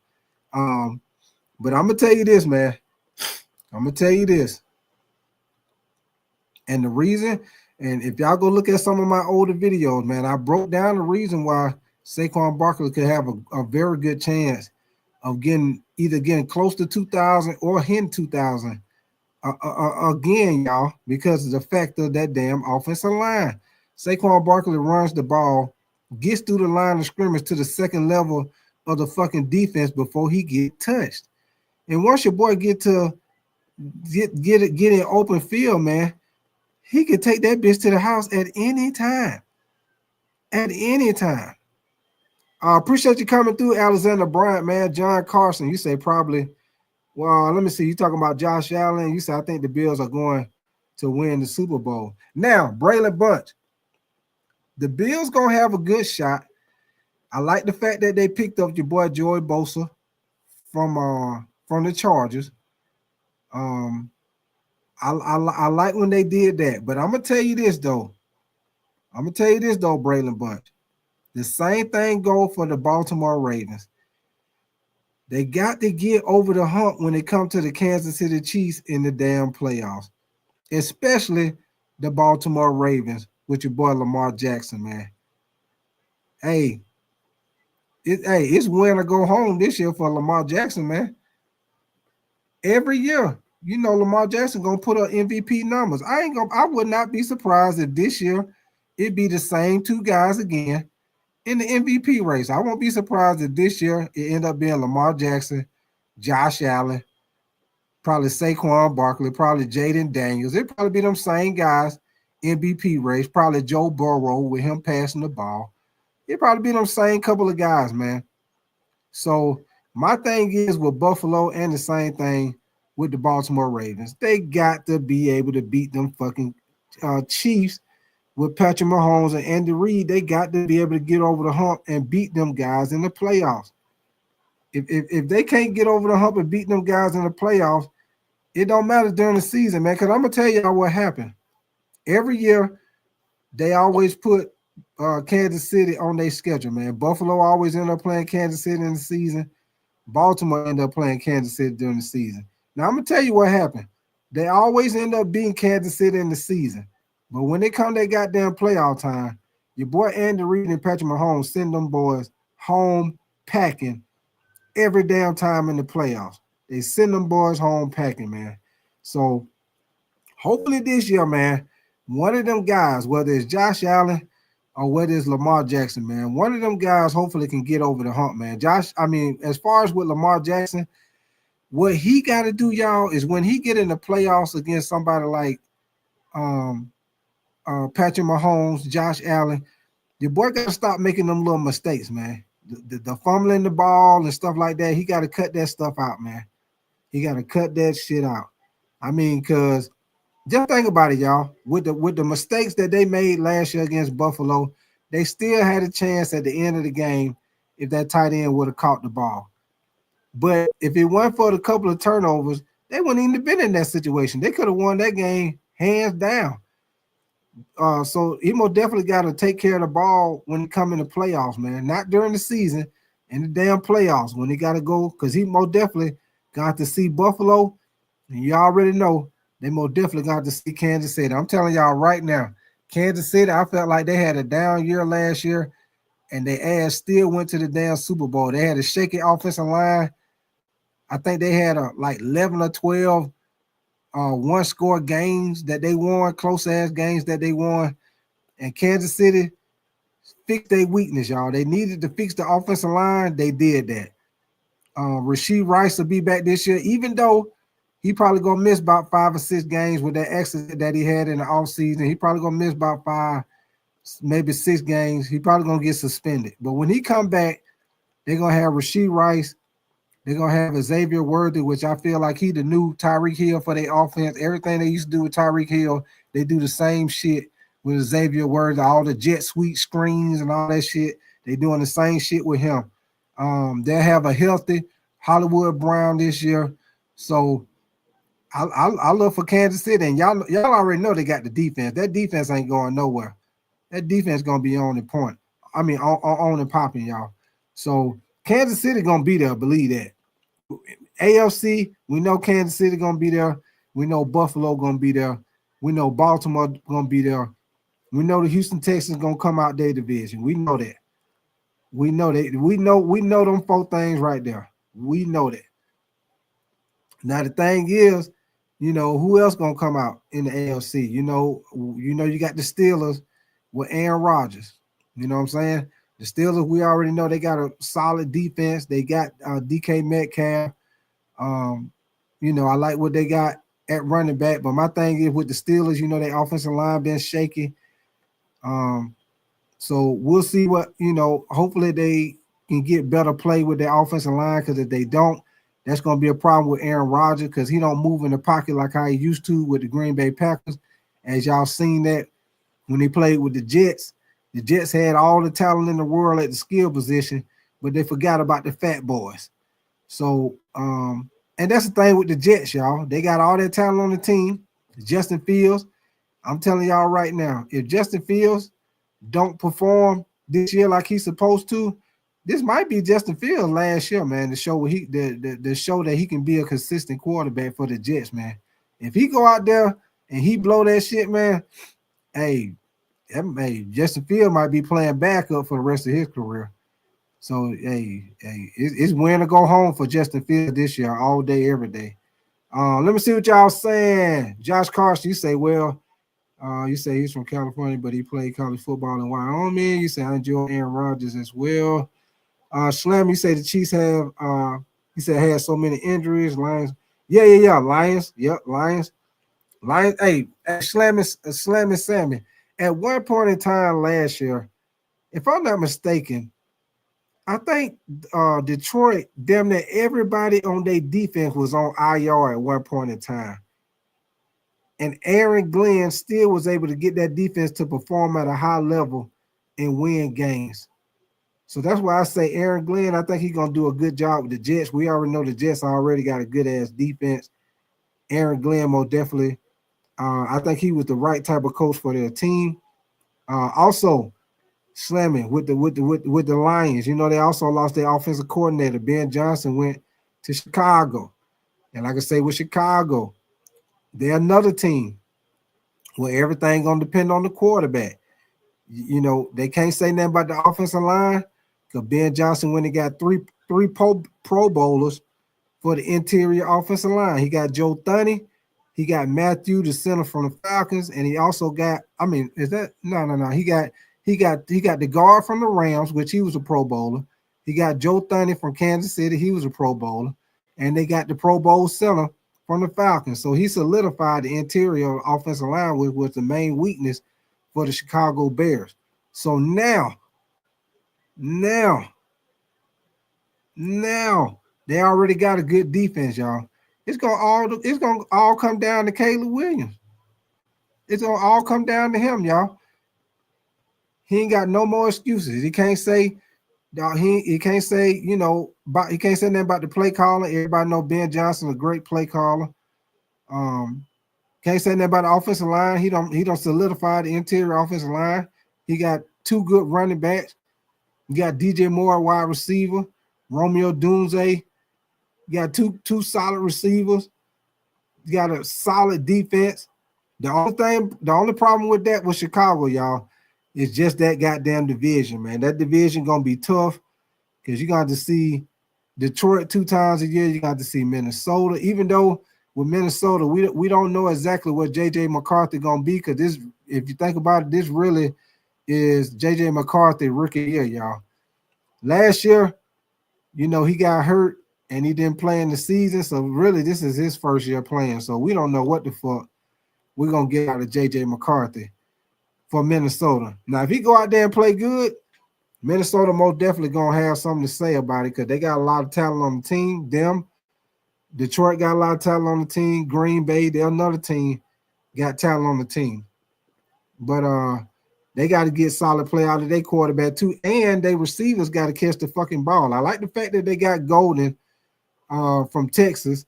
But I'm going to tell you this, man. I'm going to tell you this. And the reason, and if y'all go look at some of my older videos, man, I broke down the reason why Saquon Barkley could have a very good chance of either getting close to 2,000 or hitting 2,000 again, y'all, because of the fact of that damn offensive line. Saquon Barkley runs the ball, gets through the line of scrimmage to the second level of the fucking defense before he get touched. And once your boy get in open field, man, he can take that bitch to the house at any time. At any time. I appreciate you coming through, Alexander Bryant, man. John Carson, you say probably, well, let me see. You talking about Josh Allen. You say, I think the Bills are going to win the Super Bowl. Now, Braylon Bunch, the Bills going to have a good shot. I like the fact that they picked up your boy Joey Bosa from the Chargers. I like when they did that. But I'm going to tell you this, though. Braylon Bunch. The same thing goes for the Baltimore Ravens. They got to get over the hump when it comes to the Kansas City Chiefs in the damn playoffs, especially the Baltimore Ravens with your boy Lamar Jackson, man. It's win or go home this year for Lamar Jackson, man. every year, you know, Lamar Jackson gonna put up MVP numbers. I would not be surprised if this year it'd be the same two guys again in the MVP race. I won't be surprised if this year it end up being Lamar Jackson, Josh Allen, probably Saquon Barkley, probably Jaden Daniels. It'd probably be them same guys, MVP race, probably Joe Burrow with him passing the ball. It'd probably be them same couple of guys, man. So my thing is with Buffalo and the same thing with the Baltimore Ravens. They got to be able to beat them fucking Chiefs with Patrick Mahomes and Andy Reid. They got to be able to get over the hump and beat them guys in the playoffs. If they can't get over the hump and beat them guys in the playoffs, it don't matter during the season, man, because I'm going to tell y'all what happened. Every year, they always put Kansas City on their schedule, man. Buffalo always end up playing Kansas City in the season. Baltimore end up playing Kansas City during the season. Now, I'm going to tell you what happened. They always end up beating Kansas City in the season. But when they come that goddamn playoff time, your boy Andy Reid and Patrick Mahomes send them boys home packing every damn time in the playoffs. They send them boys home packing, man. So hopefully this year, man, one of them guys, whether it's Josh Allen or whether it's Lamar Jackson, man, one of them guys hopefully can get over the hump, man. As far as with Lamar Jackson, what he got to do, y'all, is when he get in the playoffs against somebody like Patrick Mahomes, Josh Allen, your boy got to stop making them little mistakes, man. The fumbling the ball and stuff like that, he got to cut that stuff out, man. He got to cut that shit out. I mean, because just think about it, y'all. With the mistakes that they made last year against Buffalo, they still had a chance at the end of the game if that tight end would have caught the ball. But if it weren't for the couple of turnovers, they wouldn't even have been in that situation. They could have won that game hands down. So he most definitely got to take care of the ball when he come in the playoffs, man. Not during the season, in the damn playoffs when he got to go, because he most definitely got to see Buffalo, and you already know they most definitely got to see Kansas City. I'm telling y'all right now, Kansas City, I felt like they had a down year last year, and their ass still went to the damn Super Bowl. They had a shaky offensive line. I think they had 11 or 12 one-score games that they won, close-ass games that they won. And Kansas City fixed their weakness, y'all. They needed to fix the offensive line. They did that. Rashee Rice will be back this year, even though he probably going to miss about 5 or 6 games with that accident that he had in the offseason. He probably going to miss about 5, maybe 6 games. He probably going to get suspended. But when he come back, they're going to have Rashee Rice. They're going to have Xavier Worthy, which I feel like he the new Tyreek Hill for their offense. Everything they used to do with Tyreek Hill, they do the same shit with Xavier Worthy, all the jet sweep screens and all that shit. They doing the same shit with him. They'll have a healthy Hollywood Brown this year. So I look for Kansas City, and y'all already know they got the defense. That defense ain't going nowhere. That defense going to be on the point. I mean, on and popping, y'all. So Kansas City going to be there, believe that. AFC, we know Kansas City going to be there. We know Buffalo going to be there. We know Baltimore going to be there. We know the Houston Texans going to come out their division. We know that. We know that. We know them 4 things right there. We know that. Now the thing is, you know, who else going to come out in the AFC? You know, you got the Steelers with Aaron Rodgers. You know what I'm saying? The Steelers, we already know they got a solid defense. They got DK Metcalf. You know, I like what they got at running back. But my thing is with the Steelers, you know, their offensive line been shaky. So we'll see what, you know, hopefully they can get better play with their offensive line, because if they don't, that's going to be a problem with Aaron Rodgers, because he don't move in the pocket like how he used to with the Green Bay Packers. As y'all seen that when he played with the Jets had all the talent in the world at the skill position, but they forgot about the fat boys. So, and that's the thing with the Jets, y'all. They got all that talent on the team. Justin Fields, I'm telling y'all right now, if Justin Fields don't perform this year like he's supposed to, this might be Justin Fields last year, man, to show the show that he can be a consistent quarterback for the Jets, man. If he go out there and he blow that shit, man, hey, Justin Fields might be playing backup for the rest of his career. So, it's win or go home for Justin Fields this year, all day, every day. Let me see what y'all saying. Josh Carson, you say, well, you say he's from California, but he played college football in Wyoming. You say I enjoy Aaron Rodgers as well. Slam, you say the Chiefs have he said had so many injuries. Lions. Yeah. Lions. Yep, Lions. Hey, Slam and Sammy. At one point in time last year, if I'm not mistaken, I think Detroit, damn near everybody on their defense was on IR at one point in time. And Aaron Glenn still was able to get that defense to perform at a high level and win games. So that's why I say Aaron Glenn, I think he's going to do a good job with the Jets. We already know the Jets already got a good-ass defense. Aaron Glenn, most definitely. I think he was the right type of coach for their team. Also, slamming with the Lions. You know, they also lost their offensive coordinator. Ben Johnson went to Chicago. And like I say, with Chicago, they're another team where everything going to depend on the quarterback. You know, they can't say nothing about the offensive line because Ben Johnson went and got three Pro Bowlers for the interior offensive line. He got Joe Thuney. He got Matthew, the center from the Falcons, and he also got, I mean, is that no. He got the guard from the Rams, which he was a Pro Bowler. He got Joe Thuney from Kansas City, he was a Pro Bowler, and they got the Pro Bowl center from the Falcons. So he solidified the interior offensive line, which was the main weakness for the Chicago Bears. So now they already got a good defense, y'all. It's gonna all come down to Caleb Williams. It's gonna all come down to him, y'all. He ain't got no more excuses. He can't say, he can't say, you know, he can't say nothing about the play caller. Everybody know Ben Johnson, a great play caller. Can't say nothing about the offensive line. He don't solidify the interior offensive line. He got two good running backs. You got DJ Moore, wide receiver, Romeo Dunze. You got two solid receivers. You got a solid defense. The only problem with that with Chicago, y'all, is just that goddamn division, man. That division gonna be tough because you got to see Detroit 2 times a year. You got to see Minnesota, even though with Minnesota, we don't know exactly what J.J. McCarthy gonna be because this, if you think about it, this really is J.J. McCarthy rookie year, y'all. Last year, you know, he got hurt and he didn't play in the season, so really this is his first year playing. So we don't know what the fuck we're gonna get out of J.J. McCarthy for Minnesota. Now, if he go out there and play good, Minnesota most definitely gonna have something to say about it because they got a lot of talent on the team. Detroit got a lot of talent on the team. Green Bay, they're another team, got talent on the team. But they got to get solid play out of their quarterback too, and their receivers got to catch the fucking ball. I like the fact that they got Golden from Texas.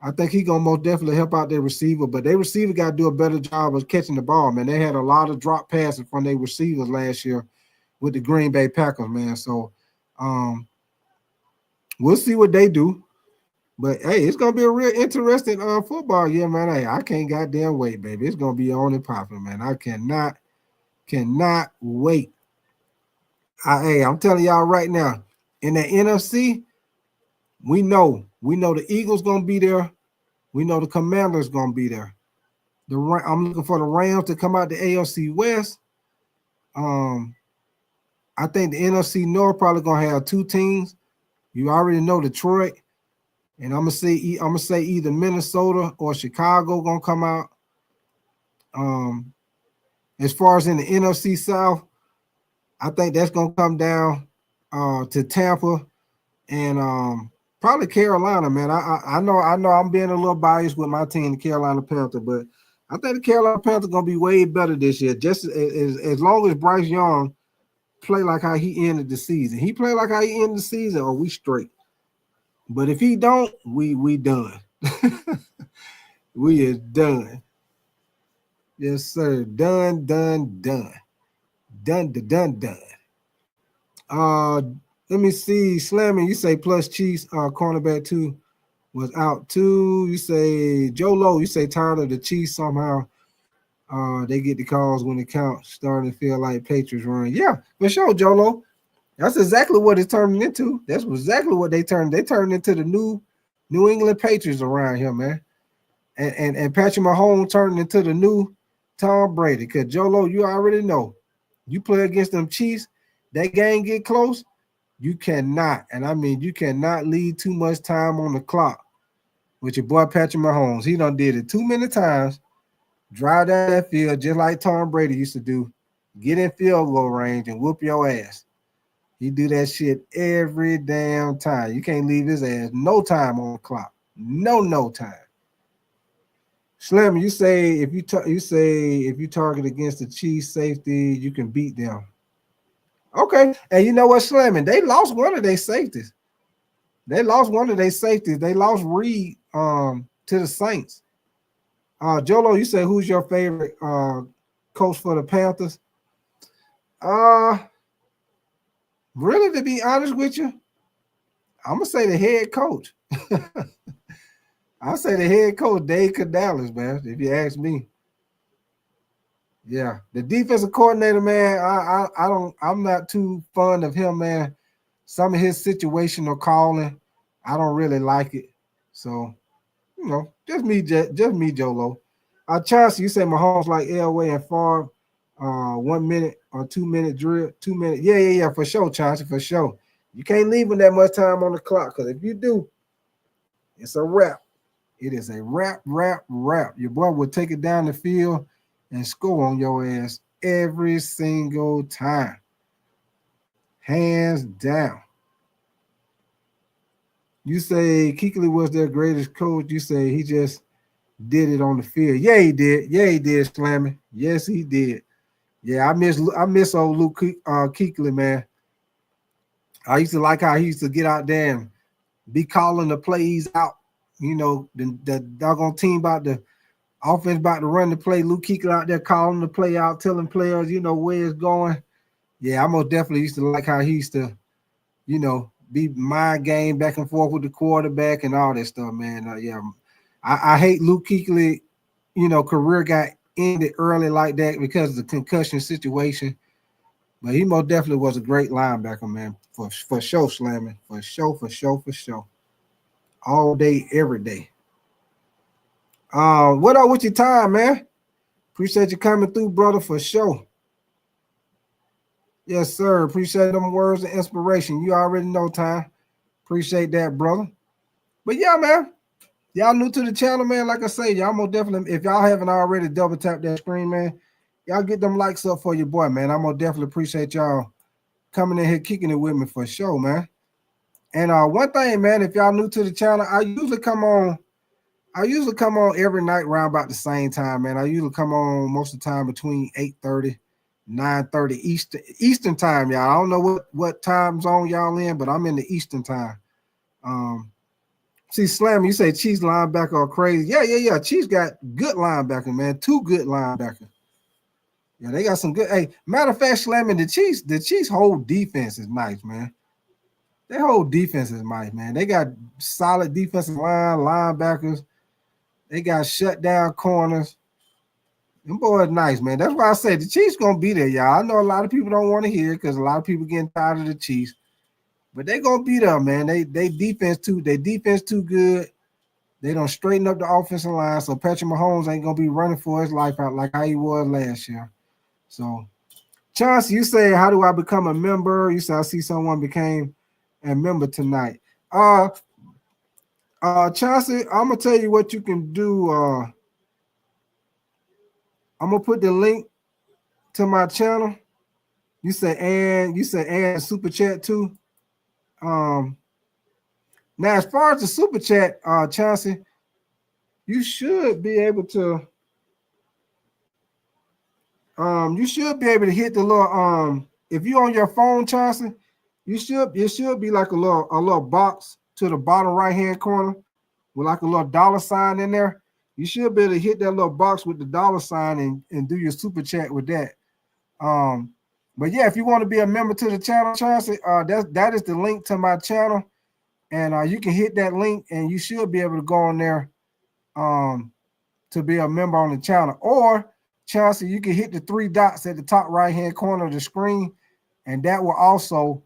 I think he's gonna most definitely help out their receiver, but their receiver got to do a better job of catching the ball, man. They had a lot of drop passes from their receivers last year with the Green Bay Packers, man. So we'll see what they do. But hey, it's gonna be a real interesting football year, man. Hey, I can't goddamn wait, baby. It's gonna be on and popping, man. I cannot wait. Hey, I'm telling y'all right now, in the NFC, we know the Eagles gonna be there. We know the Commanders gonna be there. I'm looking for the Rams to come out the AFC West. I think the NFC North probably gonna have 2 teams. You already know Detroit, and I'm gonna say either Minnesota or Chicago gonna come out. As far as in the NFC South, I think that's gonna come down to Tampa and probably Carolina, man. I know I'm being a little biased with my team, the Carolina Panthers, but I think the Carolina Panthers gonna be way better this year. Just as long as Bryce Young play like how he ended the season. He play like how he ended the season, or we straight. But if he don't, we done. We is done. Yes, sir. Done. Let me see. Slamming, you say plus Chiefs cornerback 2 was out too. You say Joe Lowe, you say tired of the Chiefs somehow. They get the calls when it counts, starting to feel like Patriots run. Yeah, for sure, Joe Lowe. That's exactly what it's turning into. That's exactly what they turned. They turned into the New England Patriots around here, man. And Patrick Mahomes turning into the new Tom Brady. Because Jolo, you already know, you play against them Chiefs, that game get close, you cannot, and I mean you cannot leave too much time on the clock with your boy Patrick Mahomes. He done did it too many times. Drive down that field just like Tom Brady used to do. Get in field goal range and whoop your ass. He do that shit every damn time. You can't leave his ass no time on the clock. No time. Slim, you say if you target against the Chiefs safety, you can beat them. Okay, and you know what, Slim? They lost one of their safeties. They lost Reed to the Saints. Jolo, you say who's your favorite coach for the Panthers? Really, to be honest with you, I'm gonna say the head coach. I'll say the head coach, Dave Canales, man, if you ask me. Yeah, the defensive coordinator, man, I'm not too fond of him, man. Some of his situational calling, I don't really like it. So, you know, just me, Jolo. Chauncey, you say Mahomes like Elway and Favre, 1 minute or 2 minute drill, 2 minutes. Yeah, for sure, Chauncey, for sure. You can't leave him that much time on the clock, because if you do, it's a wrap. It is a wrap. Your boy will take it down the field and score on your ass every single time. Hands down. You say Kuechly was their greatest coach. You say he just did it on the field. Yeah, he did. Slammy. Yes, he did. Yeah, I miss old Luke Kuechly, man. I used to like how he used to get out there and be calling the plays out. You know, the doggone team about the offense about to run the play. Luke Kuechly out there calling the play out, telling players, you know, where it's going. Yeah, I most definitely used to like how he used to, you know, be mind game back and forth with the quarterback and all that stuff, man. I hate Luke Kuechly, you know, career got ended early like that because of the concussion situation. But he most definitely was a great linebacker, man, for sure, Slamming. For sure. All day, every day. What up with your time, man? Appreciate you coming through, brother, for sure. Yes, sir. Appreciate them words of inspiration. You already know, time. Appreciate that, brother. But yeah, man. Y'all new to the channel, man. Like I say, y'all most definitely, if y'all haven't already double tapped that screen, man, y'all get them likes up for your boy, man. I'm gonna definitely appreciate y'all coming in here, kicking it with me for sure, man. And one thing, man, if y'all new to the channel, I usually come on every night around about the same time, man. I usually come on most of the time between 8:30, 9:30 Eastern time, y'all. I don't know what time zone y'all in, but I'm in the Eastern time. See, Slam, you say Chiefs linebacker are crazy. Yeah. Chiefs got good linebacker, man. 2 good linebackers. Yeah, they got some good. Hey, matter of fact, Slamming the Chiefs' whole defense is nice, man. Their whole defense is nice, man. They got solid defensive linebackers. They got shutdown corners. Them boys nice, man. That's why I say the Chiefs gonna be there, y'all. I know a lot of people don't want to hear it because a lot of people getting tired of the Chiefs, but they gonna be there, man. They defense too good. They don't straighten up the offensive line, so Patrick Mahomes ain't gonna be running for his life out like how he was last year. So, Chauncey, you say, how do I become a member? You say I see someone became a member tonight. Chauncey, I'm gonna tell you what you can do. I'm gonna put the link to my channel. You say and super chat too. Now as far as the super chat, Chauncey, you should be able to hit the little if you on your phone, Chauncey, it should be like a little box to the bottom right hand corner with like a little dollar sign in there. You should be able to hit that little box with the dollar sign and do your super chat with that. But yeah, if you want to be a member to the channel, Chauncey, that is the link to my channel, and you can hit that link and you should be able to go on there to be a member on the channel. Or Chauncey, you can hit the 3 dots at the top right hand corner of the screen, and that will also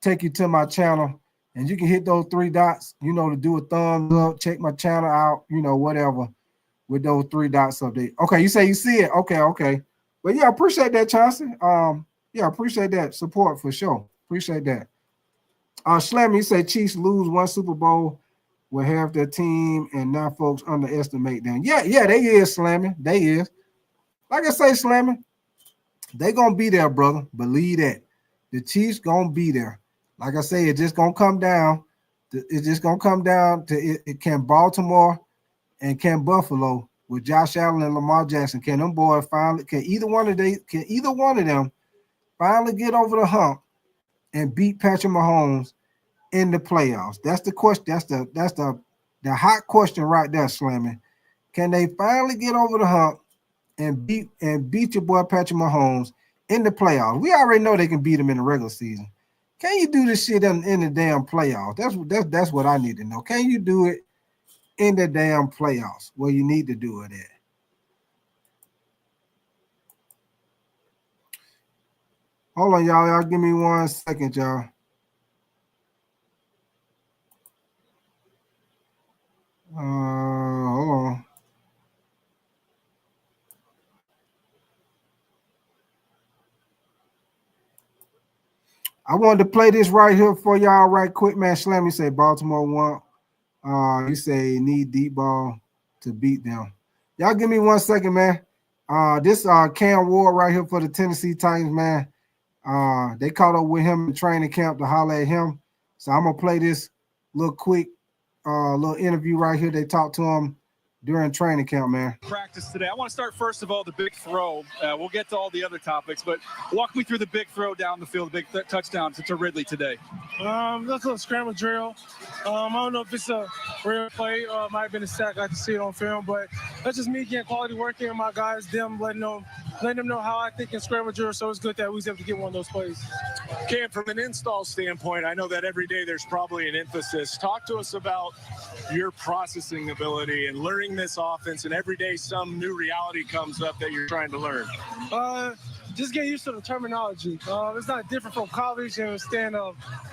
take you to my channel. And you can hit those 3 dots, you know, to do a thumbs up, check my channel out, you know, whatever. with those 3 dots up there. Okay, you say you see it. Okay. But yeah, I appreciate that, Chauncey. Yeah, appreciate that support for sure. Appreciate that. Slammy, you say Chiefs lose 1 Super Bowl will have their team, and now folks underestimate them. Yeah, they is, Slammy. They is. Like I say, Slammy, they gonna be there, brother. Believe that. The Chiefs gonna be there. Like I say, it's just gonna come down. It's just gonna come down to it can Baltimore and can Buffalo with Josh Allen and Lamar Jackson. Can them boys finally? Can either one of them finally get over the hump and beat Patrick Mahomes in the playoffs? That's the question. That's the hot question right there, Slammy. Can they finally get over the hump and beat your boy Patrick Mahomes in the playoffs? We already know they can beat him in the regular season. Can you do this shit in the damn playoffs? That's what I need to know. Can you do it in the damn playoffs where you need to do it at? Hold on, y'all. Y'all give me 1 second, y'all. Hold on. I wanted to play this right here for y'all right quick, man. Slam, you say Baltimore won. You say need deep ball to beat them. Y'all give me 1 second, man. This Cam Ward right here for the Tennessee Titans, man. They caught up with him in training camp to holler at him. So I'm gonna play this little quick little interview right here. They talked to him during training camp, man. Practice today. I want to start first of all the big throw. We'll get to all the other topics, but walk me through the big throw down the field, the big touchdown to Ridley today. That's a little scramble drill. I don't know if it's a real play. Might have been a sack. I have to see it on film, but that's just me getting quality work in my guys, them letting them know how I think in scramble drill. So it's good that we was able to get one of those plays. Cam, from an install standpoint, I know that every day there's probably an emphasis. Talk to us about your processing ability and learning this offense, and every day some new reality comes up that you're trying to learn. Just get used to the terminology. It's not different from college and understand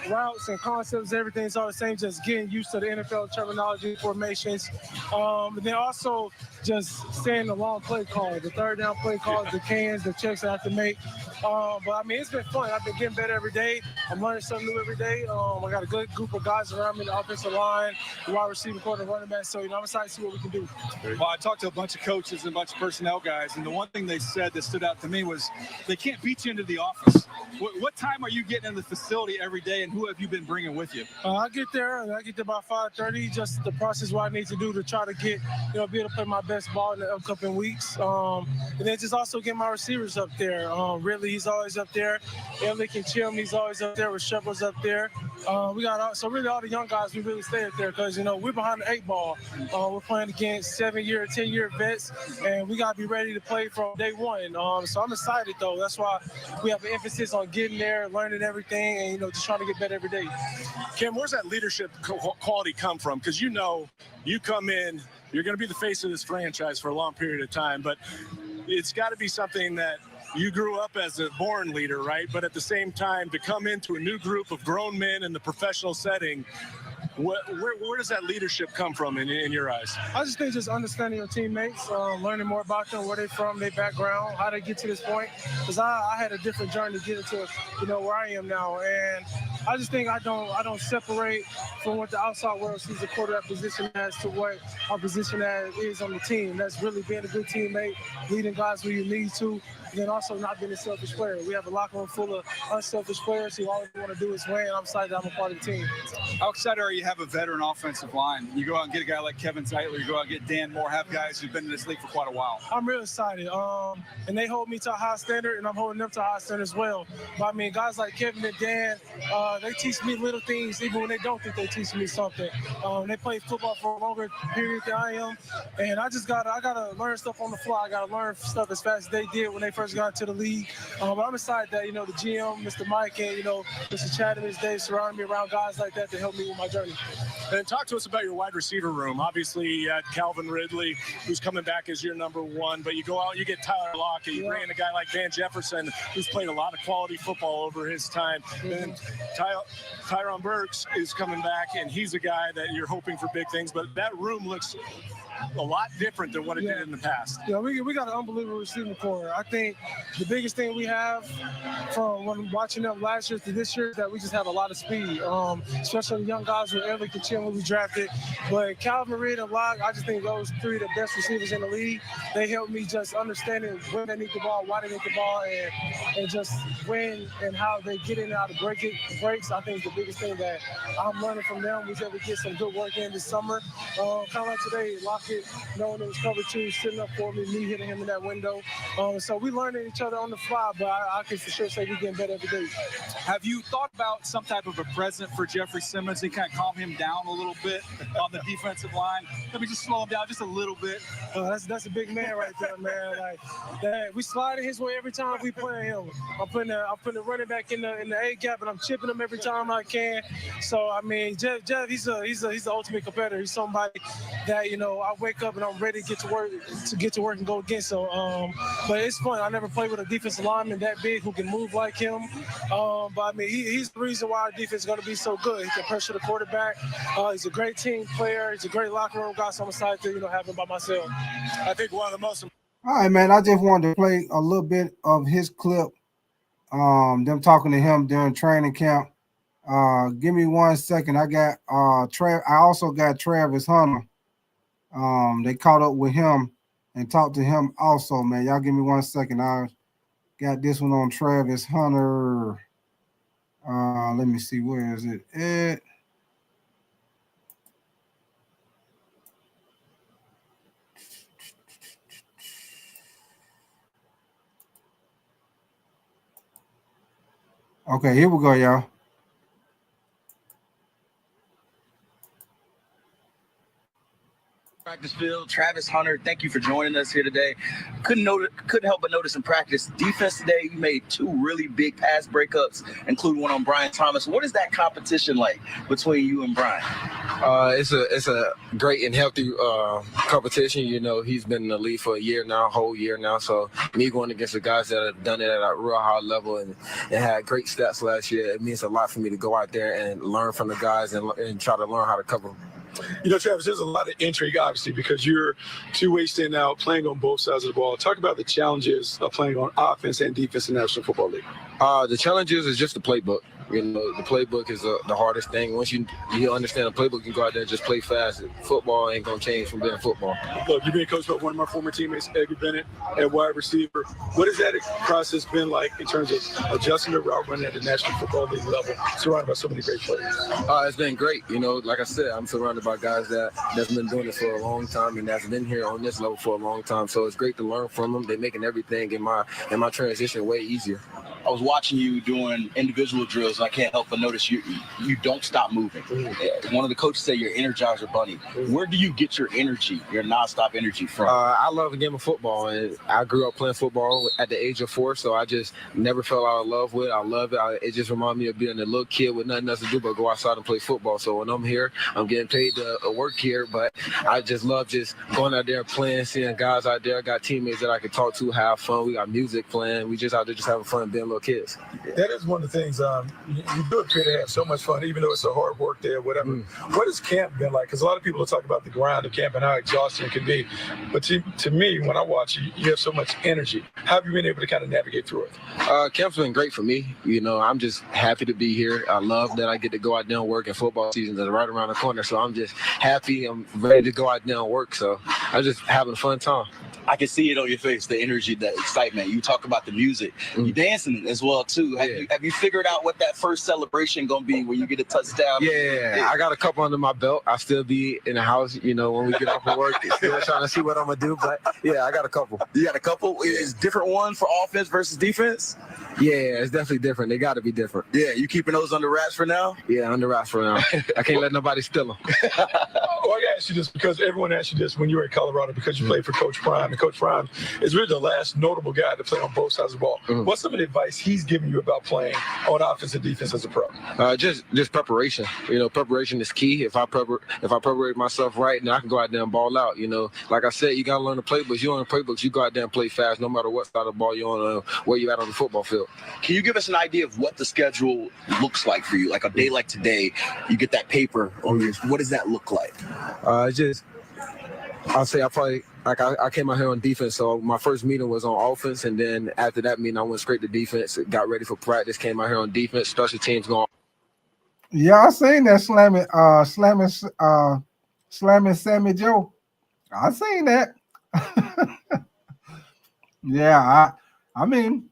routes and concepts. Everything's all the same. Just getting used to the NFL terminology, formations, and then also just staying the long play call, the third down play call, the cans, the checks I have to make. But I mean, it's been fun. I've been getting better every day. I'm learning something new every day. I got a good group of guys around me in the offensive line, the wide receiver, quarter, running back. So I'm excited to see what we can do. Well, I talked to a bunch of coaches and a bunch of personnel guys, and the one thing they said that stood out to me was they can't beat you into the office. What time are you getting in the facility every day, and who have you been bringing with you? I get there about 5:30. Just the process what I need to do to try to get, be able to play my best ball in the upcoming weeks. And then just also get my receivers up there. Really, he's always up there. Ellick and Chim, he's always up there. With Shepard's up there. We got so really all the young guys. We really stay up there because we're behind the 8 ball. We're playing against 7-year, 10-year vets, and we gotta be ready to play from day one. So I'm excited though. That's why we have an emphasis on getting there, learning everything, and just trying to get better every day. Kim, where's that leadership quality come from? Because you come in, you're going to be the face of this franchise for a long period of time, but it's got to be something that you grew up as a born leader, right? But at the same time, to come into a new group of grown men in the professional setting, where does that leadership come from in your eyes? I just think just understanding your teammates, learning more about them, where they're from, their background, how they get to this point. Because I had a different journey to get into, where I am now. And I just think I don't separate from what the outside world sees the quarterback position as to what our position as is on the team. That's really being a good teammate, leading guys where you need to, and then also not being a selfish player. We have a locker room full of unselfish players who all they want to do is win. I'm excited that I'm a part of the team. How excited are you to have a veteran offensive line? You go out and get a guy like Kevin Zeitler, you go out and get Dan Moore, have guys who've been in this league for quite a while. I'm real excited. And they hold me to a high standard, and I'm holding them to a high standard as well. But I mean, guys like Kevin and Dan, they teach me little things, even when they don't think they teach me something. They play football for a longer period than I am. And I gotta learn stuff on the fly. I gotta learn stuff as fast as they did when they first got into the league. But I'm excited that, the GM, Mr. Mike, and, Mr. Chad and Mr. Dave surrounding me around guys like that to help me with my journey. And talk to us about your wide receiver room. Obviously, you had Calvin Ridley, who's coming back as your number one, but you go out, you get Tyler Lockett, you bring in a guy like Van Jefferson, who's played a lot of quality football over his time. And Tyron Burks is coming back, and he's a guy that you're hoping for big things, but that room looks a lot different than what it did in the past. Yeah, we got an unbelievable receiving core. I think the biggest thing we have from when watching them last year to this year is that we just have a lot of speed, especially the young guys with Elliott Kitchen when we drafted. But Calvin Reed and Locke, I just think those three are the best receivers in the league. They help me just understanding when they need the ball, why they need the ball, and just when and how they get in and out of breaks. I think is the biggest thing that I'm learning from them. We was able to get some good work in this summer. Kind of like today, Lockett, knowing it was cover 2, sitting up for me hitting him in that window. So we learning each other on the fly, but I can for sure say we're getting better every day. Have you thought about some type of a present for Jeffrey Simmons to kind of calm him down a little bit on the defensive line? Let me just slow him down just a little bit. That's a big man right there, man. Like we slide it his way every time we play him. I'm putting the running back in the A gap, and I'm chipping him every time I can. So I mean, Jeff, he's the ultimate competitor. He's somebody that I wake up and I'm ready to get to work and go again. So, but it's fun. I never played with a defensive lineman that big who can move like him. But I mean, he's the reason why our defense is going to be so good. He can pressure the quarterback. He's a great team player. He's a great locker room guy. So I'm excited to have him by myself. I think one of the most. All right, man. I just wanted to play a little bit of his clip. Them talking to him during training camp. Give me 1 second. I got I also got Travis Hunter. They caught up with him and talked to him also, man. Y'all give me 1 second. I got this one on Travis Hunter. Let me see, where is it at? Okay, here we go, y'all. Practice field, Travis Hunter, thank you for joining us here today. Couldn't help but notice in practice, defense today, you made 2 really big pass breakups, including one on Brian Thomas. What is that competition like between you and Brian? It's a great and healthy competition. He's been in the league for a whole year now. So me going against the guys that have done it at a real high level and had great stats last year, it means a lot for me to go out there and learn from the guys and try to learn how to cover them. Travis, there's a lot of intrigue, obviously, because you're two-way standing out, playing on both sides of the ball. Talk about the challenges of playing on offense and defense in the National Football League. The challenges is just the playbook. The playbook is the hardest thing. Once you understand the playbook, you can go out there and just play fast. Football ain't going to change from being football. Look, you've been coached by one of my former teammates, Edgar Bennett, at wide receiver. What has that process been like in terms of adjusting the route running at the National Football League level, surrounded by so many great players? It's been great. Like I said, I'm surrounded by guys that's been doing it for a long time and that's been here on this level for a long time. So it's great to learn from them. They're making everything in my transition way easier. I was watching you doing individual drills, and I can't help but notice you don't stop moving. One of the coaches said you're Energizer Bunny. Where do you get your energy, your nonstop energy from? I love the game of football, and I grew up playing football at the age of 4, so I just never fell out of love with it. I love it. It just reminds me of being a little kid with nothing else to do but go outside and play football. So when I'm here, I'm getting paid to work here, but I just love just going out there and playing, seeing guys out there. I got teammates that I can talk to, have fun. We got music playing. We just out there just having fun being little kids. That is one of the things you do appear to have so much fun, even though it's a hard work day or whatever. What has camp been like? Because a lot of people will talk about the grind of camp and how exhausting it can be. But to me, when I watch you, you have so much energy. How have you been able to kind of navigate through it? Camp's been great for me. I'm just happy to be here. I love that I get to go out there and work, and football season is right around the corner. So I'm just happy. I'm ready to go out there and work. So I'm just having a fun time. I can see it on your face, the energy, the excitement. You talk about the music. You dancing as well, too. Have you figured out what that first celebration going to be when you get a touchdown? Yeah, I got a couple under my belt. I still be in the house, when we get off of work, still trying to see what I'm going to do. But, yeah, I got a couple. You got a couple? Is different one for offense versus defense? Yeah, it's definitely different. They got to be different. Yeah, you keeping those under wraps for now? Yeah, under wraps for now. I can't let nobody steal them. I asked you this because everyone asked you this when you were in Colorado because you played for Coach Prime. And Coach Prime is really the last notable guy to play on both sides of the ball. What's some of the advice he's giving you about playing on offense and defense as a pro? Just preparation. Preparation is key. If I preparate myself right, then I can go out there and ball out. Like I said, you got to learn the playbooks. You learn the playbooks, you go out there and play fast no matter what side of the ball you're on, where you're at on the football field. Can you give us an idea of what the schedule looks like for you? Like a day like today, you get that paper on your, what does that look like? I'll say I came out here on defense. So my first meeting was on offense, and then after that meeting, I went straight to defense. Got ready for practice. Came out here on defense. Special teams going. Yeah, I seen that slamming Sammy Joe. I seen that. Yeah, I mean,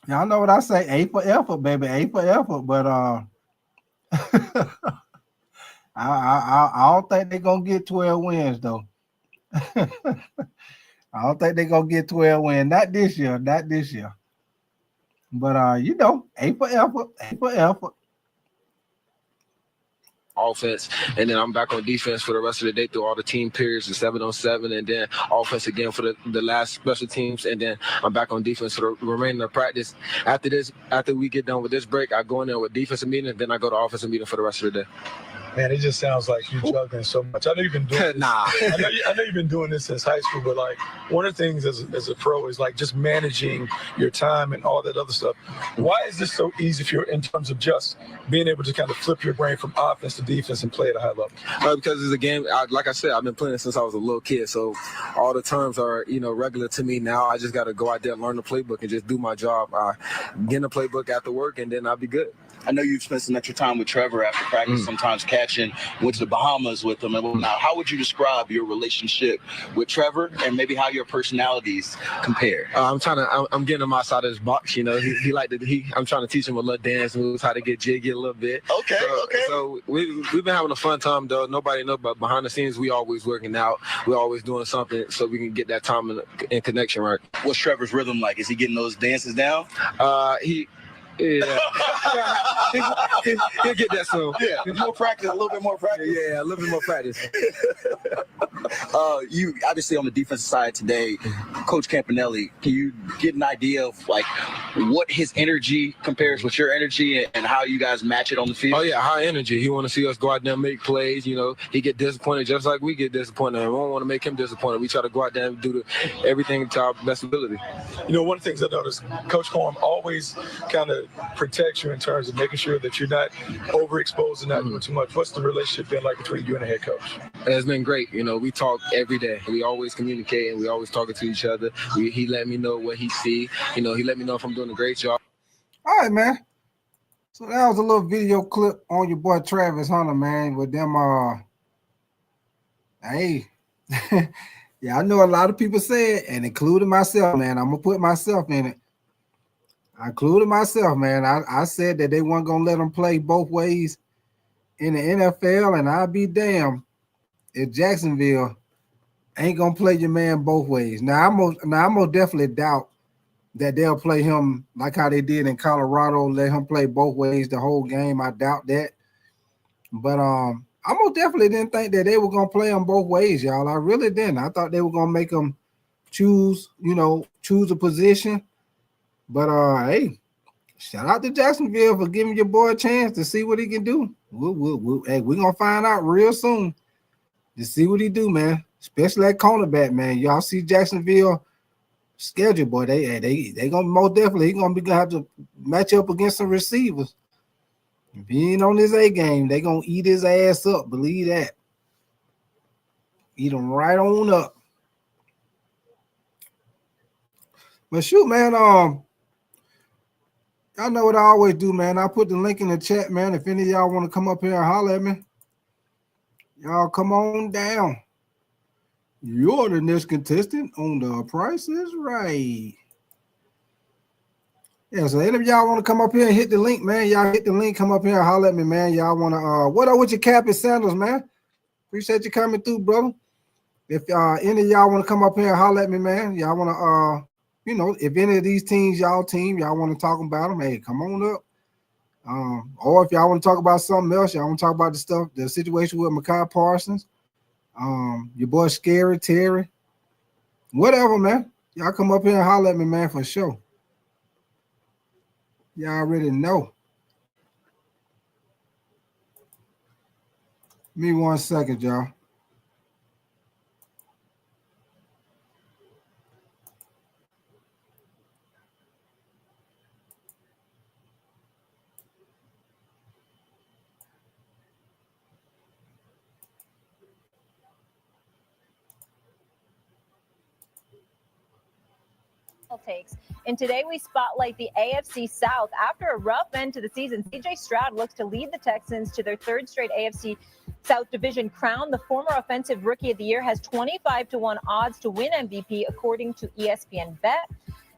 y'all know what I say, A for effort, baby, A for effort. But I don't think they're gonna get 12 wins though. I don't think they're gonna get 12 wins. Not this year, not this year. But A for effort, A for effort. Offense, and then I'm back on defense for the rest of the day through all the team periods, the 7-on-7, and then offense again for the last special teams, and then I'm back on defense for the remainder of practice. After we get done with this break, I go in there with defensive meeting, and then I go to offensive meeting for the rest of the day. Man, it just sounds like you're juggling so much. I know you've been doing this. I know you've been doing this since high school, but like one of the things as a pro is like just managing your time and all that other stuff. Why is this so easy for you in terms of just being able to kind of flip your brain from offense to defense and play at a high level? Because it's a game. Like I said, I've been playing since I was a little kid, so all the terms are regular to me now. I just got to go out there and learn the playbook and just do my job. Get in the playbook after work, and then I'll be good. I know you've spent some extra time with Trevor after practice, sometimes catching, went to the Bahamas with him. And now, how would you describe your relationship with Trevor and maybe how your personalities compare? I'm getting him outside of his box. I'm trying to teach him a little dance moves, how to get jiggy a little bit. Okay. So we've been having a fun time though. Nobody knows, but behind the scenes, we always working out. We're always doing something so we can get that time and connection right. What's Trevor's rhythm like? Is he getting those dances down? Yeah, he'll get that soon. Yeah, more practice, a little bit more practice. Yeah, a little bit more practice. You obviously on the defensive side today, Coach Campanelli. Can you get an idea of like what his energy compares with your energy and how you guys match it on the field? Oh yeah, high energy. He want to see us go out there and make plays. He get disappointed just like we get disappointed. We don't want to make him disappointed. We try to go out there and do everything to our best ability. One of the things I noticed, Coach Corm always kind of protects you in terms of making sure that you're not overexposed and not doing too much. What's the relationship been like between you and the head coach? It's been great. We talk every day. We always communicate and we always talking to each other. He let me know what he see. He let me know if I'm doing a great job. All right, man. So that was a little video clip on your boy Travis Hunter, man, with them. Hey, yeah, I know a lot of people said, and including myself, man. I'm gonna put myself in it. I included myself, man. I said that they weren't gonna let them play both ways in the NFL, and I'll be damned if Jacksonville ain't gonna play your man both ways. Now I'm gonna definitely doubt that they'll play him like how they did in Colorado, let him play both ways the whole game. I doubt that. But I most definitely didn't think that they were gonna play him both ways, y'all. I really didn't. I thought they were gonna make them choose a position. But hey, shout out to Jacksonville for giving your boy a chance to see what he can do. Hey, we're gonna find out real soon to see what he do, man. Especially that cornerback, man. Y'all see Jacksonville schedule, boy. They gonna most definitely he gonna have to match up against some receivers. If he ain't on his A game, they gonna eat his ass up. Believe that. Eat him right on up. But shoot, man. Y'all know what I always do, man. I put the link in the chat, man. If any of y'all want to come up here and holler at me, y'all come on down. You're the next contestant on The Price is Right. Yeah, so any of y'all want to come up here and hit the link, man, y'all hit the link, come up here and holler at me, man. Y'all want to, what up with your cap and sandals, man? Appreciate you coming through, brother. If any of y'all want to come up here and holler at me, man, y'all want to, if any of these teams, y'all want to talk about them, hey, come on up. Or if y'all want to talk about something else, y'all want to talk about the situation with Micah Parsons, your boy Scary Terry, whatever, man. Y'all come up here and holler at me, man, for sure. Y'all already know. Give me 1 second, y'all. takes. And today we spotlight the AFC South. After a rough end to the season, CJ Stroud looks to lead the Texans to their third straight AFC South Division crown. The former Offensive Rookie of the Year has 25-1 odds to win MVP, according to ESPN Bet.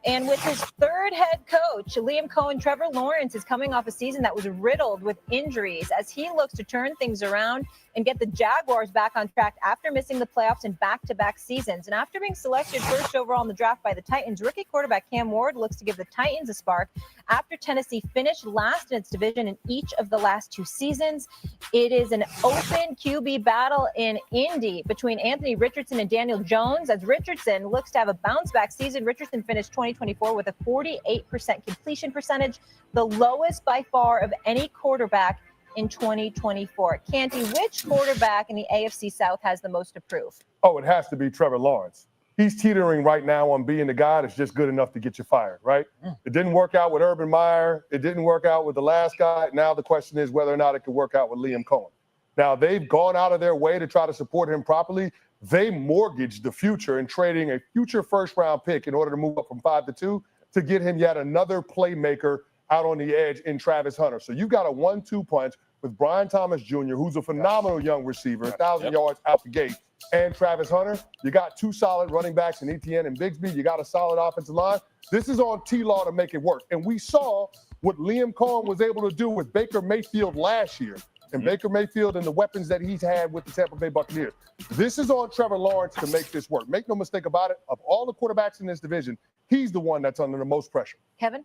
And with his third head coach, Liam Cohen, Trevor Lawrence is coming off a season that was riddled with injuries as he looks to turn things around and get the Jaguars back on track after missing the playoffs in back-to-back seasons. And after being selected first overall in the draft by the Titans, rookie quarterback Cam Ward looks to give the Titans a spark after Tennessee finished last in its division in each of the last 2 seasons. It is an open QB battle in Indy between Anthony Richardson and Daniel Jones, as Richardson looks to have a bounce-back season. Richardson finished 2024 with a 48% completion percentage, the lowest by far of any quarterback in 2024. Canty, which quarterback in the AFC South has the most to prove? Oh, it has to be Trevor Lawrence. He's teetering right now on being the guy that's just good enough to get you fired, right? It didn't work out with Urban Meyer. It didn't work out with the last guy. Now the question is whether or not it could work out with Liam Cohen. Now, they've gone out of their way to try to support him properly. They mortgaged the future in trading a future first-round pick in order to move up from 5 to 2 to get him yet another playmaker out on the edge in Travis Hunter. So you got a 1-2 punch with Brian Thomas Jr., who's a phenomenal young receiver, 1,000 yards out the gate, and Travis Hunter. You got 2 solid running backs in Etienne and Bigsby. You got a solid offensive line. This is on T-Law to make it work. And we saw what Liam Cohen was able to do with Baker Mayfield last year. And Baker Mayfield and the weapons that he's had with the Tampa Bay Buccaneers. This is on Trevor Lawrence to make this work. Make no mistake about it. Of all the quarterbacks in this division, he's the one that's under the most pressure. Kevin?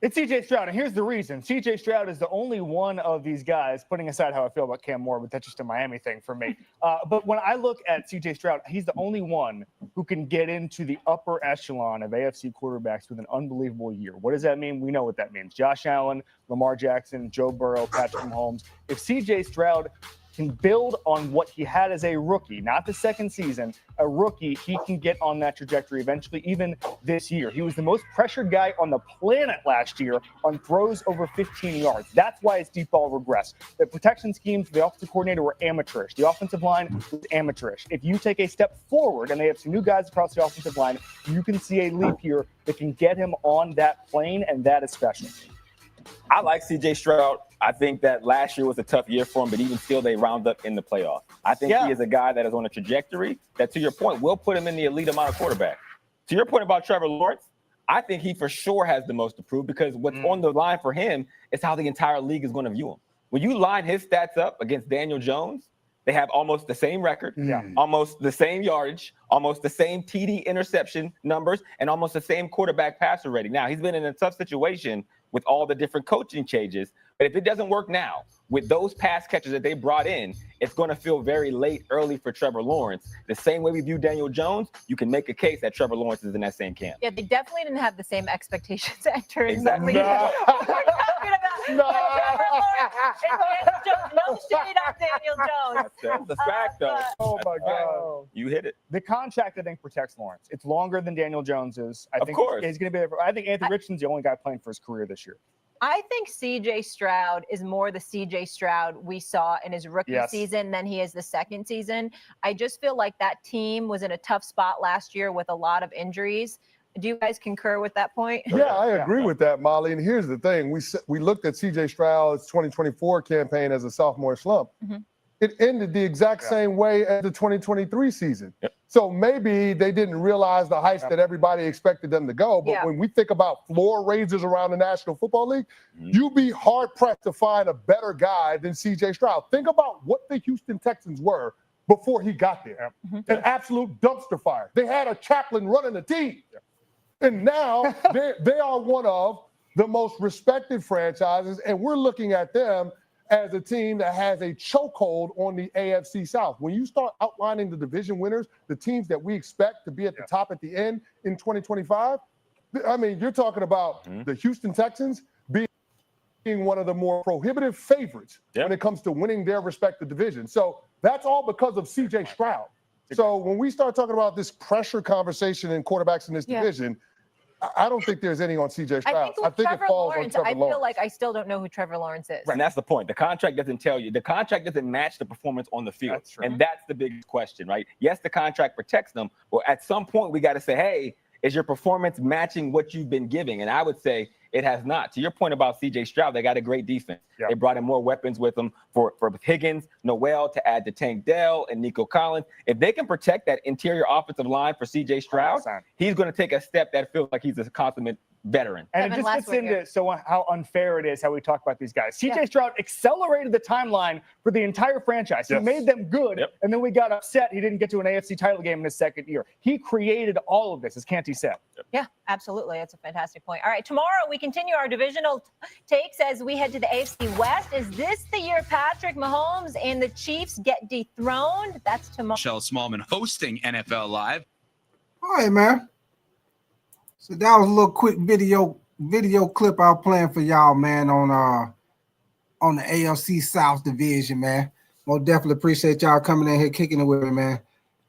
It's CJ Stroud, and here's the reason. CJ Stroud is the only one of these guys, putting aside how I feel about Cam Moore, but that's just a Miami thing for me. But when I look at CJ Stroud, he's the only one who can get into the upper echelon of AFC quarterbacks with an unbelievable year. What does that mean? We know what that means. Josh Allen, Lamar Jackson, Joe Burrow, Patrick Mahomes. If CJ Stroud can build on what he had as a rookie, not the second season, a rookie, he can get on that trajectory eventually, even this year. He was the most pressured guy on the planet last year on throws over 15 yards. That's why his deep ball regressed. The protection schemes, the offensive coordinator were amateurish. The offensive line was amateurish. If you take a step forward, and they have some new guys across the offensive line, you can see a leap here that can get him on that plane, and that is special. I like CJ Stroud. I think that last year was a tough year for him, but even still, they round up in the playoffs. I think he is a guy that is on a trajectory that, to your point, will put him in the elite amount of quarterback. To your point about Trevor Lawrence, I think he for sure has the most to prove, because what's on the line for him is how the entire league is going to view him. When you line his stats up against Daniel Jones, they have almost the same record, almost the same yardage, almost the same TD interception numbers, and almost the same quarterback passer rating. Now, he's been in a tough situation with all the different coaching changes. But if it doesn't work now, with those pass catchers that they brought in, it's going to feel very early for Trevor Lawrence. The same way we view Daniel Jones, you can make a case that Trevor Lawrence is in that same camp. Yeah, they definitely didn't have the same expectations entering. Exactly. We're talking about Trevor Lawrence and Daniel Jones. No shade on Daniel Jones. That's a fact, though. Oh, my God. You hit it. The contract, I think, protects Lawrence. It's longer than Daniel Jones's. I think course. He's going to be there. I think Anthony Richardson's the only guy playing for his career this year. I think CJ Stroud is more the CJ Stroud we saw in his rookie season than he is the second season. I just feel like that team was in a tough spot last year with a lot of injuries. Do you guys concur with that point? Yeah, I agree with that, Molly. And here's the thing. We looked at CJ Stroud's 2024 campaign as a sophomore slump. It ended the exact same way as the 2023 season. So maybe they didn't realize the heights that everybody expected them to go. But when we think about floor raisers around the National Football League, you'd be hard-pressed to find a better guy than C.J. Stroud. Think about what the Houston Texans were before he got there. An absolute dumpster fire. They had a chaplain running the team. And now they are one of the most respected franchises, and we're looking at them as a team that has a chokehold on the AFC South. When you start outlining the division winners, the teams that we expect to be at the top at the end in 2025, I mean, you're talking about the Houston Texans being one of the more prohibitive favorites when it comes to winning their respective division. So that's all because of C.J. Stroud. So when we start talking about this pressure conversation in quarterbacks in this division, I don't think there's any on C.J. Stroud. I think it falls on Trevor Lawrence. I feel like I still don't know who Trevor Lawrence is. And that's the point. The contract doesn't tell you. The contract doesn't match the performance on the field. That's true. And that's the biggest question, right? Yes, the contract protects them. But at some point, we got to say, hey, Is your performance matching what you've been giving? And I would say it has not. To your point about C.J. Stroud, they got a great defense. They brought in more weapons with them for Higgins, Noel, to add to Tank Dell and Nico Collins. If they can protect that interior offensive line for C.J. Stroud, he's going to take a step that feels like he's a consummate veteran. And it just gets into how unfair it is how we talk about these guys. C.J. Stroud accelerated the timeline for the entire franchise. He made them good, and then we got upset he didn't get to an AFC title game in his second year. He created all of this, as Canty said. Yeah, absolutely. That's a fantastic point. All right, tomorrow we continue our divisional takes as we head to the AFC West. Is this the year Patrick Mahomes and the Chiefs get dethroned? That's tomorrow. Michelle Smallman hosting NFL Live. All right, man. So that was a little quick video clip I was playing for y'all, man, on the AFC South Division, man. Most definitely appreciate y'all coming in here, kicking it with me, man.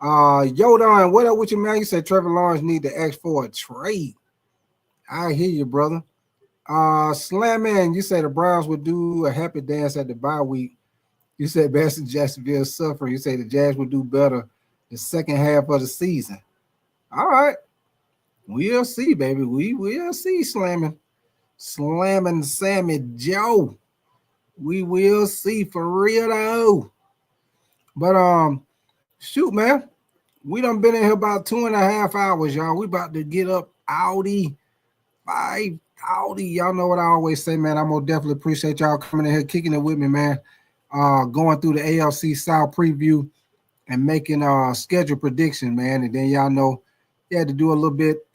Yodan, what up with you, man? You said Trevor Lawrence need to ask for a trade. I hear you, brother. Slam Man, you said the Browns would do a happy dance at the bye week. You said best in Jacksonville suffer. You say the Jags would do better the second half of the season. All right. We'll see, baby. We will see, Slamming Sammy Joe. We will see for real though. But shoot, man. We done been in here about 2.5 hours, y'all. We about to get up Audi. Y'all know what I always say, man. I most definitely appreciate y'all coming in here, kicking it with me, man. Going through the AFC South preview and making schedule prediction, man. And then y'all know you had to do a little bit,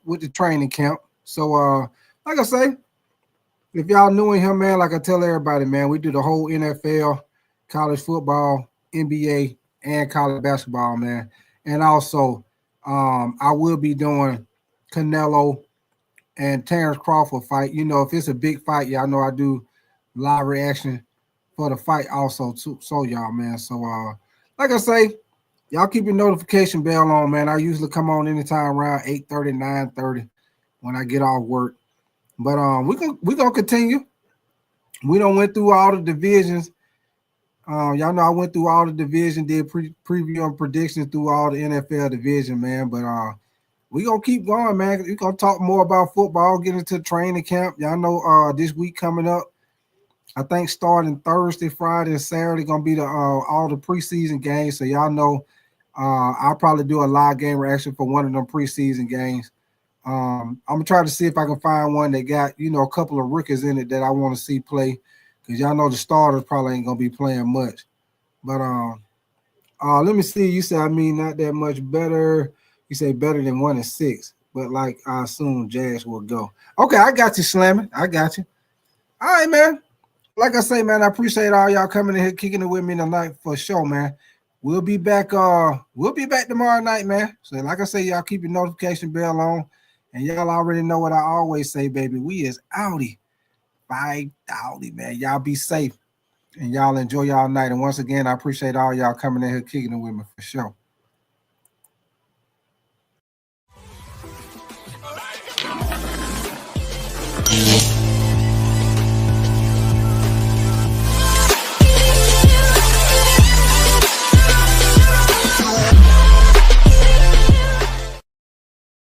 with the training camp. So, like I say, if y'all new in here, man, like I tell everybody, man, we do the whole NFL, college football, NBA, and college basketball, man. And also, I will be doing Canelo and Terrence Crawford fight. If it's a big fight, y'all know I do live reaction for the fight also, too. So, y'all, man. So, like I say, y'all keep your notification bell on, man. I usually come on anytime around 8:30, 9:30 when I get off work. But we gonna continue. We done went through all the divisions. Y'all know I went through all the division, did preview and predictions through all the NFL division, man. But we gonna keep going, man. We gonna talk more about football, get into training camp. Y'all know this week coming up, I think starting Thursday, Friday, and Saturday gonna be all the preseason games. So y'all know I'll probably do a live game reaction for one of them preseason games. I'm gonna try to see if I can find one that got a couple of rookies in it that I want to see play, because y'all know the starters probably ain't gonna be playing much. But let me see. You said not that much better. You say better than 1-6, but like I assume Jags will go. Okay, I got you, Slamming. I got you. All right, man. Like I say, man, I appreciate all y'all coming in here, kicking it with me tonight for sure, man. We'll be back. We'll be back tomorrow night, man. So, like I say, y'all keep your notification bell on, and y'all already know what I always say, baby. We is outie, 5-outie, man. Y'all be safe, and y'all enjoy y'all night. And once again, I appreciate all y'all coming in here, kicking it with me for sure.